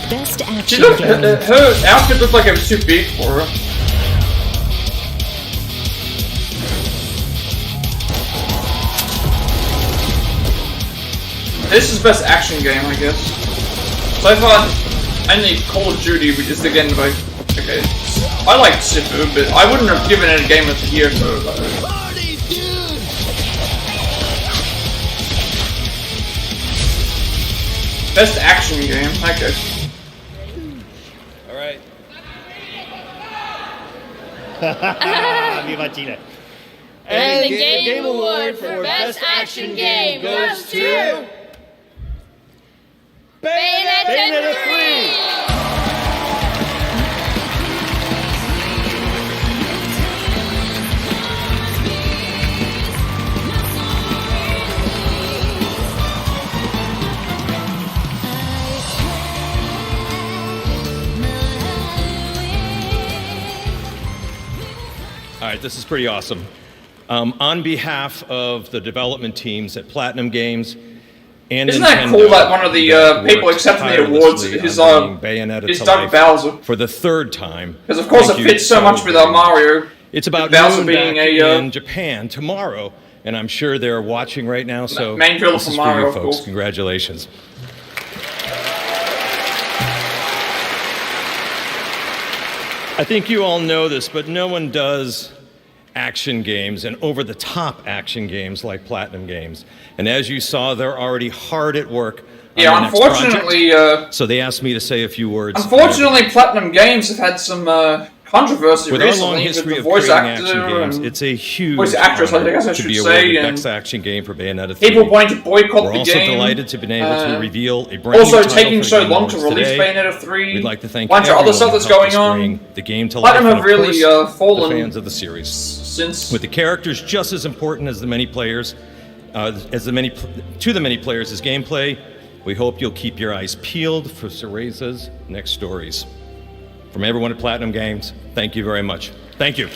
Best Best She Action looked, Game. her outfit looked like it was too big for her. This is best action game, I guess. So far, only Call of Duty, which is again like, okay, I like Sifu, but I wouldn't have given it a game of the year for best action game. Okay. All right. Viva Chile. And the Game Award for Best Action Game goes to Bayonetta 3! All right, this is pretty awesome. On behalf of the development teams at Platinum Games and isn't Nintendo, that cool that one of the people accepting the awards is Doug Bowser for the third time? Because of course it fits so much with Mario. It's about Bowser noon being back a in Japan tomorrow, and I'm sure they're watching right now. So main villain this for is Mario, for of you folks. course. Congratulations. I think you all know this, but no one does action games and over-the-top action games like Platinum Games. And as you saw, they're already hard at work on Yeah, their next unfortunately, project. So they asked me to say a few words. Unfortunately, Platinum Games have had some controversy With our recently long with history the of voice creating actor action games, and it's a huge voice actress, I honor guess I to should be say, awarded and Best Action Game for Bayonetta 3. people wanting to boycott We're the also game. delighted to be able to reveal a brand Also new title taking for so Game long to Awards release today. Bayonetta 3. We'd like to thank bunch of other everyone stuff who that's helped going us on. bring the game to Platinum life, have and of really course, fallen the fans of the series. since With the characters just as important as the many players, to the many players as gameplay, we hope you'll keep your eyes peeled for Cereza's next stories. From everyone at Platinum Games, thank you very much. Thank you.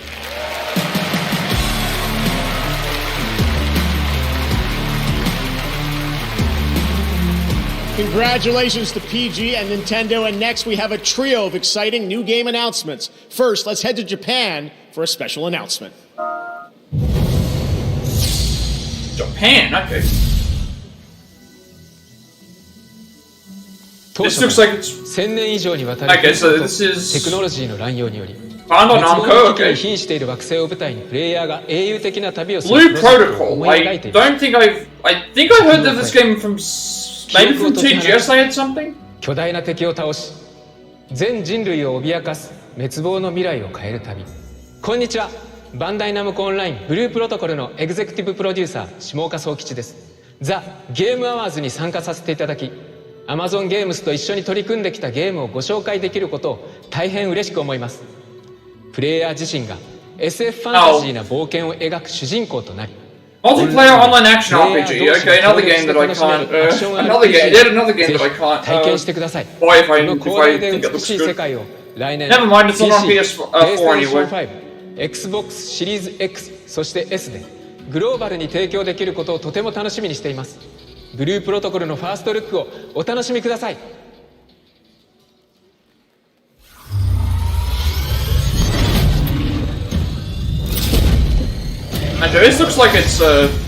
Congratulations to PG and Nintendo, and next we have a trio of exciting new game announcements. First, let's head to Japan for a special announcement. Japan, okay. This looks like it's... Okay, so this is... テクノロジーの乱用により Found on Namco, に okay. 瀕している惑星を舞台にプレイヤーが英雄的な旅をす Blue るプロジェクトを Protocol. 思い描いている I think I heard of this game from... Maybe from TGS I had something? 巨大な敵を倒し全人類を脅かす滅亡の未来を変える旅。こんにちは、バンダイナムコオンラインブループロトコルのエグゼクティブプロデューサー下岡宗吉です。ザ・ゲームアワーズに参加させていただき、Amazon ゲームスと一緒に取り組んできたゲームをご紹介できることを大変嬉しく思います。プレイヤー自身が SF ファンタジーな冒険を描く主人公となり、 Multiplayer online action RPG. Okay, another game that I can't. Another game that I can't 体験してください。 buy if こ I の think 広大で it 美 looks しい good. 世界を来年 Never mind, it's not on PC PS4 anyway. PlayStation 5、Xbox シリーズ X、そして S でグローバルに提供できることをとても楽しみにしています。ブループロトコルのファーストルックをお楽しみください。Okay, this looks like it's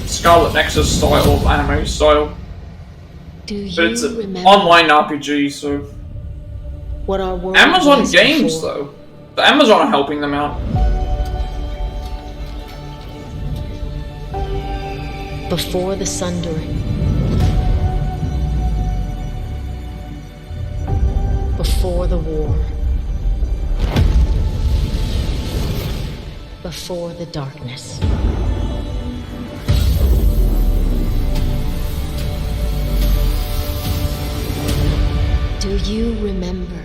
Scarlet Nexus style, anime style. But it's an online RPG, so... What our world Amazon was Games, before. though. The Amazon are helping them out. Before the sundering. Before the war. Before the darkness. Do you remember?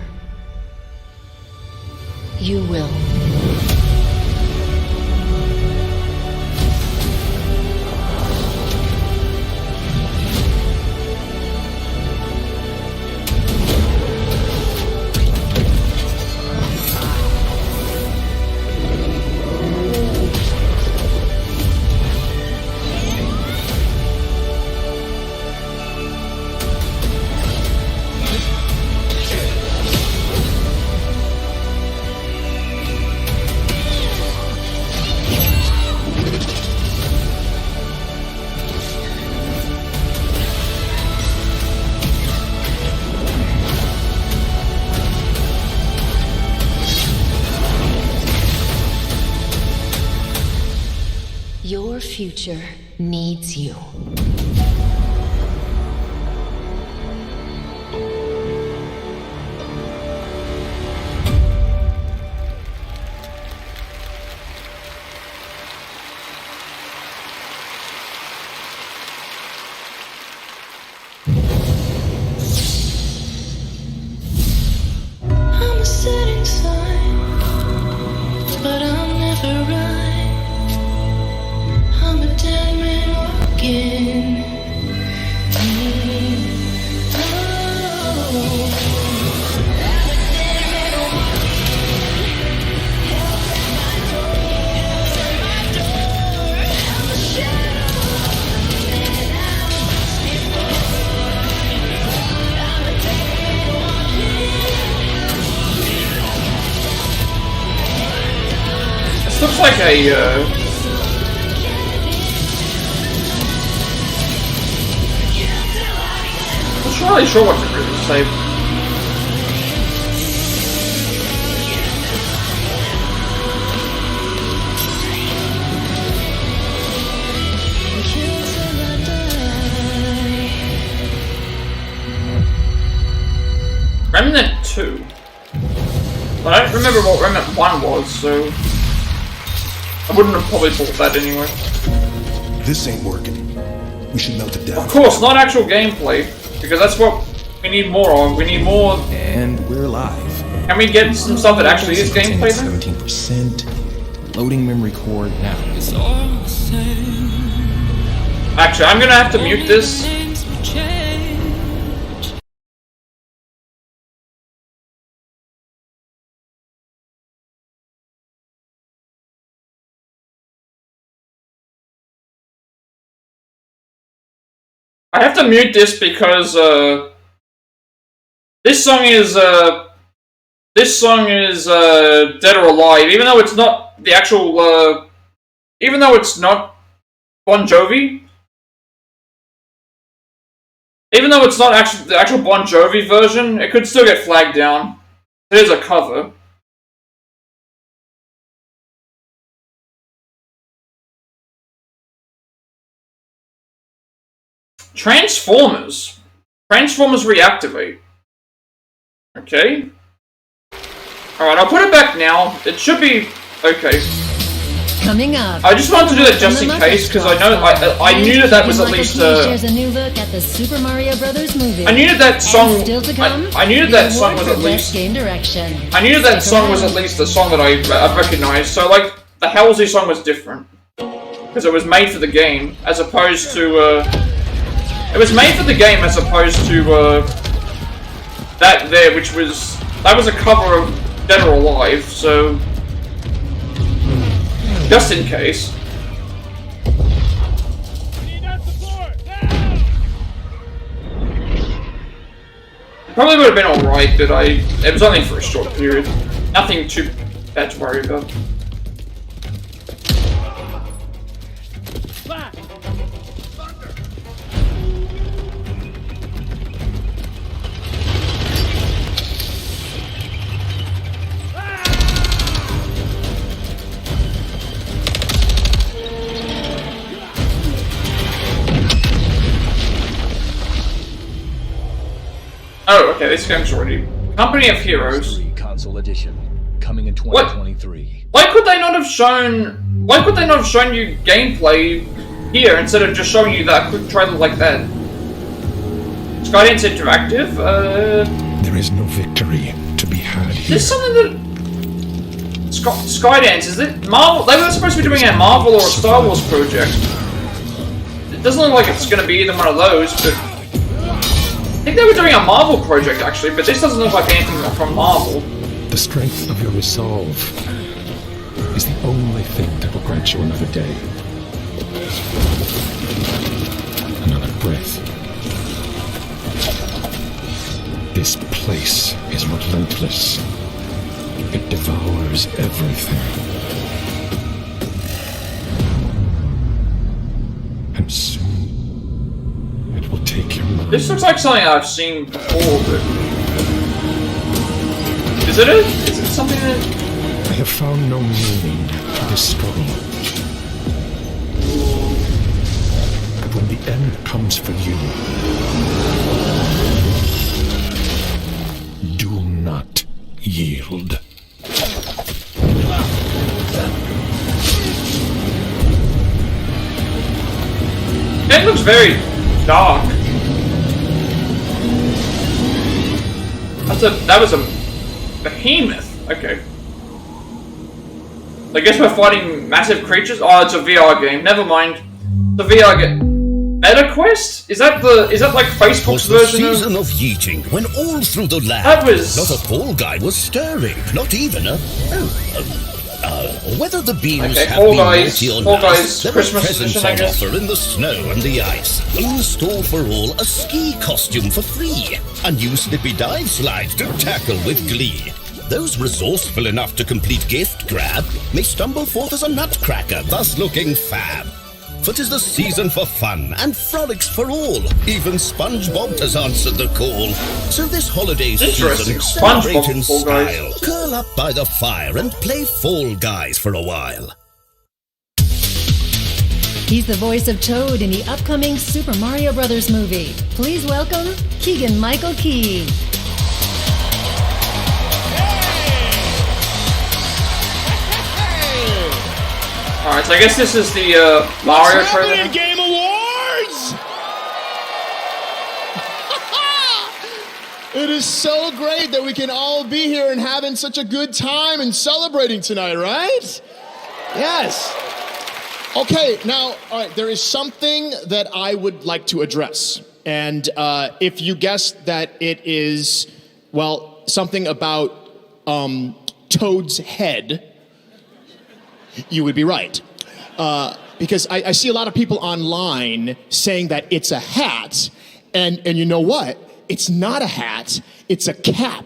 You will. Your future needs you. I'm a setting sign, but I'm never right. I'm a dead man walking. This looks like a, I'm not really sure what to really say. Remnant 2. But I don't remember what Remnant 1 was, so I wouldn't have probably bought that anyway. This ain't working. We should melt it down. Of course, not actual gameplay, because that's what we need more of. We need more. And we're live. Can we get some stuff that actually is gameplay then? 17%. Loading memory core now. It's all the same. Actually, I'm gonna have to mute this. I have to mute this because this song is Dead or Alive, even though it's not the actual even though it's not Bon Jovi. Even though it's not actually the actual Bon Jovi version, it could still get flagged down. It is a cover. Transformers. Transformers reactivate. Okay. Alright, I'll put it back now. It should be okay. Coming up. I just wanted to do that just in case, because I know I knew that was at least shares a new look at the Super Mario Brothers movie. I knew that song. And still to come, I knew that song was at least game direction. I knew that song was at least the song that I recognized. So like the Halsey song was different because it was made for the game as opposed to it was made for the game as opposed to that there, which was a cover of Dead or Alive. So just in case. Probably would have been alright, but it was only for a short period. Nothing too bad to worry about. Oh, okay, this game's already. Company of Heroes. Console edition coming in 2023. Why could they not have shown you gameplay here instead of just showing you that quick trailer like that? Skydance Interactive? There is no victory to be had here. There's something that Skydance, is it Marvel? They were supposed to be doing a Marvel or a Star Wars project. It doesn't look like it's gonna be either one of those, but I think they were doing a Marvel project actually, but this doesn't look like anything from Marvel. The strength of your resolve is the only thing that will grant you another day. Another breath. This place is relentless. It devours everything. And soon it will take your mind. This looks like something I've seen before, but is it something that I have found no meaning to this struggle. end comes for you, do not yield. It looks very dark. That was a behemoth. Okay. I guess we're fighting massive creatures. Oh, it's a VR game. Never mind. The VR game. Meta Quest? Is that like Facebook's version of? Season of yeeting when all through the land. That was. Not a fall guy was stirring. Not even a. Whether the beams have been naughty or not, there are presents on offer in the snow and the ice. In store for all, a ski costume for free. A new slippy dive slide to tackle with glee. Those resourceful enough to complete gift grab may stumble forth as a nutcracker, thus looking fab. For 'tis the season for fun and frolics for all. Even SpongeBob has answered the call. So this holiday season, celebrate in style. Curl up by the fire and play Fall Guys for a while. He's the voice of Toad in the upcoming Super Mario Bros. Movie. Please welcome Keegan-Michael Key. Alright, so I guess this is the Mario trailer. Game Awards! It is so great that we can all be here and having such a good time and celebrating tonight, right? Yes. Okay, now, all right, there is something that I would like to address. And if you guess that it is, well, something about Toad's head, you would be right. Because I see a lot of people online saying that it's a hat, and you know what? It's not a hat, it's a cap.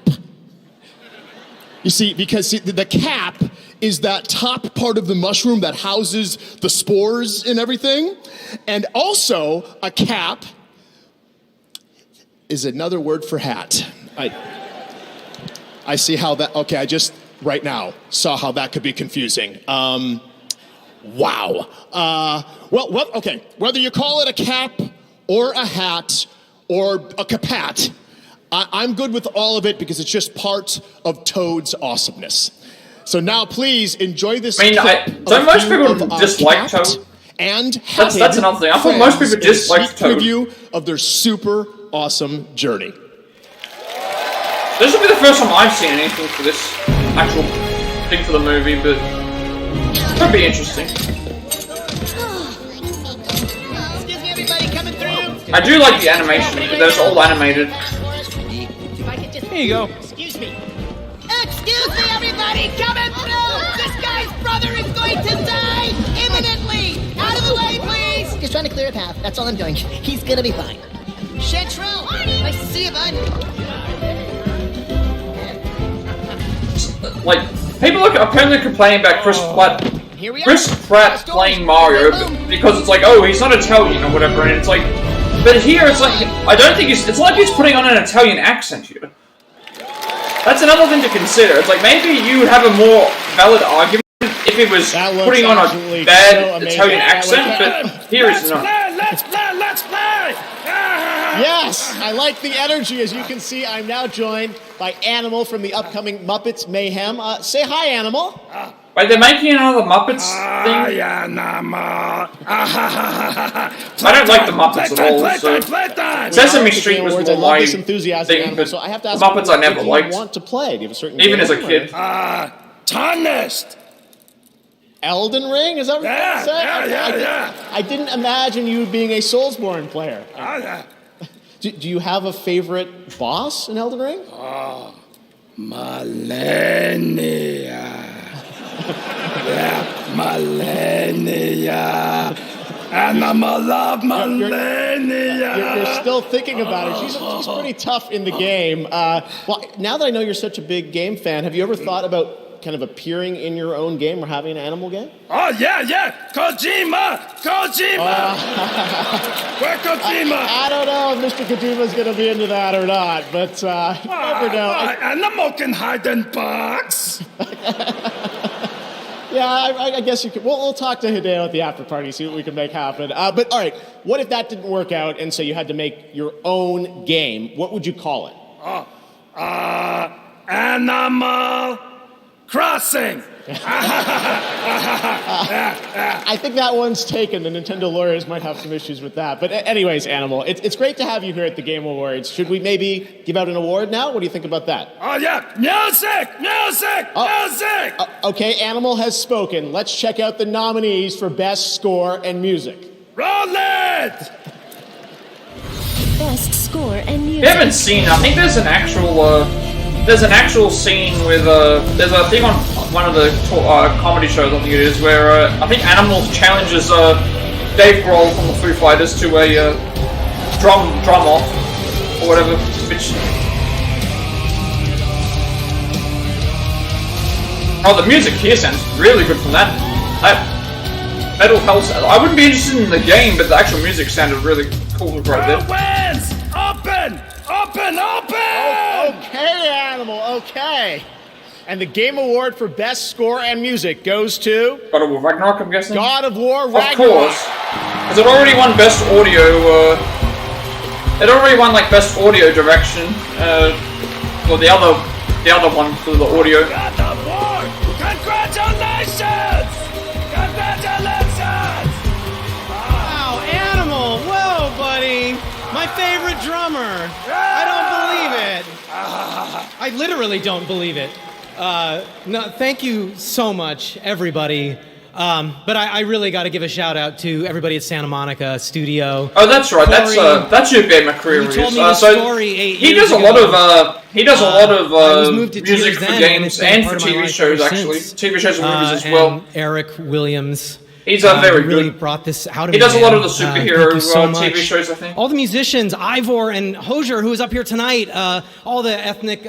You see, because the cap is that top part of the mushroom that houses the spores and everything. And also, a cap is another word for hat. I see how that, okay, I just right now saw how that could be confusing. Wow. Well, okay, whether you call it a cap or a hat or a capat, I'm good with all of it because it's just part of Toad's awesomeness. So now please enjoy this. I mean, don't most people dislike Toad? And that's another thing. I thought most people dislike Toad. Preview of their super awesome journey. This will be the first time I've seen anything for this actual thing for the movie, but it could be interesting. Excuse me, everybody coming through. I do like the animation, but those are all animated. Here you go. Excuse me. Excuse me, everybody coming through. This guy's brother is going to die imminently. Out of the way, please. Just trying to clear a path. That's all I'm doing. He's gonna be fine. Chantrell, nice to see you, bud. Like, people are apparently complaining about Chris Pratt playing Mario because it's like, oh, he's not Italian or whatever, and it's like, but here it's like, I don't think it's like he's putting on an Italian accent here. That's another thing to consider. It's like, maybe you would have a more valid argument if he was putting on a bad Italian accent, but here it's not. Let's play! Yes, I like the energy. As you can see, I'm now joined by Animal from the upcoming Muppets Mayhem. Say hi, Animal. Wait, they're making another Muppets thing? I don't like the Muppets at all, so Sesame Street was more my thing, but so I have to ask Muppets I never liked. You want to play? Do you have a certain even as a game, kid. Tarnished! Elden Ring? Is that what you're saying? Yeah. I didn't imagine you being a Soulsborne player. Do you have a favorite boss in Elden Ring? Oh, Millennia. Yeah, Millennia. Animal of Millennia. You're still thinking about it. She's pretty tough in the game. Well, now that I know you're such a big game fan, have you ever thought about kind of appearing in your own game or having an animal game? Oh, yeah. Kojima! Where Kojima? I don't know if Mr. Kojima's going to be into that or not, but you never know. Animal can hide in box. Yeah, I guess you could. We'll talk to Hideo at the after party, see what we can make happen. But all right, what if that didn't work out, and so you had to make your own game? What would you call it? Animal Crossing. I think that one's taken. The Nintendo lawyers might have some issues with that. But anyways, Animal, it's great to have you here at the Game Awards. Should we maybe give out an award now? What do you think about that? Oh, yeah. Music! Okay, Animal has spoken. Let's check out the nominees for Best Score and Music. Roll it! Best Score and Music. I haven't seen. I think there's an actual scene with there's a thing on one of the comedy shows, I think it is, where I think Animal challenges Dave Grohl from the Foo Fighters to a drum off or whatever. Which the music here sounds really good from that Metal Hell. I wouldn't be interested in the game, but the actual music sounded really cool right there. Wins! Open! Okay, Animal, okay. And the Game Award for Best Score and Music goes to... God of War Ragnarok, I'm guessing? God of War Ragnarok. Of course. Because it already won Best Audio, it already won, like, Best Audio Direction, or the other one for the audio. God of War! Congratulations! Wow, Animal! Whoa, buddy! My favorite drummer! I don't believe it! I literally don't believe it. No, thank you so much, everybody. But I really got to give a shout out to everybody at Santa Monica Studio. Oh, that's right. Corey, That's who Ben McCreary is. You told me the story 8 he years does a ago. lot of I was moved to music tears for then, games and and it's for been part of my TV life shows. ever Actually, since. TV shows and movies as well. And Eric Williams. He's very really good. brought this out of He me. does a lot of the Thank superhero you so TV much. shows, I think. All the musicians, Ivor and Hozier, who is up here tonight, all the ethnic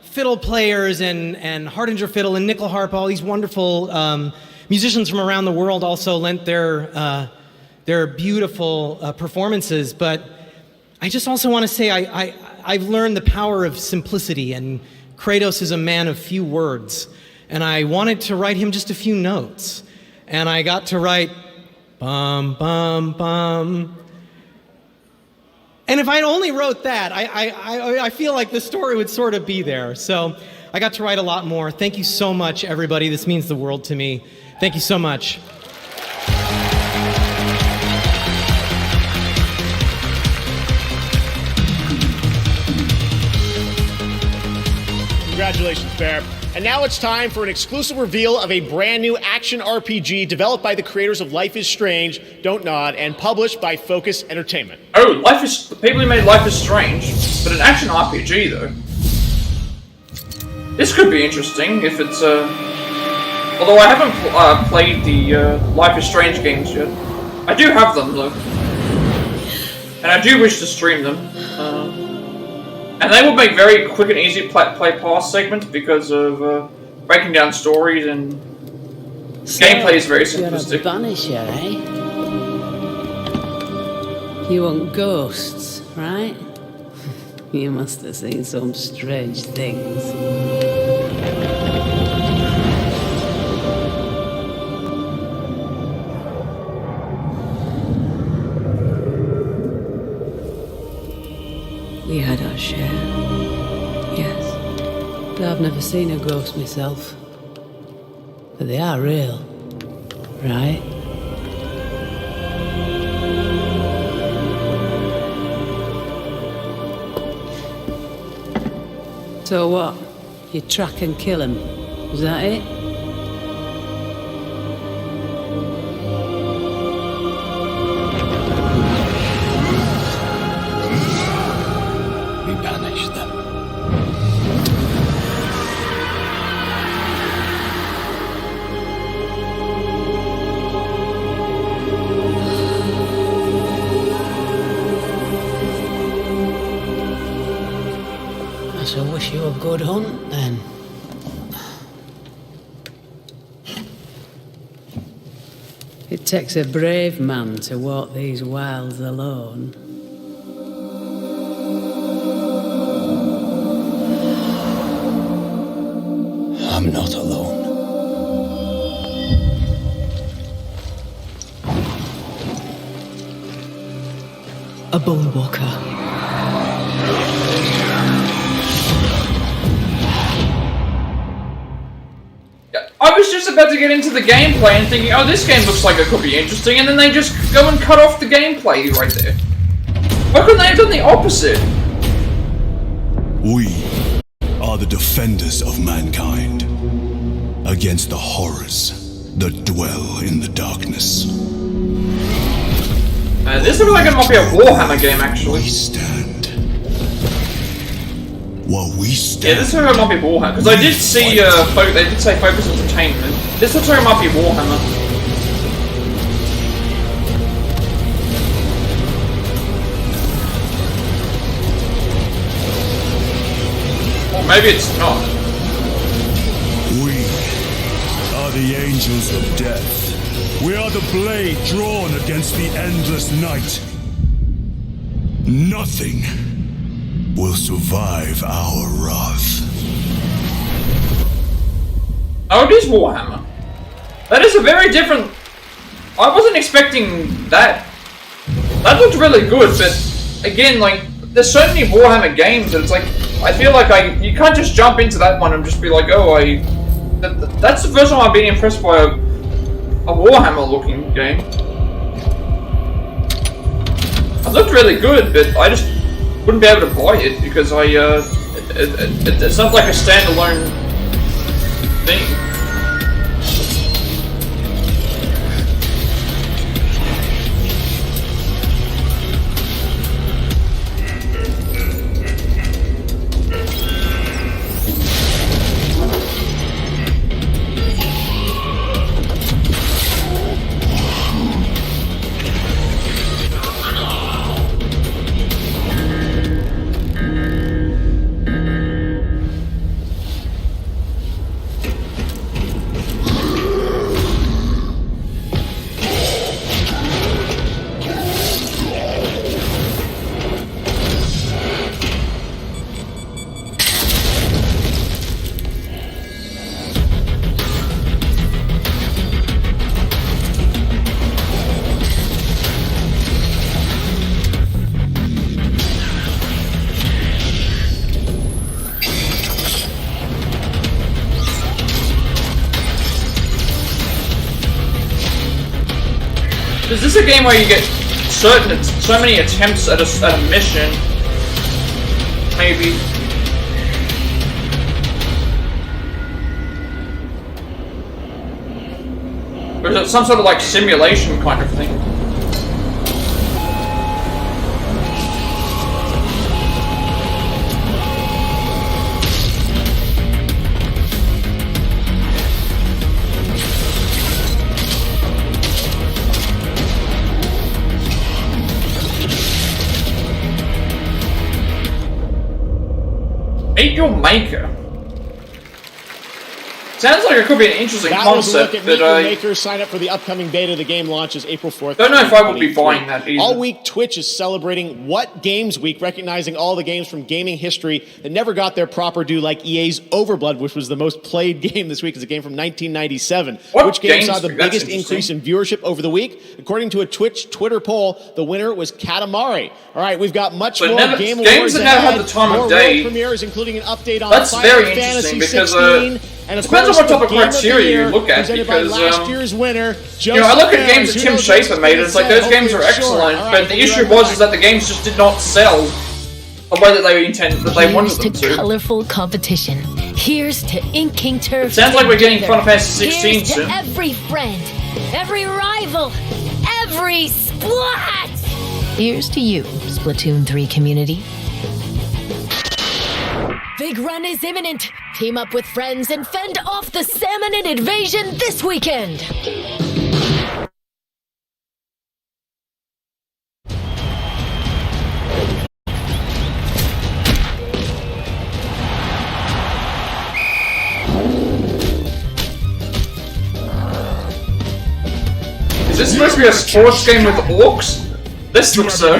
fiddle players and Hardinger fiddle and nickel harp, all these wonderful musicians from around the world also lent their beautiful performances. But I just also want to say I've learned the power of simplicity, and Kratos is a man of few words. And I wanted to write him just a few notes. And I got to write, bum, bum, bum. And if I only wrote that, I feel like the story would sort of be there. So I got to write a lot more. Thank you so much, everybody. This means the world to me. Thank you so much. Congratulations, Bear. And now it's time for an exclusive reveal of a brand new action RPG developed by the creators of Life is Strange, Don't Nod, and published by Focus Entertainment. Oh, the people who made Life is Strange, but an action RPG though. This could be interesting if it's although I haven't played the Life is Strange games yet. I do have them though, and I do wish to stream them. And they will make very quick and easy play pass segments because of breaking down stories, and gameplay is very simplistic. You're a banisher, eh? You want ghosts, right? You must have seen some strange things. We had our share, yes. But I've never seen a ghost myself. But they are real, right? So what? You track and kill him? Is that it? We banish them. I shall wish you a good hunt, then. It takes a brave man to walk these wilds alone. I'm not alone. a bone walker. I was just about to get into the gameplay and thinking, oh, this game looks like it could be interesting, and then they just go and cut off the gameplay right there. Why couldn't they have done the opposite? We are the defenders of mankind against the horrors that dwell in the darkness. This looks like it might be a Warhammer game, actually. We stand. While we stand. Yeah, this looks like it might be Warhammer, because I did see, they did say Focus Entertainment. This looks like it might be Warhammer. Or maybe it's not. We are the angels of death. We are the blade drawn against the endless night. Nothing will survive our wrath. Oh, it is Warhammer. That is a very different... I wasn't expecting that. That looked really good, but again, like, there's so many Warhammer games that it's like, I feel like you can't just jump into that one and just be like, oh, that's the first time I've been impressed by a Warhammer looking game. It looked really good, but I just wouldn't be able to buy it because it's not like a standalone thing. Is this a game where you get so many attempts at a mission? Maybe. Or is it some sort of like simulation kind of thing? Meet your maker. Sounds like it could be an interesting concept, but Meet Your Maker. Sign up for the upcoming beta. The game launches April 4th. Don't know if I would be buying that either. All week, Twitch is celebrating What Games Week, recognizing all the games from gaming history that never got their proper due, like EA's Overblood, which was the most played game this week. It's a game from 1997. Which game saw the biggest increase in viewership over the week? According to a Twitch Twitter poll, the winner was Katamari. All right, we've got much more Game Awards that never had the time of day. World premieres, including an update on That's Final very Fantasy interesting because 16. And of depends on course, what type of criteria you look at, because last year's winner, you know, I look at games that Tim Schafer made, and it's like those games are excellent, but the issue was that the games just did not sell the way that they wanted them to. Here's to colorful competition. Here's to inking turf. It sounds like we're getting Final Fantasy 16 Here's soon. to every friend, every rival, every splat. Here's to you, Splatoon 3 community. Big run is imminent. Team up with friends and fend off the Salmonid invasion this weekend. Is this supposed to be a sports game with orcs? This looks so.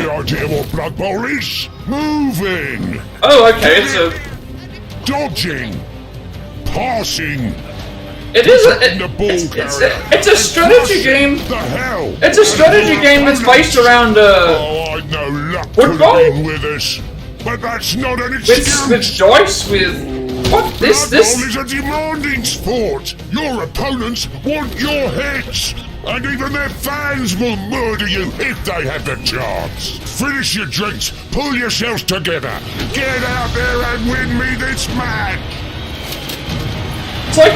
Blood Bowl is moving. Oh, okay, it's a dodging, passing. It is. It's a strategy game. The hell? It's a strategy game that's based around. Oh, I know Chuck could have been with us, but that's not an excuse. With Joyce, with what? This is a demanding sport. Your opponents want your heads, and even their fans will murder you if they have the chance. Finish your drinks, pull yourselves together, get out there and win me this match. It's like,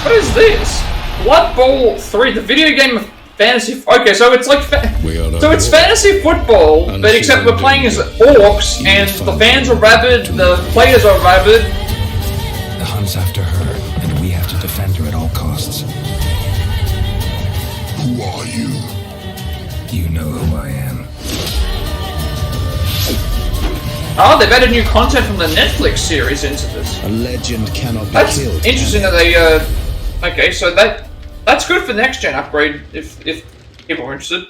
what is this? Blood Bowl 3, the video game of fantasy. Okay, so it's like it's fantasy football, but except we're playing as orcs, and the fans are rabid, the players are rabid. The hunt's after her, and we have to defend her at all costs. Who are you? You know who I am. Oh, they've added new content from the Netflix series into this. A legend cannot be That's killed. interesting that they. Okay, so that's good for next gen upgrade if people are interested.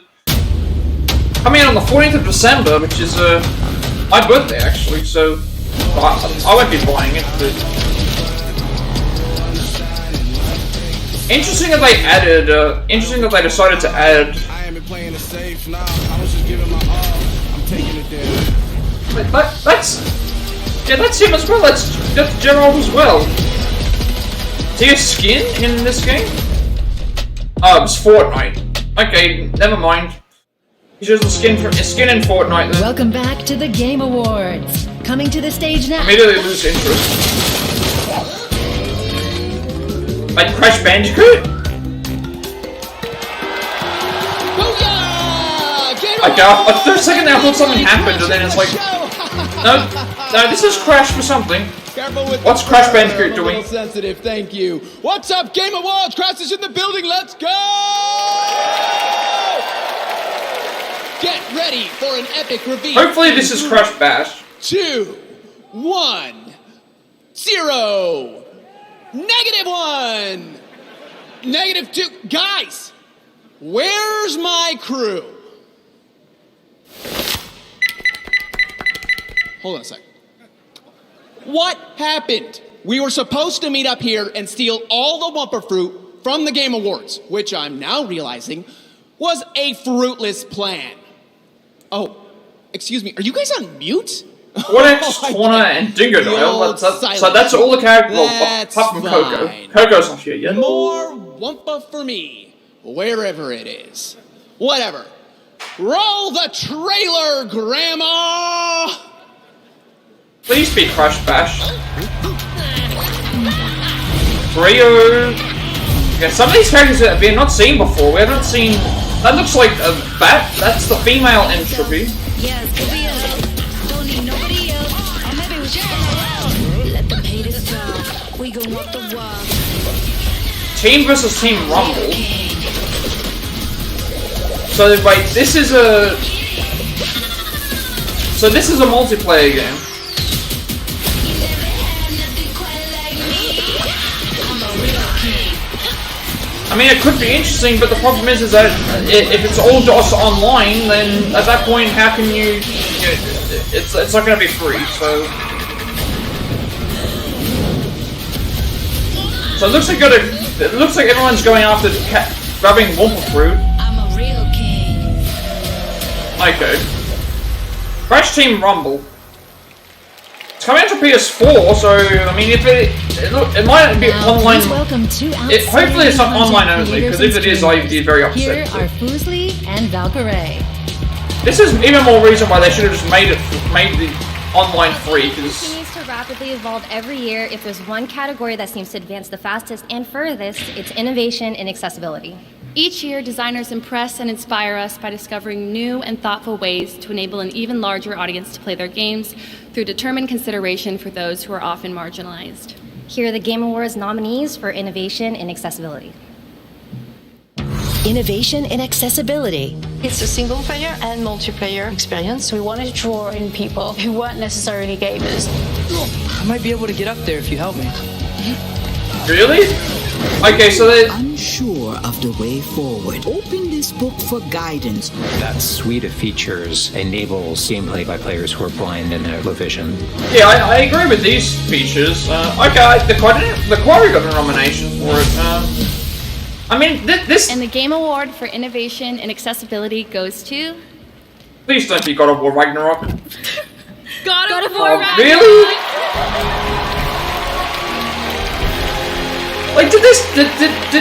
Coming out on the 14th of December, which is my birthday actually, so I won't be buying it. But interesting that they added. Interesting that they decided to add. I ain't been playing it safe now. I was just giving my all. I'm taking it there. That's him as well. That's Gerald as well. Is he a skin in this game? Oh, it's Fortnite. Okay, never mind. He's just a skin in Fortnite then. Welcome back to the Game Awards. Coming to the stage now. Immediately lose interest. Like Crash Bandicoot? Okay, for a second there I thought something happened, and then it's like, no, this is Crash for something. What's Crash Bandicoot doing? Sensitive, thank you. What's up, Game Awards? Crash is in the building. Let's go! Get ready for an epic reveal. Hopefully this is Crash Bash. 2, 1, 0, -1, -2. Guys, where's my crew? Hold on a sec. What happened? We were supposed to meet up here and steal all the Wumpa fruit from the Game Awards, which I'm now realizing was a fruitless plan. Oh, excuse me, are you guys on mute? X, Corner, and Dingodile. So that's all the characters, well, apart from Coco. Coco's not here yet. More Wumpa for me, wherever it is. Whatever. Roll the trailer, Grandma! Please be Crash Bash. Rio. Yeah, some of these characters that we have not seen before. We haven't seen. That looks like a bat. That's the female entropy. Yes, don't need nobody else. Or maybe we should go let them hate us talk. We gon' walk the walk. Team versus Team Rumble. So wait, this is a. So this is a multiplayer game. I mean, it could be interesting, but the problem is that if it's all just online, then at that point, how can you? It's not going to be free. So it looks like everyone's going after grabbing Wumpa fruit. I'm a real king. Okay. Crash Team Rumble. It's coming out to PS4, so I mean, if it might be online. Hopefully, it's not online only, because if it is, I'd be very upset. Here are Fuslie and Valkyrie. This is even more reason why they should have just made the online free. Because continues to rapidly evolve every year. If there's one category that seems to advance the fastest and furthest, it's innovation and accessibility. Each year, designers impress and inspire us by discovering new and thoughtful ways to enable an even larger audience to play their games through determined consideration for those who are often marginalized. Here are the Game Awards nominees for innovation and accessibility. Innovation and accessibility. It's a single-player and multiplayer experience. We wanted to draw in people who weren't necessarily gamers. I might be able to get up there if you help me. Really? Okay, so they... Unsure of the way forward. Open this book for guidance. That suite of features enables gameplay by players who are blind and have low vision. Yeah, I agree with these features. Okay, the Quarry got a nomination for it. I mean, this... And the Game Award for Innovation and Accessibility goes to... Please don't be God of War Ragnarok. God of War Ragnarok. Really? Like, did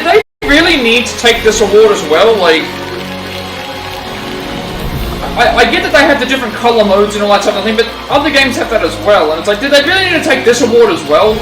they really need to take this award as well? Like, I get that they have the different color modes and all that type of thing, but other games have that as well, and it's like, did they really need to take this award as well?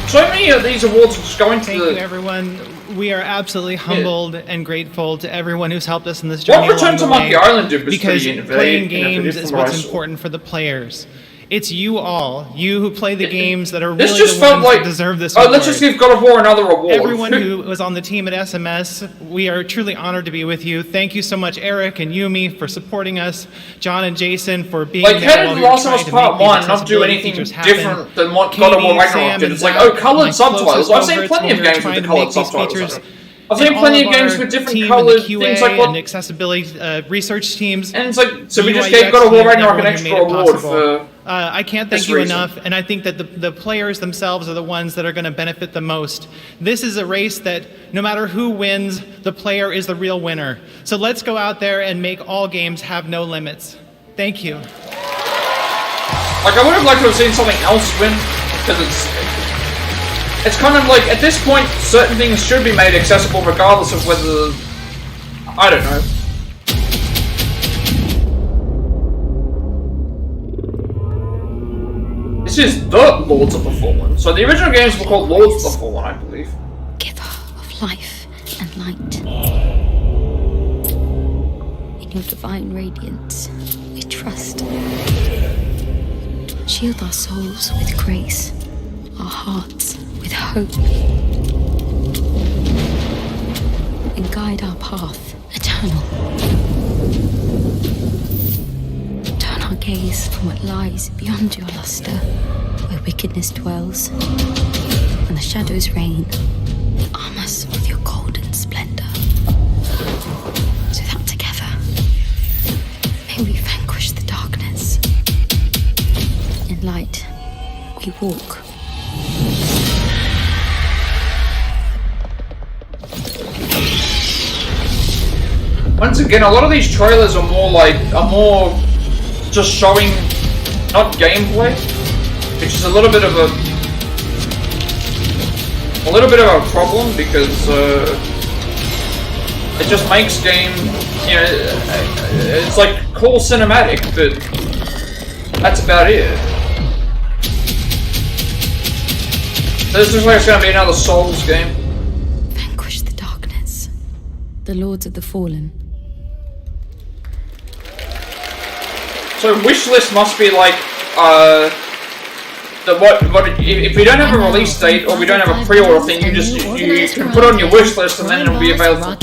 So many of these awards are just going to Thank you, everyone. We are absolutely humbled and grateful to everyone who's helped us in this journey. What Return to Monkey Island did was because pretty playing games innovative is from what I what's saw. important for the players. It's you all, you who play the games that are This really just the felt ones like, that deserve this oh, award. let's just give God of War another award. Everyone who was on the team at SMS, we are truly honored to be with you. Thank you so much, Eric and Yumi, for supporting us. John and Jason for being Like, there how while did we The were Last of trying Us to Part make these 1 not do accessibility anything features happen. different than what God of War Ragnarok did? It's like, oh, coloured subtitles. I've seen plenty of games with the coloured subtitles. I've seen plenty of games with different coloured things like what... and accessibility research teams. And it's like, so we just UI, gave God of War and Ragnarok an everyone who extra made it award possible. for... I can't thank this you reason. enough, and I think that the players themselves are the ones that are going to benefit the most. This is a race that no matter who wins, the player is the real winner. So let's go out there and make all games have no limits. Thank you. Like, I would have liked to have seen something else win, because it's kind of like, at this point, certain things should be made accessible regardless of whether... I don't know. This is the Lords of the Fallen. So the original games were called Lords of the Fallen, I believe. Giver of life and light. In your divine radiance, we trust. Shield our souls with grace, our hearts with hope, and guide our path eternal. Turn our gaze from what lies beyond your luster, where wickedness dwells and the shadows reign. Arm us with your golden splendor, so that together may we vanquish the darkness. In light, we walk. Once again, a lot of these trailers are more just showing, not gameplay, which is a little bit of a problem because it just makes game, you know, it's like cool cinematic, but that's about it. This looks like it's going to be another Souls game. Vanquish the darkness, the Lords of the Fallen. So wishlist must be like if we don't have a release date or we don't have a pre-order thing, you can put on your wish list and then it'll be available.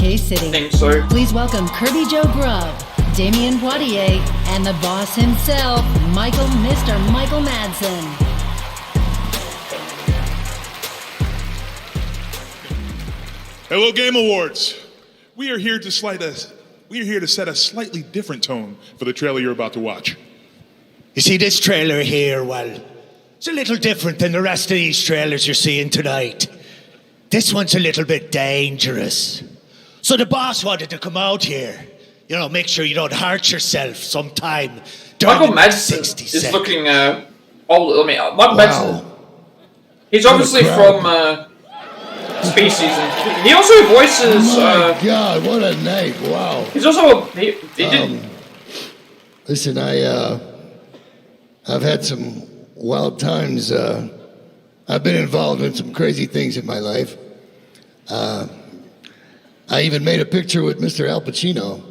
So Please welcome Kirby Joe Grubb, Damien Poitier, and the boss himself, Mr. Michael Madsen. Hello, Game Awards. We are here to set a slightly different tone for the trailer you're about to watch. You see, this trailer here, well, it's a little different than the rest of these trailers you're seeing tonight. This one's a little bit dangerous. So the boss wanted to come out here, you know, make sure you don't hurt yourself sometime. Michael Madsen is looking old. I mean, Michael Madsen. He's obviously from Species, and he also voices. Oh my God! What a night! Wow. He's also he did. Listen, I've had some wild times. I've been involved in some crazy things in my life. I even made a picture with Mr. Al Pacino.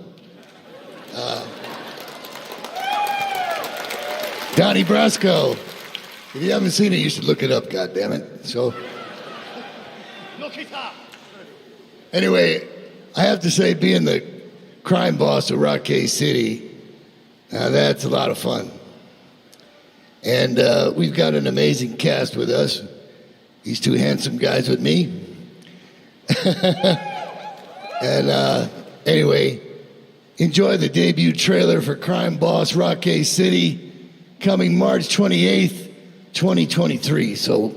Donnie Brasco. If you haven't seen it, you should look it up. God damn it! So. Anyway, I have to say, being the crime boss of Rockay City, that's a lot of fun. And we've got an amazing cast with us. These two handsome guys with me. And anyway, enjoy the debut trailer for Crime Boss Rockay City, coming March 28th, 2023. So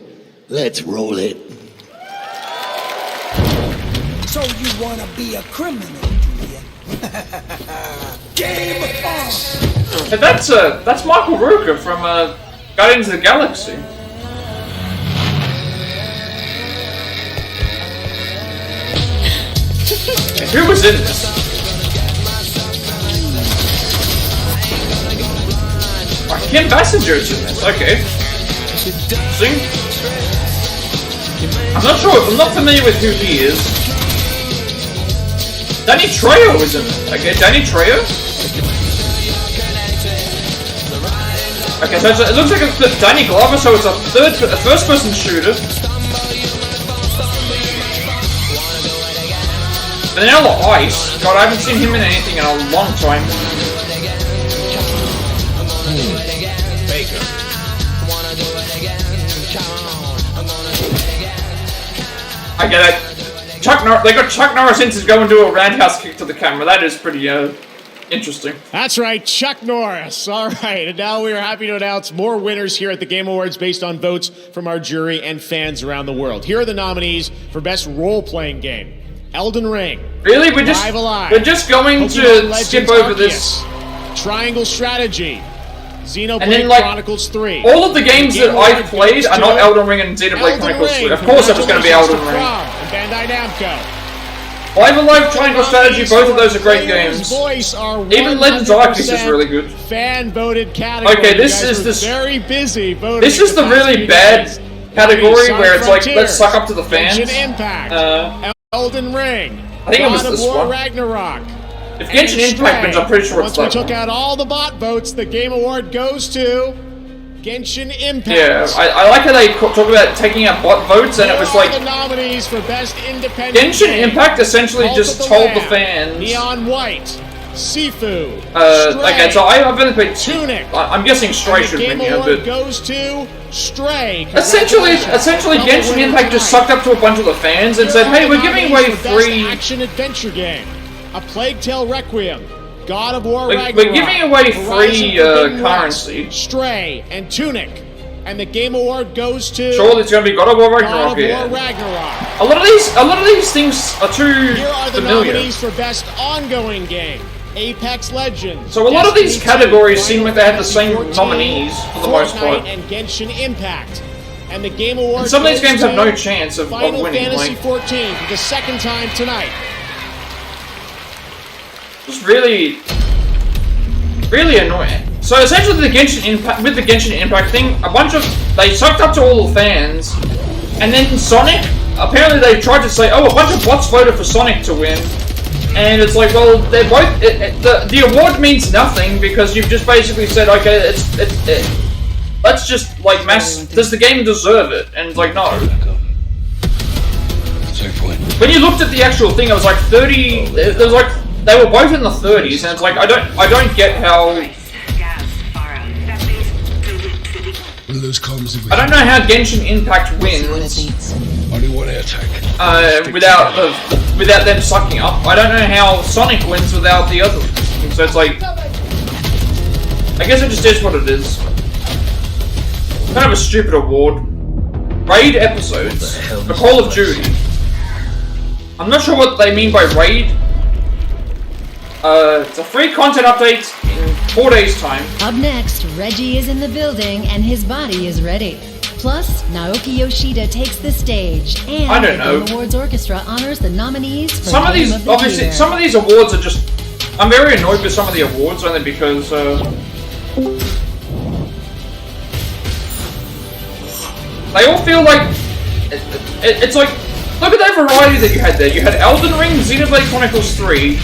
let's roll it. So you wanna be a criminal, do you? Game on! Hey, that's Michael Rooker from Guardians of the Galaxy. Who was in this? Kim Basinger's in this, okay. Interesting. I'm not familiar with who he is. Danny Trejo is in it. Okay, Danny Trejo? Okay, so it looks like it's Danny Glover, so it's a first-person shooter. Vanilla Ice. God, I haven't seen him in anything in a long time. I get it. They got Chuck Norris in to go and do a roundhouse kick to the camera. That is pretty interesting. That's right, Chuck Norris. All right, and now we are happy to announce more winners here at the Game Awards based on votes from our jury and fans around the world. Here are the nominees for Best Role-Playing Game. Elden Ring. Really? We're just going to skip over this. Triangle Strategy. Xenoblade and then, like, Chronicles 3. All of the games that I've played are not Elden Ring and Xenoblade Chronicles 3. Of course it was going to be Elden Ring. And Bandai Namco. Live Alive Triangle Strategy, both of those are great games. Even Legends Arceus is really good. Fan-voted category. Okay, this is very busy voting. This is the really bad category where it's like, let's suck up to the fans. Genshin Impact. Elden Ring. I think it was this one. Ragnarok. If Genshin Impact wins, I'm pretty sure it's that Once we took out all the bot votes, the Game Award goes to Genshin Impact. Yeah, I like how they talk about taking out bot votes, and it was like the nominees for Best Independent Genshin Impact essentially just told the fans. Neon White, Sifu. Okay, so I've only played Tunic. I'm guessing Stray should win here, but goes to Stray. Essentially, Genshin Impact just sucked up to a bunch of the fans and said, "Hey, we're giving away free action adventure game, A Plague Tale Requiem, God of War Ragnarok, we're giving away free currency, Stray, and Tunic." And the Game Award goes to. Surely it's going to be God of War Ragnarok. A lot of these things are too Here are the familiar. nominees for Best Ongoing Game. Apex Legends. So a lot of these categories seem like they have the same nominees for the most part. And Genshin Impact. And the Game Award. And some of these games have no chance of Final winning. Fantasy Like, 14 for the second time tonight. just really annoying. So essentially, the Genshin Impact thing, they sucked up to all the fans, and then Sonic. Apparently, they tried to say, "Oh, a bunch of bots voted for Sonic to win." And it's like, well, they're both. The award means nothing because you've just basically said, okay, let's just like mass. Does the game deserve it? And it's like, no. When you looked at the actual thing, it was like 30. It was like they were both in the 30s, and it's like I don't get how. I don't know how Genshin Impact wins without them sucking up. I don't know how Sonic wins without the other. So it's like, I guess it just is what it is. Kind of a stupid award. Raid episodes for Call of Duty. I'm not sure what they mean by raid. It's a free content update in 4 days' time. Up next, Reggie is in the building and his body is ready. Plus, Naoki Yoshida takes the stage, and I don't the know. Game Awards Orchestra honors the nominees for Some of Game these, of the obviously, Year. some of these awards are just. I'm very annoyed with some of the awards only because. They all feel like. It's like. Look at that variety that you had there. You had Elden Ring, Xenoblade Chronicles 3,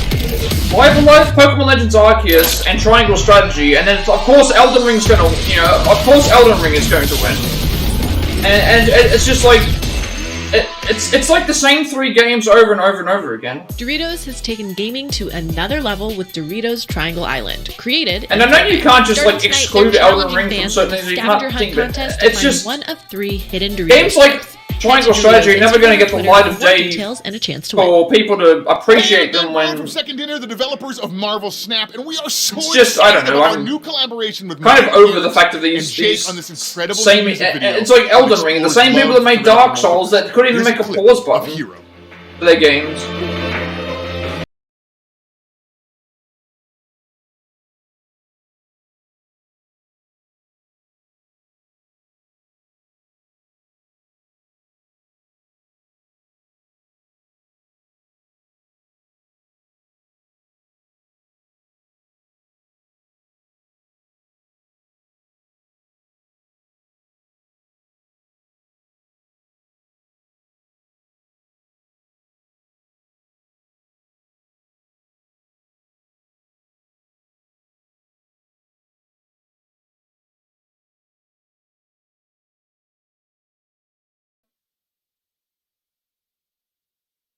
Live Alive, Pokemon Legends Arceus, and Triangle Strategy, and then of course Elden Ring's gonna, of course Elden Ring is going to win. And it's just like, it's like the same 3 games over and over and over again. Doritos has taken gaming to another level with Doritos Triangle Island, created. And I know you can't just like exclude Elden Ring from certain things. You can't think of it. It's just one of 3 hidden Doritos. Games like Triangle Strategy are never going to get the light of day and a chance to for people to appreciate them when. From Second Dinner, the developers of Marvel Snap, and we are so It's just, I don't know, about our I'm new collaboration with kind of over the fact that these on this incredible same. music video It's like Elden Ring, the same people that made Dark Souls that couldn't even make a pause button for their games.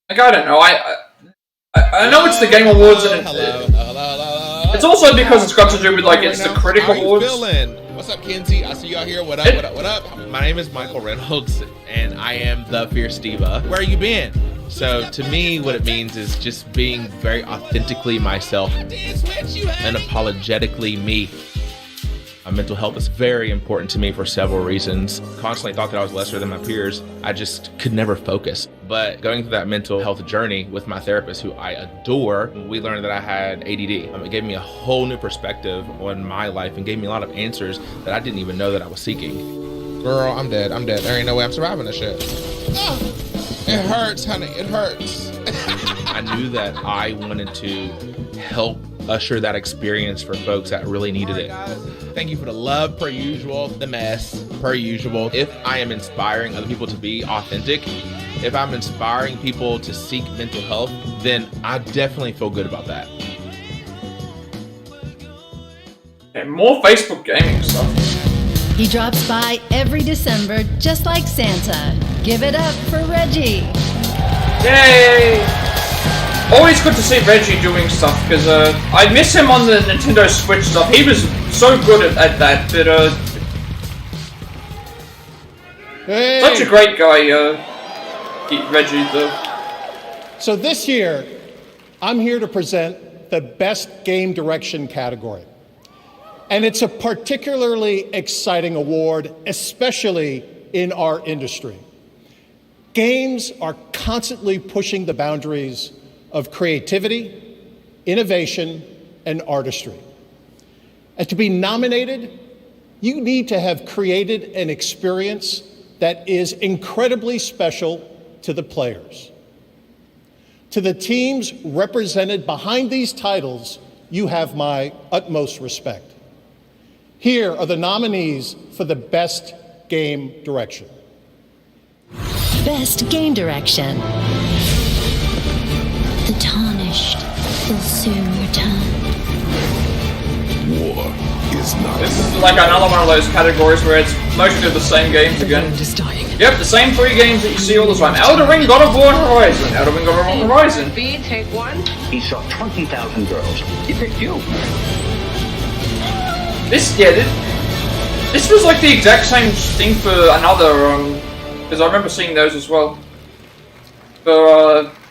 Like, I don't know. I know it's the Game Awards, and it's also because it's got to do with like it's the Critic Awards. What's up, Kenzie? I see you out here. What up? What up? What up? My name is Michael Reynolds, and I am the Fierce Diva. Where you been? So to me, what it means is just being very authentically myself and apologetically me. Mental health is very important to me for several reasons. Constantly thought that I was lesser than my peers. I just could never focus. But going through that mental health journey with my therapist, who I adore, we learned that I had ADD. It gave me a whole new perspective on my life and gave me a lot of answers that I didn't even know that I was seeking. Girl, I'm dead. There ain't no way I'm surviving this shit. It hurts, honey. It hurts. I knew that I wanted to help usher that experience for folks that really needed it. Thank you for the love, per usual, the mess, per usual. If I am inspiring other people to be authentic, if I'm inspiring people to seek mental health, then I definitely feel good about that. And more Facebook gaming stuff. He drops by every December just like Santa. Give it up for Reggie. Yay! Always good to see Reggie doing stuff, because I miss him on the Nintendo Switch stuff. He was so good at that, but such a great guy, Reggie, though. So this year, I'm here to present the Best Game Direction category. And it's a particularly exciting award, especially in our industry. Games are constantly pushing the boundaries of creativity, innovation, and artistry. And to be nominated, you need to have created an experience that is incredibly special to the players. To the teams represented behind these titles, you have my utmost respect. Here are the nominees for the Best Game Direction. Best Game Direction. The tarnished will soon return. War is not. This is like another one of those categories where it's mostly the same games again. Yep, the same 3 games that you see all the time. Elden Ring, God of War, and Horizon. Elden Ring, God of War, and Horizon. B, take one. He saw 20,000 girls. He picked you. This was like the exact same thing for another, because I remember seeing those as well.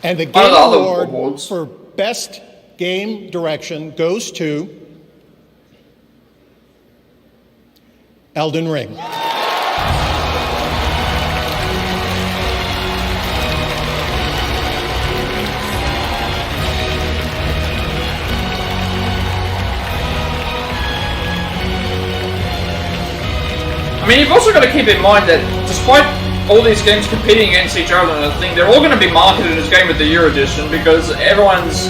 And the Game Award for Best Game Direction goes to Elden Ring. I mean, you've also got to keep in mind that despite all these games competing against each other and everything, they're all going to be marketed as Game of the Year edition because everyone's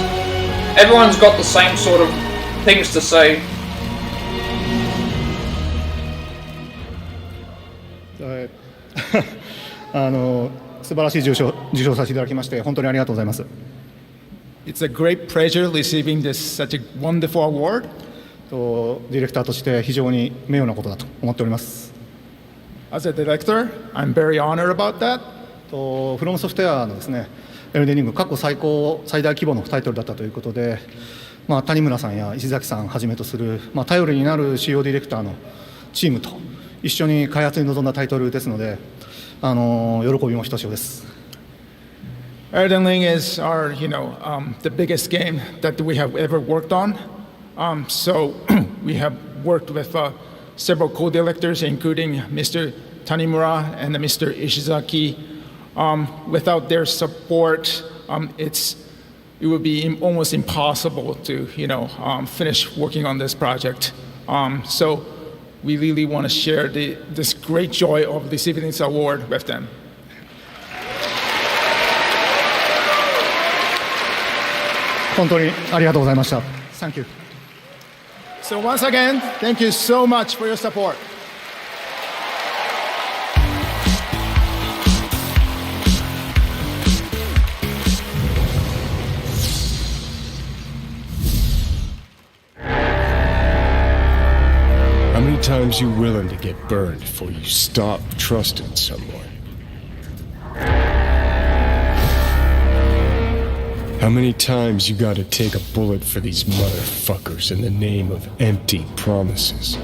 got the same sort of things to say. 素晴らしい受賞させていただきまして本当にありがとうございます。It's a great pleasure receiving this such a wonderful award. ディレクターとして非常に名誉なことだと思っております。As a director, I'm very honored about that. フロムソフトウェアのですね、エルデンリング過去最大規模のタイトルだったということで、谷村さんや石崎さんはじめとする、頼りになる CEO ディレクターのチームと一緒に開発に臨んだタイトルですので、喜びもひとしおです。Elden Ring is our, the biggest game that we have ever worked on. So we have worked with several co-directors, including Mr. Tanimura and Mr. Ishizaki. Without their support, it would be almost impossible to, finish working on this project. So we really want to share this great joy of receiving this award with them. 本当にありがとうございました。Thank you. So once again, thank you so much for your support. How many times you willing to get burned before you stop trusting someone? How many times you gotta take a bullet for these motherfuckers in the name of empty promises?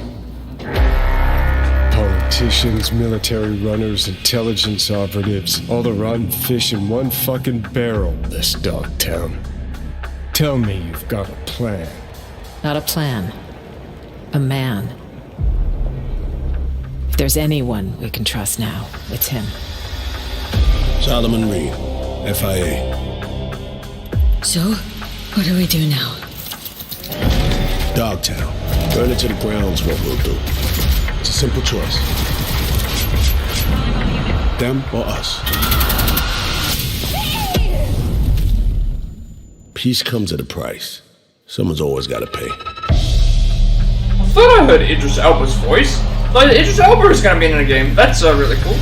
Politicians, military runners, intelligence operatives, all the rotten fish in one fucking barrel, this dog town. Tell me you've got a plan. Not a plan. A man. If there's anyone we can trust now, it's him. Solomon Reed, FIA. So, what do we do now? Dogtown. Burn it to the ground's what we'll do. It's a simple choice. Them or us. Peace comes at a price. Someone's always got to pay. I thought I heard Idris Elba's voice. Like, Idris Elba is going to be in the game. That's really cool.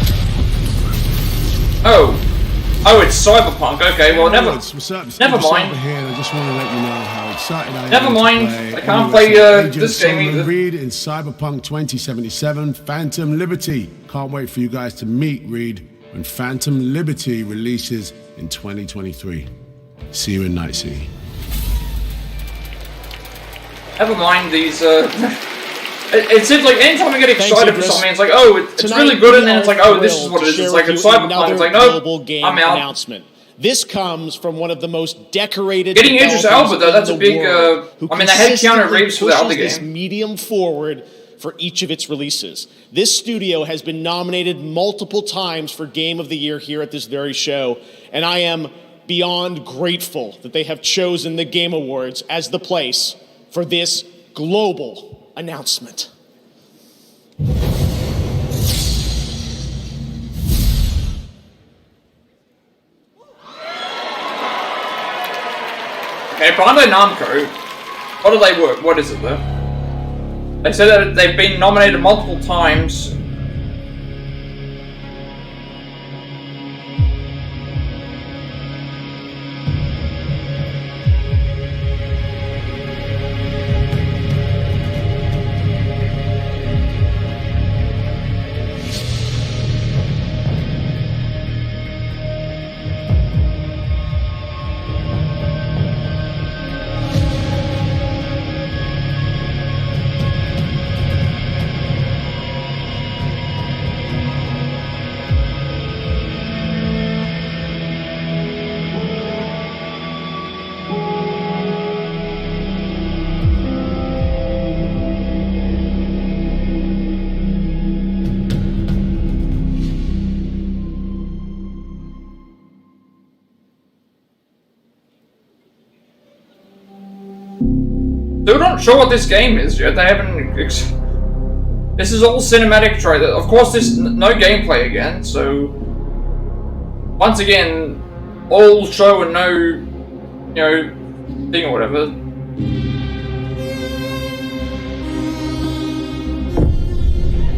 Oh, it's Cyberpunk. Okay, well, never mind. I just want to let you know how excited I am. Never mind. I can't play this game either. Reed in Cyberpunk 2077, Phantom Liberty. Can't wait for you guys to meet Reed when Phantom Liberty releases in 2023. See you in Night City. Never mind these. It seems like anytime I get excited for something, it's like, oh, it's really good, and then it's like, oh, this is what it is. It's like a Cyberpunk. It's like, no, I'm out. Announcement. This comes from one of the most decorated. Getting Idris Elba though, that's a big. I mean, they had Keanu Reeves for the other game. This medium forward for each of its releases. This studio has been nominated multiple times for Game of the Year here at this very show, and I am beyond grateful that they have chosen the Game Awards as the place for this global announcement. Okay, Bandai Namco. What do they work? What is it though? They said that they've been nominated multiple times. They're not sure what this game is yet. They haven't. This is all cinematic trailer. Of course, there's no gameplay again. So once again, all show and no, thing or whatever.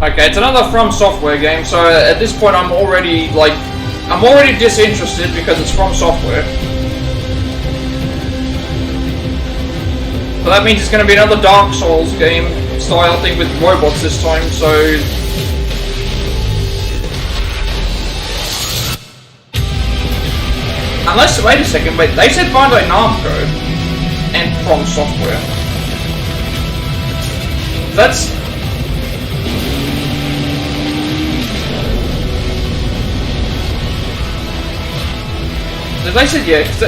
Okay, it's another From Software game. So at this point, I'm already disinterested because it's From Software. So that means it's going to be another Dark Souls game style thing with robots this time, so... Unless, wait a second, they said Bandai Namco and From Software. That's... They said yeah, because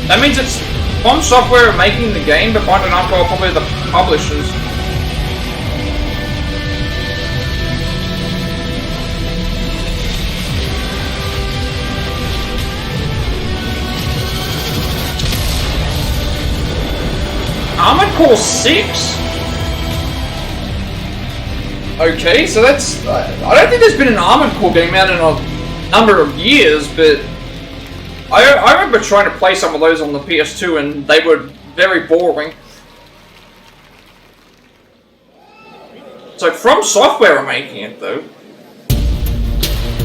that means it's... From Software are making the game, but Bandai Namco are probably the publishers. Armored Core 6? Okay, so that's... I don't think there's been an Armored Core game out in a number of years, but... I remember trying to play some of those on the PS2 and they were very boring. So From Software are making it though.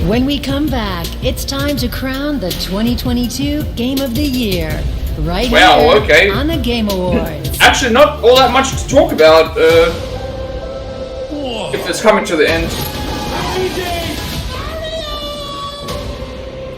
When we come back, it's time to crown the 2022 Game of the Year. Right here on the Game Awards. Actually, not all that much to talk about if it's coming to the end.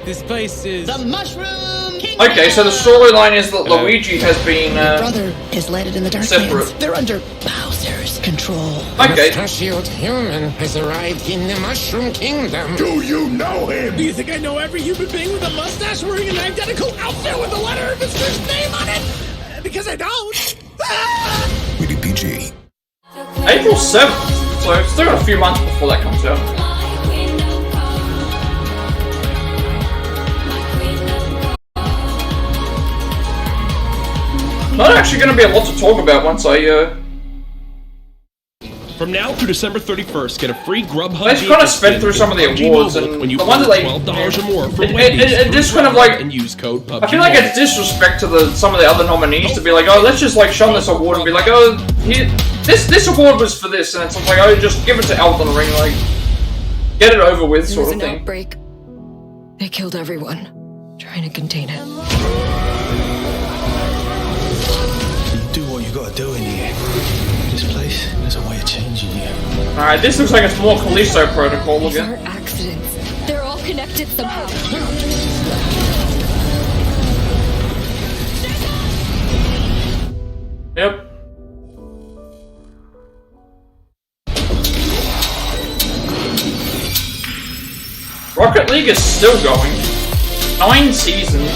This place is the Mushroom Kingdom. Okay, so the storyline is that Luigi has been Your brother is landed in the separate. Darklands. They're under Bowser's control. Okay. The shield human has arrived in the Mushroom Kingdom. Do you know him? Do you think I know every human being with a mustache wearing an identical outfit with the letter of his first name on it? Because I don't. Rated PG. April 7th, so it's still got a few months before that comes out. Not actually going to be a lot to talk about once I, From now through December 31st, get a free Grubhub. Let's kind of spin through some of the awards, and when you the ones that they $12 or more for it just kind of like, and use code PUBG. I feel like it's disrespect to some of the other nominees to be like, oh, let's just like show them this award and be like, oh, this award was for this, and it's like, oh, just give it to Elden Ring, like, get it over with, There sort was of an thing. outbreak. They killed everyone, trying to contain it. Do what you gotta do in here. This place has a way of changing you. Alright, this looks like it's more Callisto Protocol These again. aren't accidents. They're all connected somehow. Yep. Rocket League is still going. 9 seasons.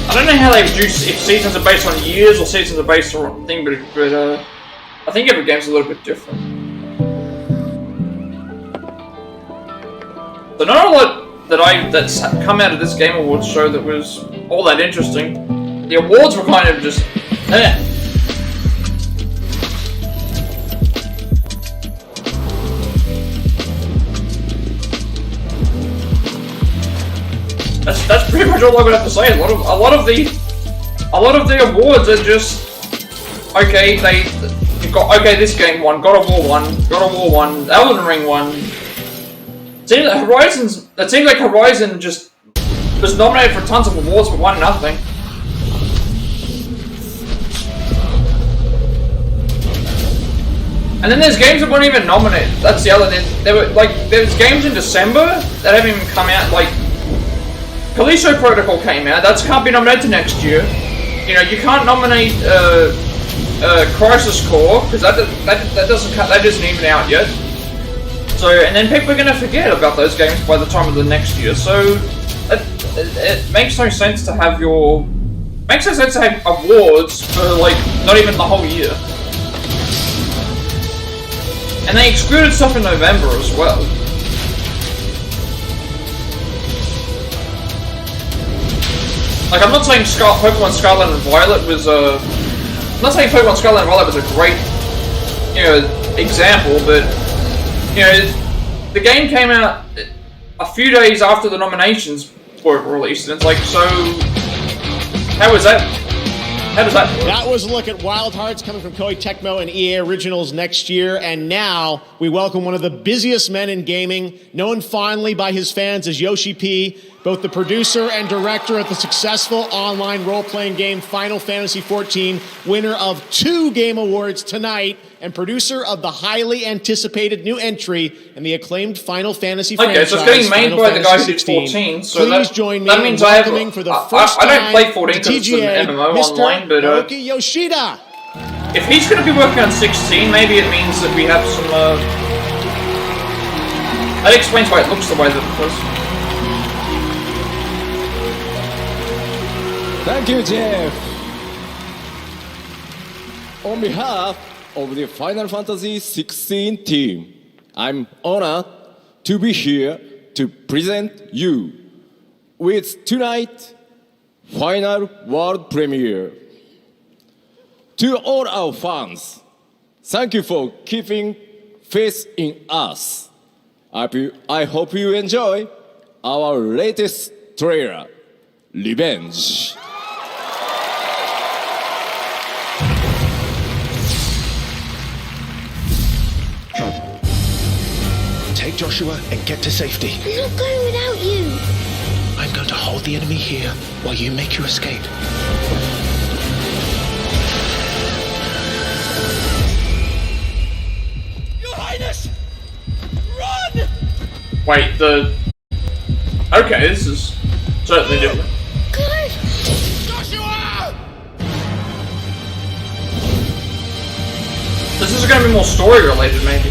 I don't know how they reduce if seasons are based on years or seasons are based on thing, but I think every game's a little bit different. So not a lot that's come out of this Game Awards show that was all that interesting. The awards were kind of just That's pretty much all I'm gonna have to say. A lot of the awards are just okay. You've got this game won, God of War won, Elden Ring won. It seems like Horizon just was nominated for tons of awards but won nothing. And then there's games that weren't even nominated. That's the other thing. There's games in December that haven't even come out. Like Callisto Protocol came out. That can't be nominated to next year. You know, you can't nominate Crisis Core because that isn't even out yet. So, and then people are gonna forget about those games by the time of the next year. So, it makes no sense to have awards for like not even the whole year. And they excluded stuff in November as well. Like, I'm not saying Pokemon Scarlet and Violet was I'm not saying Pokemon Scarlet and Violet was a great, example, but, the game came out a few days after the nominations were released, and it's like, so, how does that That was a look at Wild Hearts coming from Koei Tecmo and EA Originals next year, and now we welcome one of the busiest men in gaming, known fondly by his fans as Yoshi P, both the producer and director of the successful online role-playing game Final Fantasy XIV, winner of 2 Game Awards tonight, and producer of the highly anticipated new entry in the acclaimed Final Fantasy franchise. So it's getting made by the guy who did 16. 14, so Please join me that means in I welcoming for the first I don't play time 14 to because it's an TGA, MMO Mr. online, but Naoki Yoshida. If he's going to be working on 16, maybe it means that we have some, that explains why it looks the way that it does. Thank you, Jeff. On behalf of the Final Fantasy XVI team, I'm honored to be here to present you with tonight's final world premiere. To all our fans, thank you for keeping faith in us. I hope you enjoy our latest trailer, Revenge. Take Joshua and get to safety. I'm not going without you. I'm going to hold the enemy here while you make your escape. Your Highness! Run! Wait, okay, this is certainly different. Clive, going to be more story related, maybe.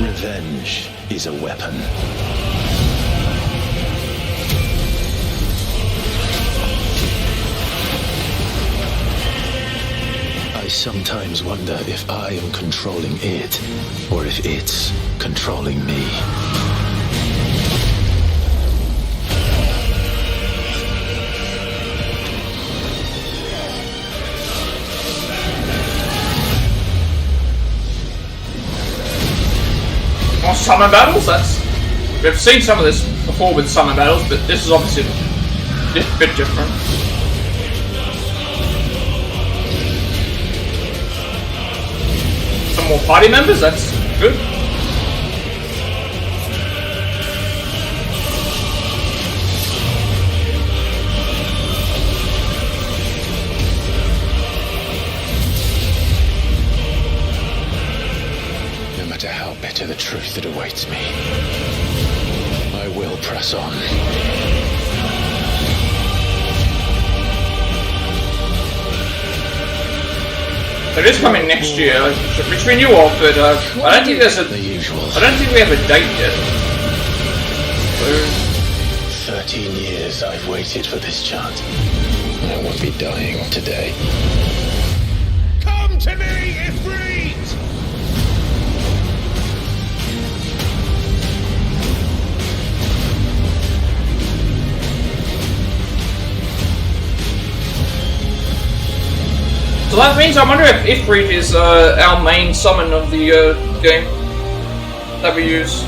Revenge is a weapon. I sometimes wonder if I am controlling it, or if it's controlling me. More summon battles? We've seen some of this before with summon battles, but this is obviously a bit different. Some more party members, that's good. No matter how bitter the truth that awaits me, I will press on. It is coming next year, which we knew of, but I don't think there's a. I don't think we have a date yet. 13 years I've waited for this chance. I won't be dying today. Come to me, Ifrit! So that means I wonder if Ifrit is our main summon of the game that we use.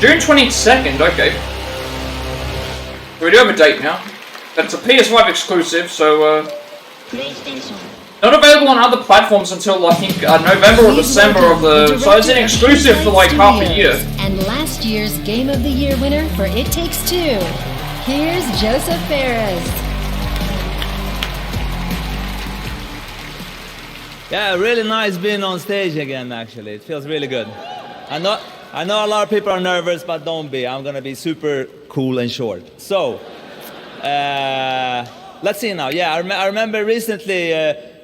June 22nd, okay. We do have a date now. But it's a PS5 exclusive, so not available on other platforms until I think November or December of the. So it's an exclusive for like half a year. And last year's Game of the Year winner for It Takes Two. Here's Joseph Ferris. Yeah, really nice being on stage again, actually. It feels really good. I know a lot of people are nervous, but don't be. I'm going to be super cool and short. So, let's see now. Yeah, I remember recently,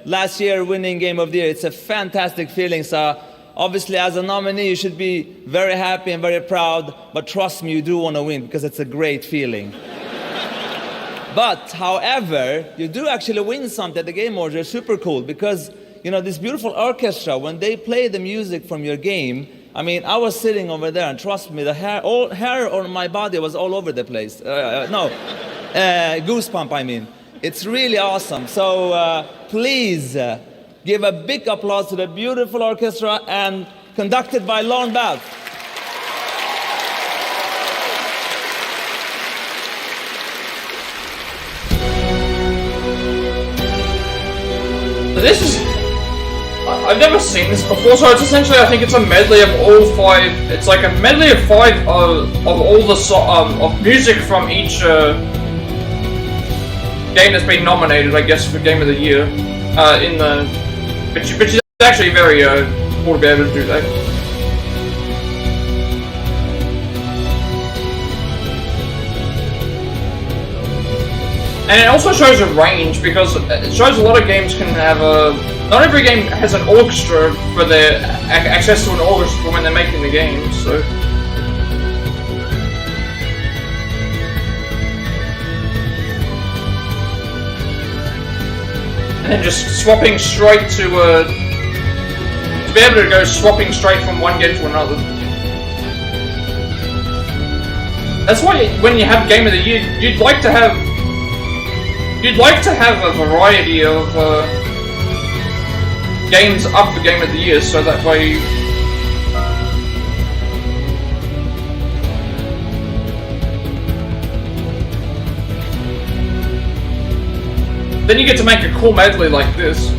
last year, winning Game of the Year. It's a fantastic feeling. So, obviously, as a nominee, you should be very happy and very proud. But trust me, you do want to win because it's a great feeling. But, however, you do actually win something at the Game Awards. They're super cool because, you know, this beautiful orchestra, when they play the music from your game, I mean, I was sitting over there, and trust me, the hair on my body was all over the place. Goosebump, I mean. It's really awesome. So, please give a big applause to the beautiful orchestra and conducted by Lorne Bath. This is. I've never seen this before, so it's essentially, I think it's a medley of all five. It's like a medley of five of all the of music from each game that's been nominated, I guess, for Game of the Year. Which is actually very cool to be able to do that. And it also shows a range, because it shows a lot of games can have not every game has an orchestra for their access to an orchestra when they're making the game, so. And then just swapping straight to be able to go swapping straight from one game to another. That's why when you have Game of the Year, you'd like to have a variety of games up for Game of the Year, so that way then you get to make a cool medley like this.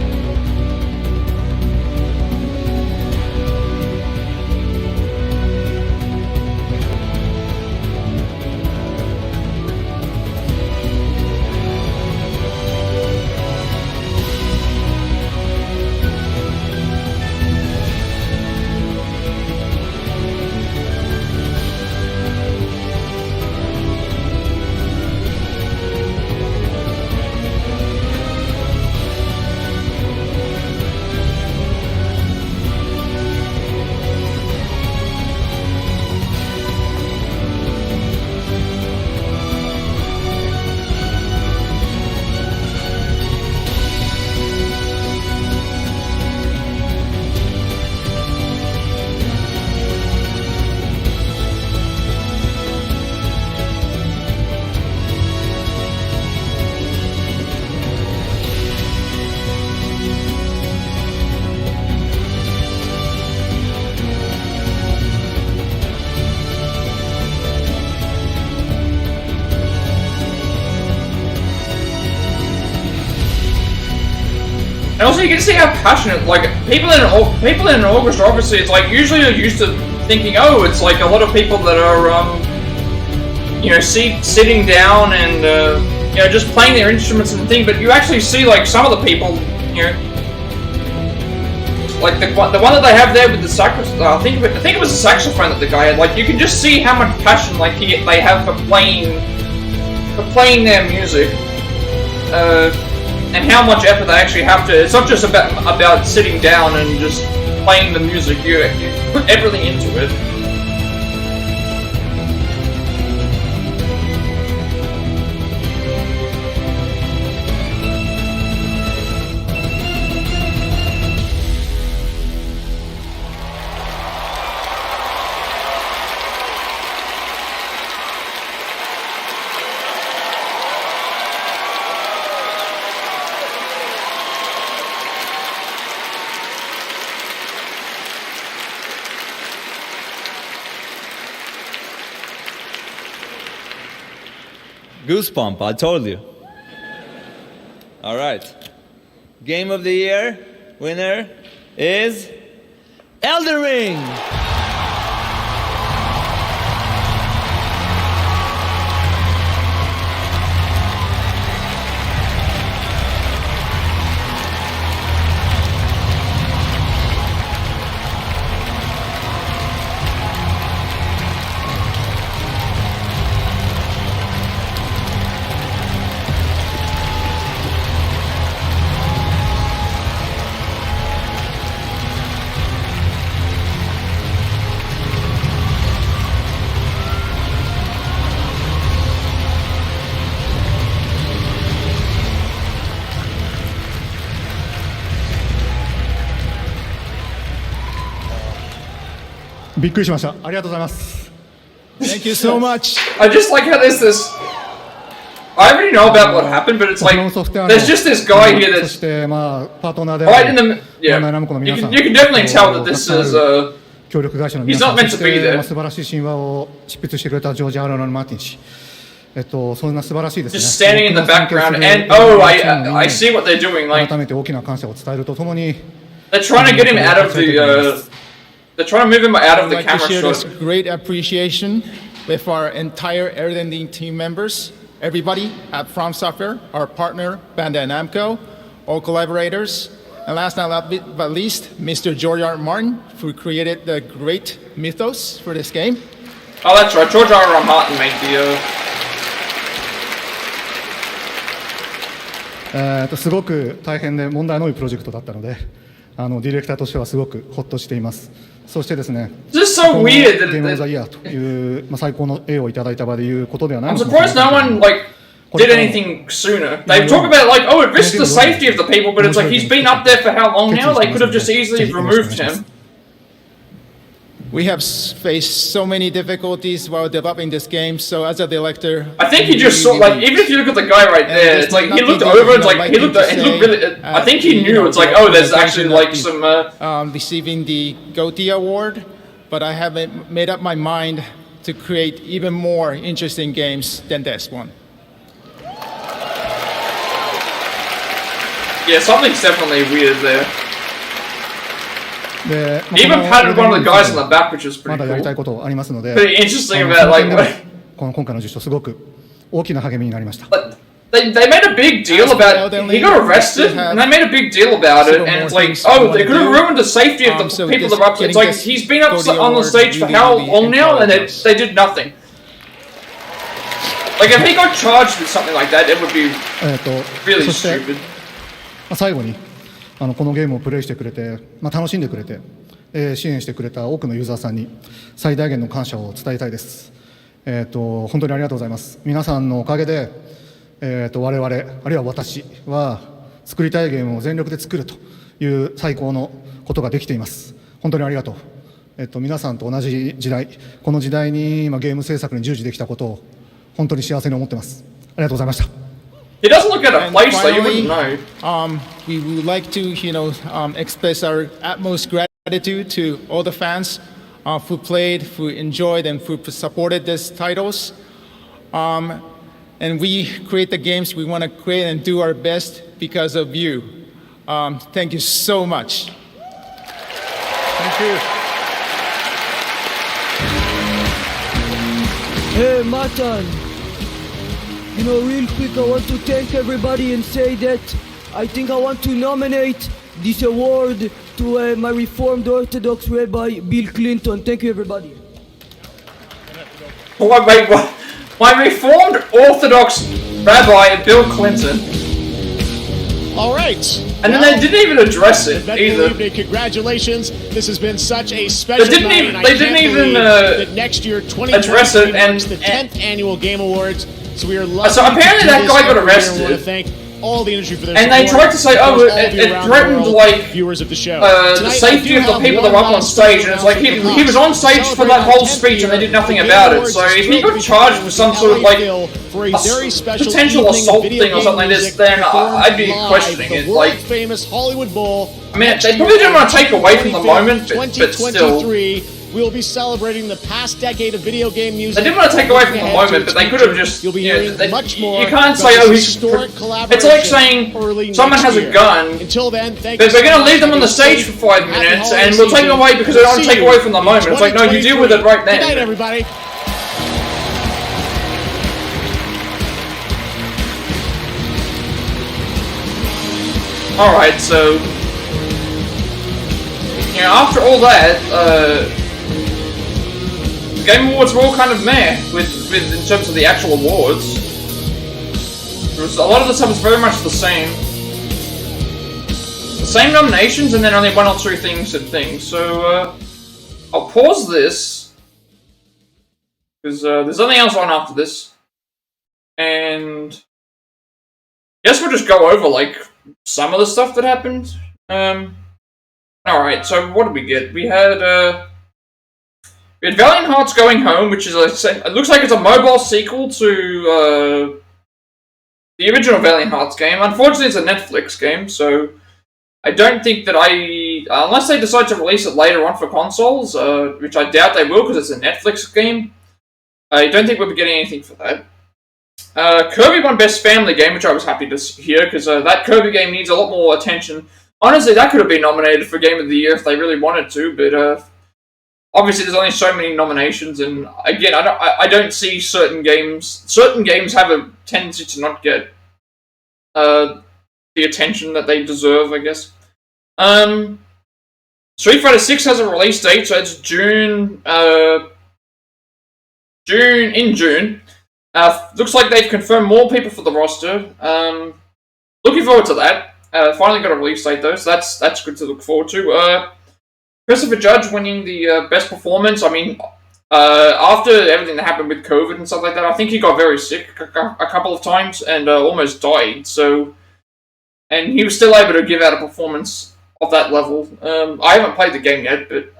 And also you can see how passionate, like, people in an orchestra, obviously, it's like, usually you're used to thinking, oh, it's like a lot of people that are, you know, sitting down and, you know, just playing their instruments and thing, but you actually see, like, some of the people, you know, like the one that they have there with the saxophone, I think it was a saxophone that the guy had, like, you can just see how much passion, like, they have for playing their music, and how much effort they actually have to. It's not just about sitting down and just playing the music. You put everything into it. Goosebump, I told you. All right. Game of the Year winner is Elden Ring.びっくりしました。ありがとうございます。Thank you so much. I just like how there's this. I already know about what happened, but it's like there's just this guy here that's right in the. Yeah, you can definitely tell that this is he's not meant to be there. 素晴らしい神話を執筆してくれたジョージ・アーロン・マーティン氏。そんな素晴らしいですね。Just standing in the background, and I see what they're doing. Like 改めて大きな感謝を伝えるとともに。They're trying to get him out of the. They're trying to move him out of the camera shot. I'd like to share this great appreciation with our entire Elden Ring team members, everybody at From Software, our partner Bandai Namco, all collaborators, and last but not least, Mr. George R. R. Martin, who created the great mythos for this game. Oh, that's right. George R. R. Martin made the. すごく大変で問題の多いプロジェクトだったので、ディレクターとしてはすごくホッとしています。そしてですね、ゲームオブザイヤーという最高の栄をいただいた場でいうことではない。I'm surprised no one did anything sooner. They talk about like, oh, it risks the safety of the people, but it's like he's been up there for how long now? They could have just easily removed him. We have faced so many difficulties while developing this game, so as a director, I think he just saw, like, even if you look at the guy right there, it's like he looked over, it's like he looked really, I think he knew, it's like, oh, there's actually like some receiving the GOTY award, but I haven't made up my mind to create even more interesting games than this one. Yeah, something's definitely weird there. He even patted one of the guys on the back, which was pretty cool. Pretty interesting about like. 今回の受賞すごく大きな励みになりました。They made a big deal about he got arrested, and they made a big deal about it, and it's like, oh, they could have ruined the safety of the people that were up. It's like he's been up on the stage for how long now, and they did nothing. Like if he got charged with something like that, it would be really stupid. 最後にこのゲームをプレイしてくれて、楽しんでくれて、支援してくれた多くのユーザーさんに最大限の感謝を伝えたいです。本当にありがとうございます。皆さんのおかげで、我々あるいは私は作りたいゲームを全力で作るという最高のことができています。本当にありがとう。皆さんと同じ時代、この時代にゲーム制作に従事できたことを本当に幸せに思っています。ありがとうございました。He doesn't look at a place, so you wouldn't know. We would like to, express our utmost gratitude to all the fans who played, who enjoyed, and who supported these titles. And we create the games we want to create and do our best because of you. Thank you so much. Thank you. Hey, Matan. Real quick, I want to thank everybody and say that I think I want to nominate this award to my Reformed Orthodox Rabbi, Bill Clinton. Thank you, everybody. Wait, what? My Reformed Orthodox Rabbi, Bill Clinton. All right. And then they didn't even address it either. Evening. Congratulations. This has been such a special night. They didn't even that next year, 2023, address it, and the 10th annual Game Awards. So we are lucky. So apparently that guy got arrested. I want to thank all the industry for their and support. they tried to say, oh, it threatened like viewers of the show. The safety of the people that were up on stage, and it's like he was on stage for that whole speech, and they did nothing about it. So if he got charged for some sort of like a potential assault thing or something like this, then I'd be questioning it. Like, famous Hollywood Bowl. I mean, they probably didn't want to take away from the moment, but still. We will be celebrating the past decade of video game music. They didn't want to take away from the moment, but they could have just. You'll be hearing much more. You can't say, oh, he's. It's like saying someone has a gun. Until then, thank you. But we're going to leave them on the stage for 5 minutes, and we'll take them away because they don't want to take away from the moment. It's like, no, you deal with it right then. Good night, everybody. Alright, so. After all that, Game Awards were all kind of meh in terms of the actual awards. A lot of the stuff was very much the same. The same nominations, and then only one or two things said things. So, I'll pause this, because there's nothing else on after this. And I guess we'll just go over, like, some of the stuff that happened. Alright, so what did we get? We had Valiant Hearts Going Home, which is it looks like it's a mobile sequel to the original Valiant Hearts game. Unfortunately, it's a Netflix game, so I don't think that unless they decide to release it later on for consoles, which I doubt they will because it's a Netflix game, I don't think we'll be getting anything for that. Kirby won Best Family Game, which I was happy to hear, because that Kirby game needs a lot more attention. Honestly, that could have been nominated for Game of the Year if they really wanted to, but obviously there's only so many nominations, and again, I don't see certain games have a tendency to not get the attention that they deserve, I guess. Street Fighter 6 has a release date, so it's June. Looks like they've confirmed more people for the roster. Looking forward to that. Finally got a release date though, so that's good to look forward to. Christopher Judge winning the Best Performance. I mean, after everything that happened with COVID and stuff like that, I think he got very sick a couple of times and almost died. So, and he was still able to give out a performance of that level. I haven't played the game yet, but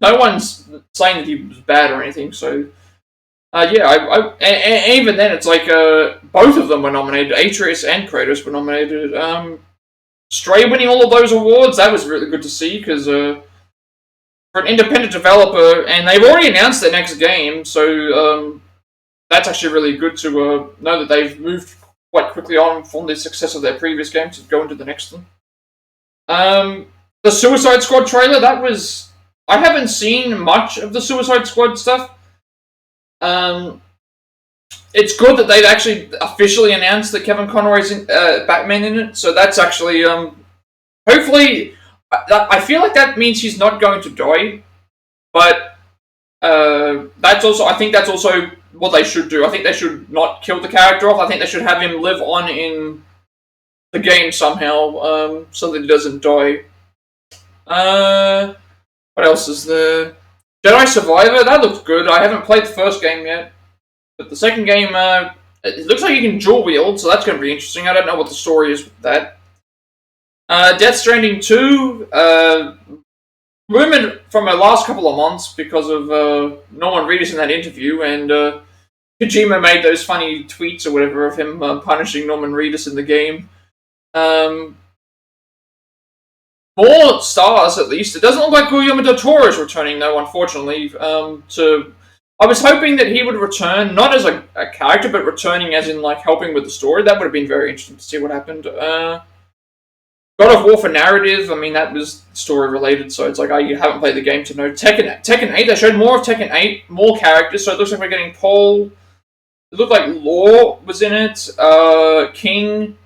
no one's saying that he was bad or anything. So. And even then, it's like both of them were nominated. Atreus and Kratos were nominated. Stray winning all of those awards, that was really good to see, because for an independent developer, and they've already announced their next game, so that's actually really good to know that they've moved quite quickly on from the success of their previous game to go into the next one. The Suicide Squad trailer, I haven't seen much of the Suicide Squad stuff. It's good that they've actually officially announced that Kevin Conroy's Batman in it, so that's actually, hopefully, I feel like that means he's not going to die, but, I think that's also what they should do. I think they should not kill the character off. I think they should have him live on in the game somehow, so that he doesn't die. What else is there? Jedi Survivor, that looks good. I haven't played the first game yet. But the second game, it looks like you can dual wield, so that's going to be interesting. I don't know what the story is with that. Death Stranding 2, rumored from the last couple of months because of Norman Reedus in that interview, and Kojima made those funny tweets or whatever of him punishing Norman Reedus in the game. More stars, at least. It doesn't look like Guillermo del Toro is returning, though, unfortunately. I was hoping that he would return, not as a character, but returning as in, like, helping with the story. That would have been very interesting to see what happened. God of War for narrative, I mean, that was story related, so it's like, you haven't played the game to know. Tekken 8, they showed more of Tekken 8, more characters, so it looks like we're getting Paul. It looked like Law was in it, King,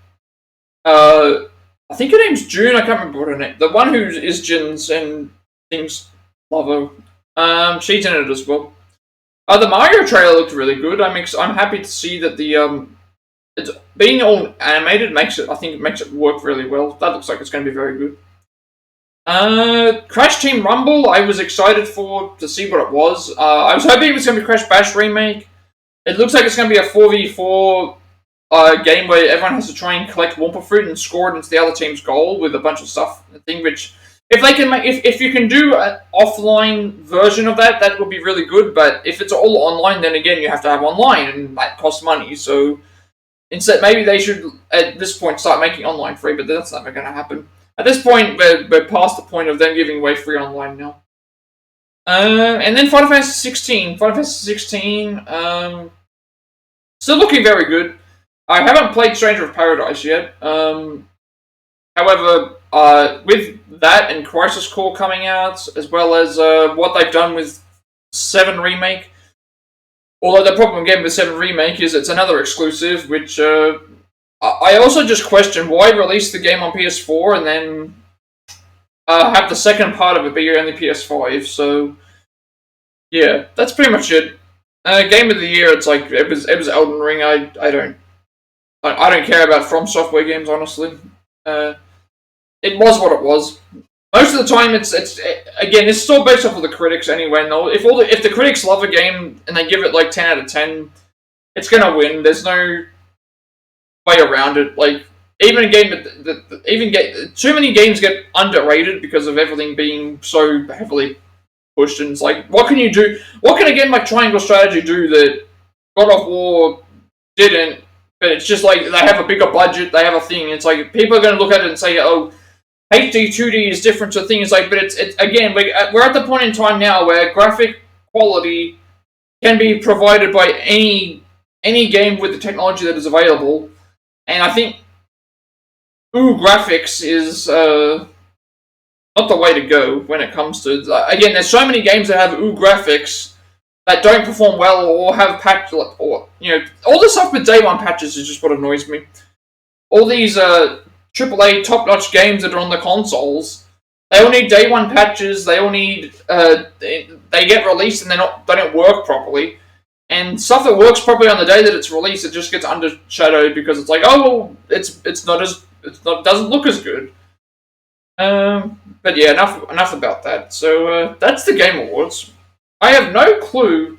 I think her name's June, I can't remember what her name, the one who is Jin's and things lover, she's in it as well. The Mario trailer looked really good. I'm happy to see that the it's being all animated makes it work really well. That looks like it's going to be very good. Crash Team Rumble, I was excited to see what it was. I was hoping it was going to be Crash Bash remake. It looks like it's going to be a 4v4 game where everyone has to try and collect Wumpa Fruit and score it into the other team's goal with a bunch of stuff. Which, if you can do an offline version of that, that would be really good. But if it's all online, then again you have to have online, and that costs money. So instead, maybe they should at this point start making online free. But that's never going to happen. At this point, we're past the point of them giving away free online now. And then Final Fantasy 16. Final Fantasy 16, still looking very good. I haven't played Stranger of Paradise yet. However, with that and Crisis Core coming out, as well as what they've done with 7 Remake, although the problem again with 7 Remake is it's another exclusive, which I also just question why release the game on PS4 and then have the second part of it be only PS5. So yeah, that's pretty much it. Game of the year, it's like it was Elden Ring. I don't care about From Software games, honestly. It was what it was. Most of the time, it's still based off of the critics anyway. No, if the critics love a game and they give it like 10 out of 10, it's gonna win. There's no way around it. Like even a game too many games get underrated because of everything being so heavily pushed. And it's like, what can you do? What can a game like Triangle Strategy do that God of War didn't? But it's just like they have a bigger budget, they have a thing. It's like people are going to look at it and say, "Oh, HD 2D is different." So the thing is like, but it's again, we're at the point in time now where graphic quality can be provided by any game with the technology that is available, and I think graphics is not the way to go when it comes to again. There's so many games that have graphics that don't perform well or have patch, or all the stuff with day one patches is just what annoys me. All these AAA top-notch games that are on the consoles, they all need day one patches. They all need they get released and they don't work properly. And stuff that works properly on the day that it's released, it just gets undershadowed because it's like, oh well, it doesn't look as good. But yeah, enough about that. So that's the Game Awards. I have no clue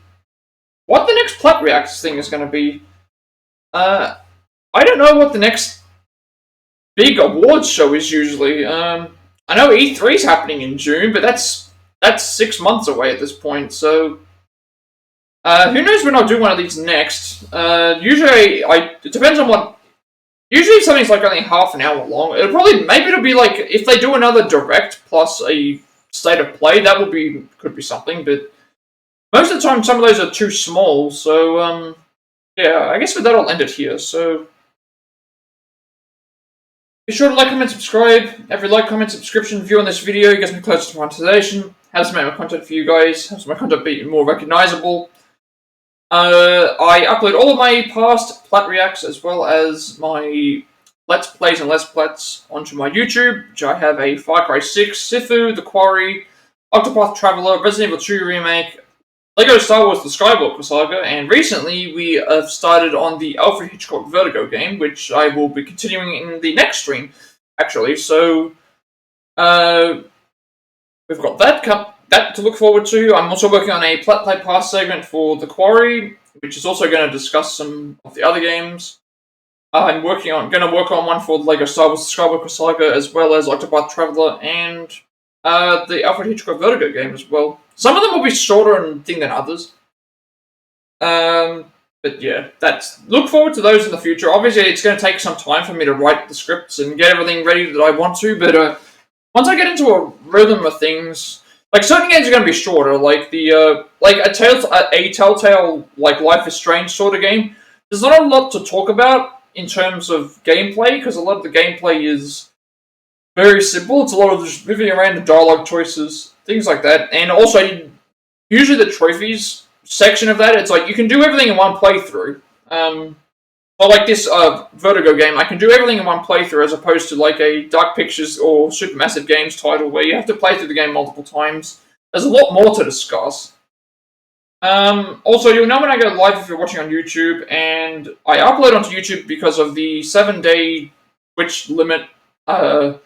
what the next Plat Reacts thing is going to be. I don't know what the next big awards show is usually. I know E3 is happening in June, but that's 6 months away at this point. So who knows when I'll do one of these next? Usually, it depends on what. Usually, if something's like only half an hour long, maybe it'll be like if they do another direct plus a state of play, that could be something, but. Most of the time, some of those are too small, so, yeah, I guess with that, I'll end it here, so... Be sure to like, comment, subscribe. Every like, comment, subscription, view on this video gets me closer to monetization, helps me make my content for you guys, helps my content be more recognizable. I upload all of my past Plat Reacts, as well as my Let's Plays and Let's Plats onto my YouTube, which I have a Far Cry 6, Sifu, The Quarry, Octopath Traveler, Resident Evil 2 Remake, LEGO Star Wars The Skywalker Saga, and recently we have started on the Alfred Hitchcock Vertigo game, which I will be continuing in the next stream, actually. So, we've got that to look forward to. I'm also working on a Plat Play Pass segment for The Quarry, which is also going to discuss some of the other games. I'm going to work on one for the LEGO Star Wars The Skywalker Saga, as well as Octopath Traveler and the Alfred Hitchcock Vertigo game as well. Some of them will be shorter than others. But yeah, look forward to those in the future. Obviously, it's going to take some time for me to write the scripts and get everything ready that I want to, but once I get into a rhythm of things, like certain games are going to be shorter, like the a Telltale like Life is Strange sort of game. There's not a lot to talk about in terms of gameplay, because a lot of the gameplay is very simple. It's a lot of just moving around the dialogue choices, things like that. And also, usually the trophies section of that, it's like you can do everything in one playthrough. But like this Vertigo game, I can do everything in one playthrough as opposed to like a Dark Pictures or Supermassive Games title where you have to play through the game multiple times. There's a lot more to discuss. Also, you'll know when I go live if you're watching on YouTube, and I upload onto YouTube because of the 7-day Twitch limit. I'm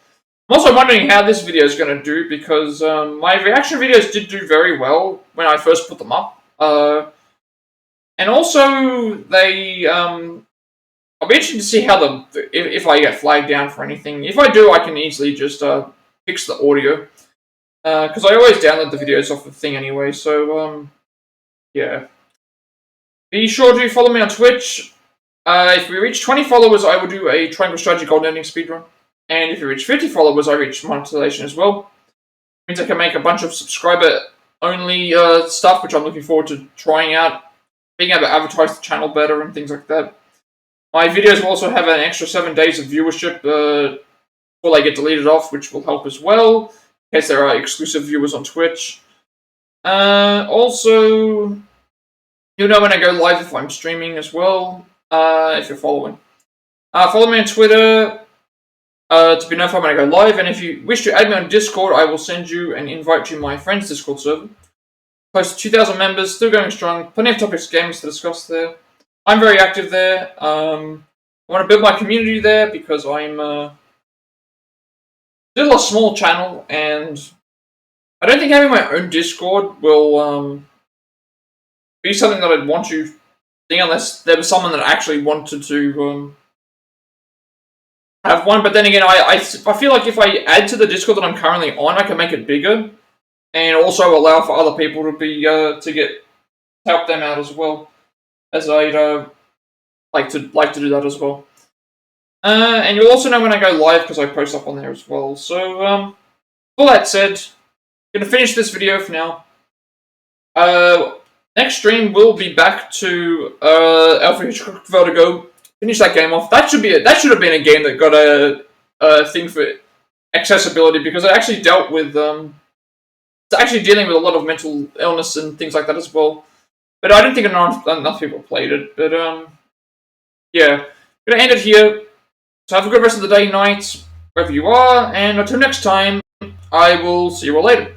also wondering how this video is going to do because my reaction videos did do very well when I first put them up. And also, I'll be interested to see how if I get flagged down for anything. If I do, I can easily just fix the audio. Because I always download the videos off the thing anyway, so, yeah. Be sure to follow me on Twitch. If we reach 20 followers, I will do a Triangle Strategy Gold Ending speedrun. And if we reach 50 followers, I reach monetization as well. Means I can make a bunch of subscriber-only stuff, which I'm looking forward to trying out. Being able to advertise the channel better and things like that. My videos will also have an extra 7 days of viewership before they get deleted off, which will help as well, in case there are exclusive viewers on Twitch. Also, you'll know when I go live if I'm streaming as well, if you're following. Follow me on Twitter to be notified when I go live, and if you wish to add me on Discord, I will send you an invite to my friend's Discord server. Close to 2,000 members, still going strong, plenty of topics, games to discuss there. I'm very active there. I want to build my community there because I'm still a small channel, and I don't think having my own Discord will be something that I'd want to think unless there was someone that actually wanted to have one. But then again, I feel like if I add to the Discord that I'm currently on, I can make it bigger and also allow for other people to be to help them out as well, as I'd like to do that as well. And you'll also know when I go live because I post up on there as well. So, all that said, I'm going to finish this video for now. Next stream will be back to Alpha Hitchcock Vertigo. Finish that game off. That should have been a game that got a thing for accessibility because it actually dealt with it's actually dealing with a lot of mental illness and things like that as well. But I don't think enough people played it. But yeah, I'm gonna end it here. So have a good rest of the day, night, wherever you are, and until next time, I will see you all later.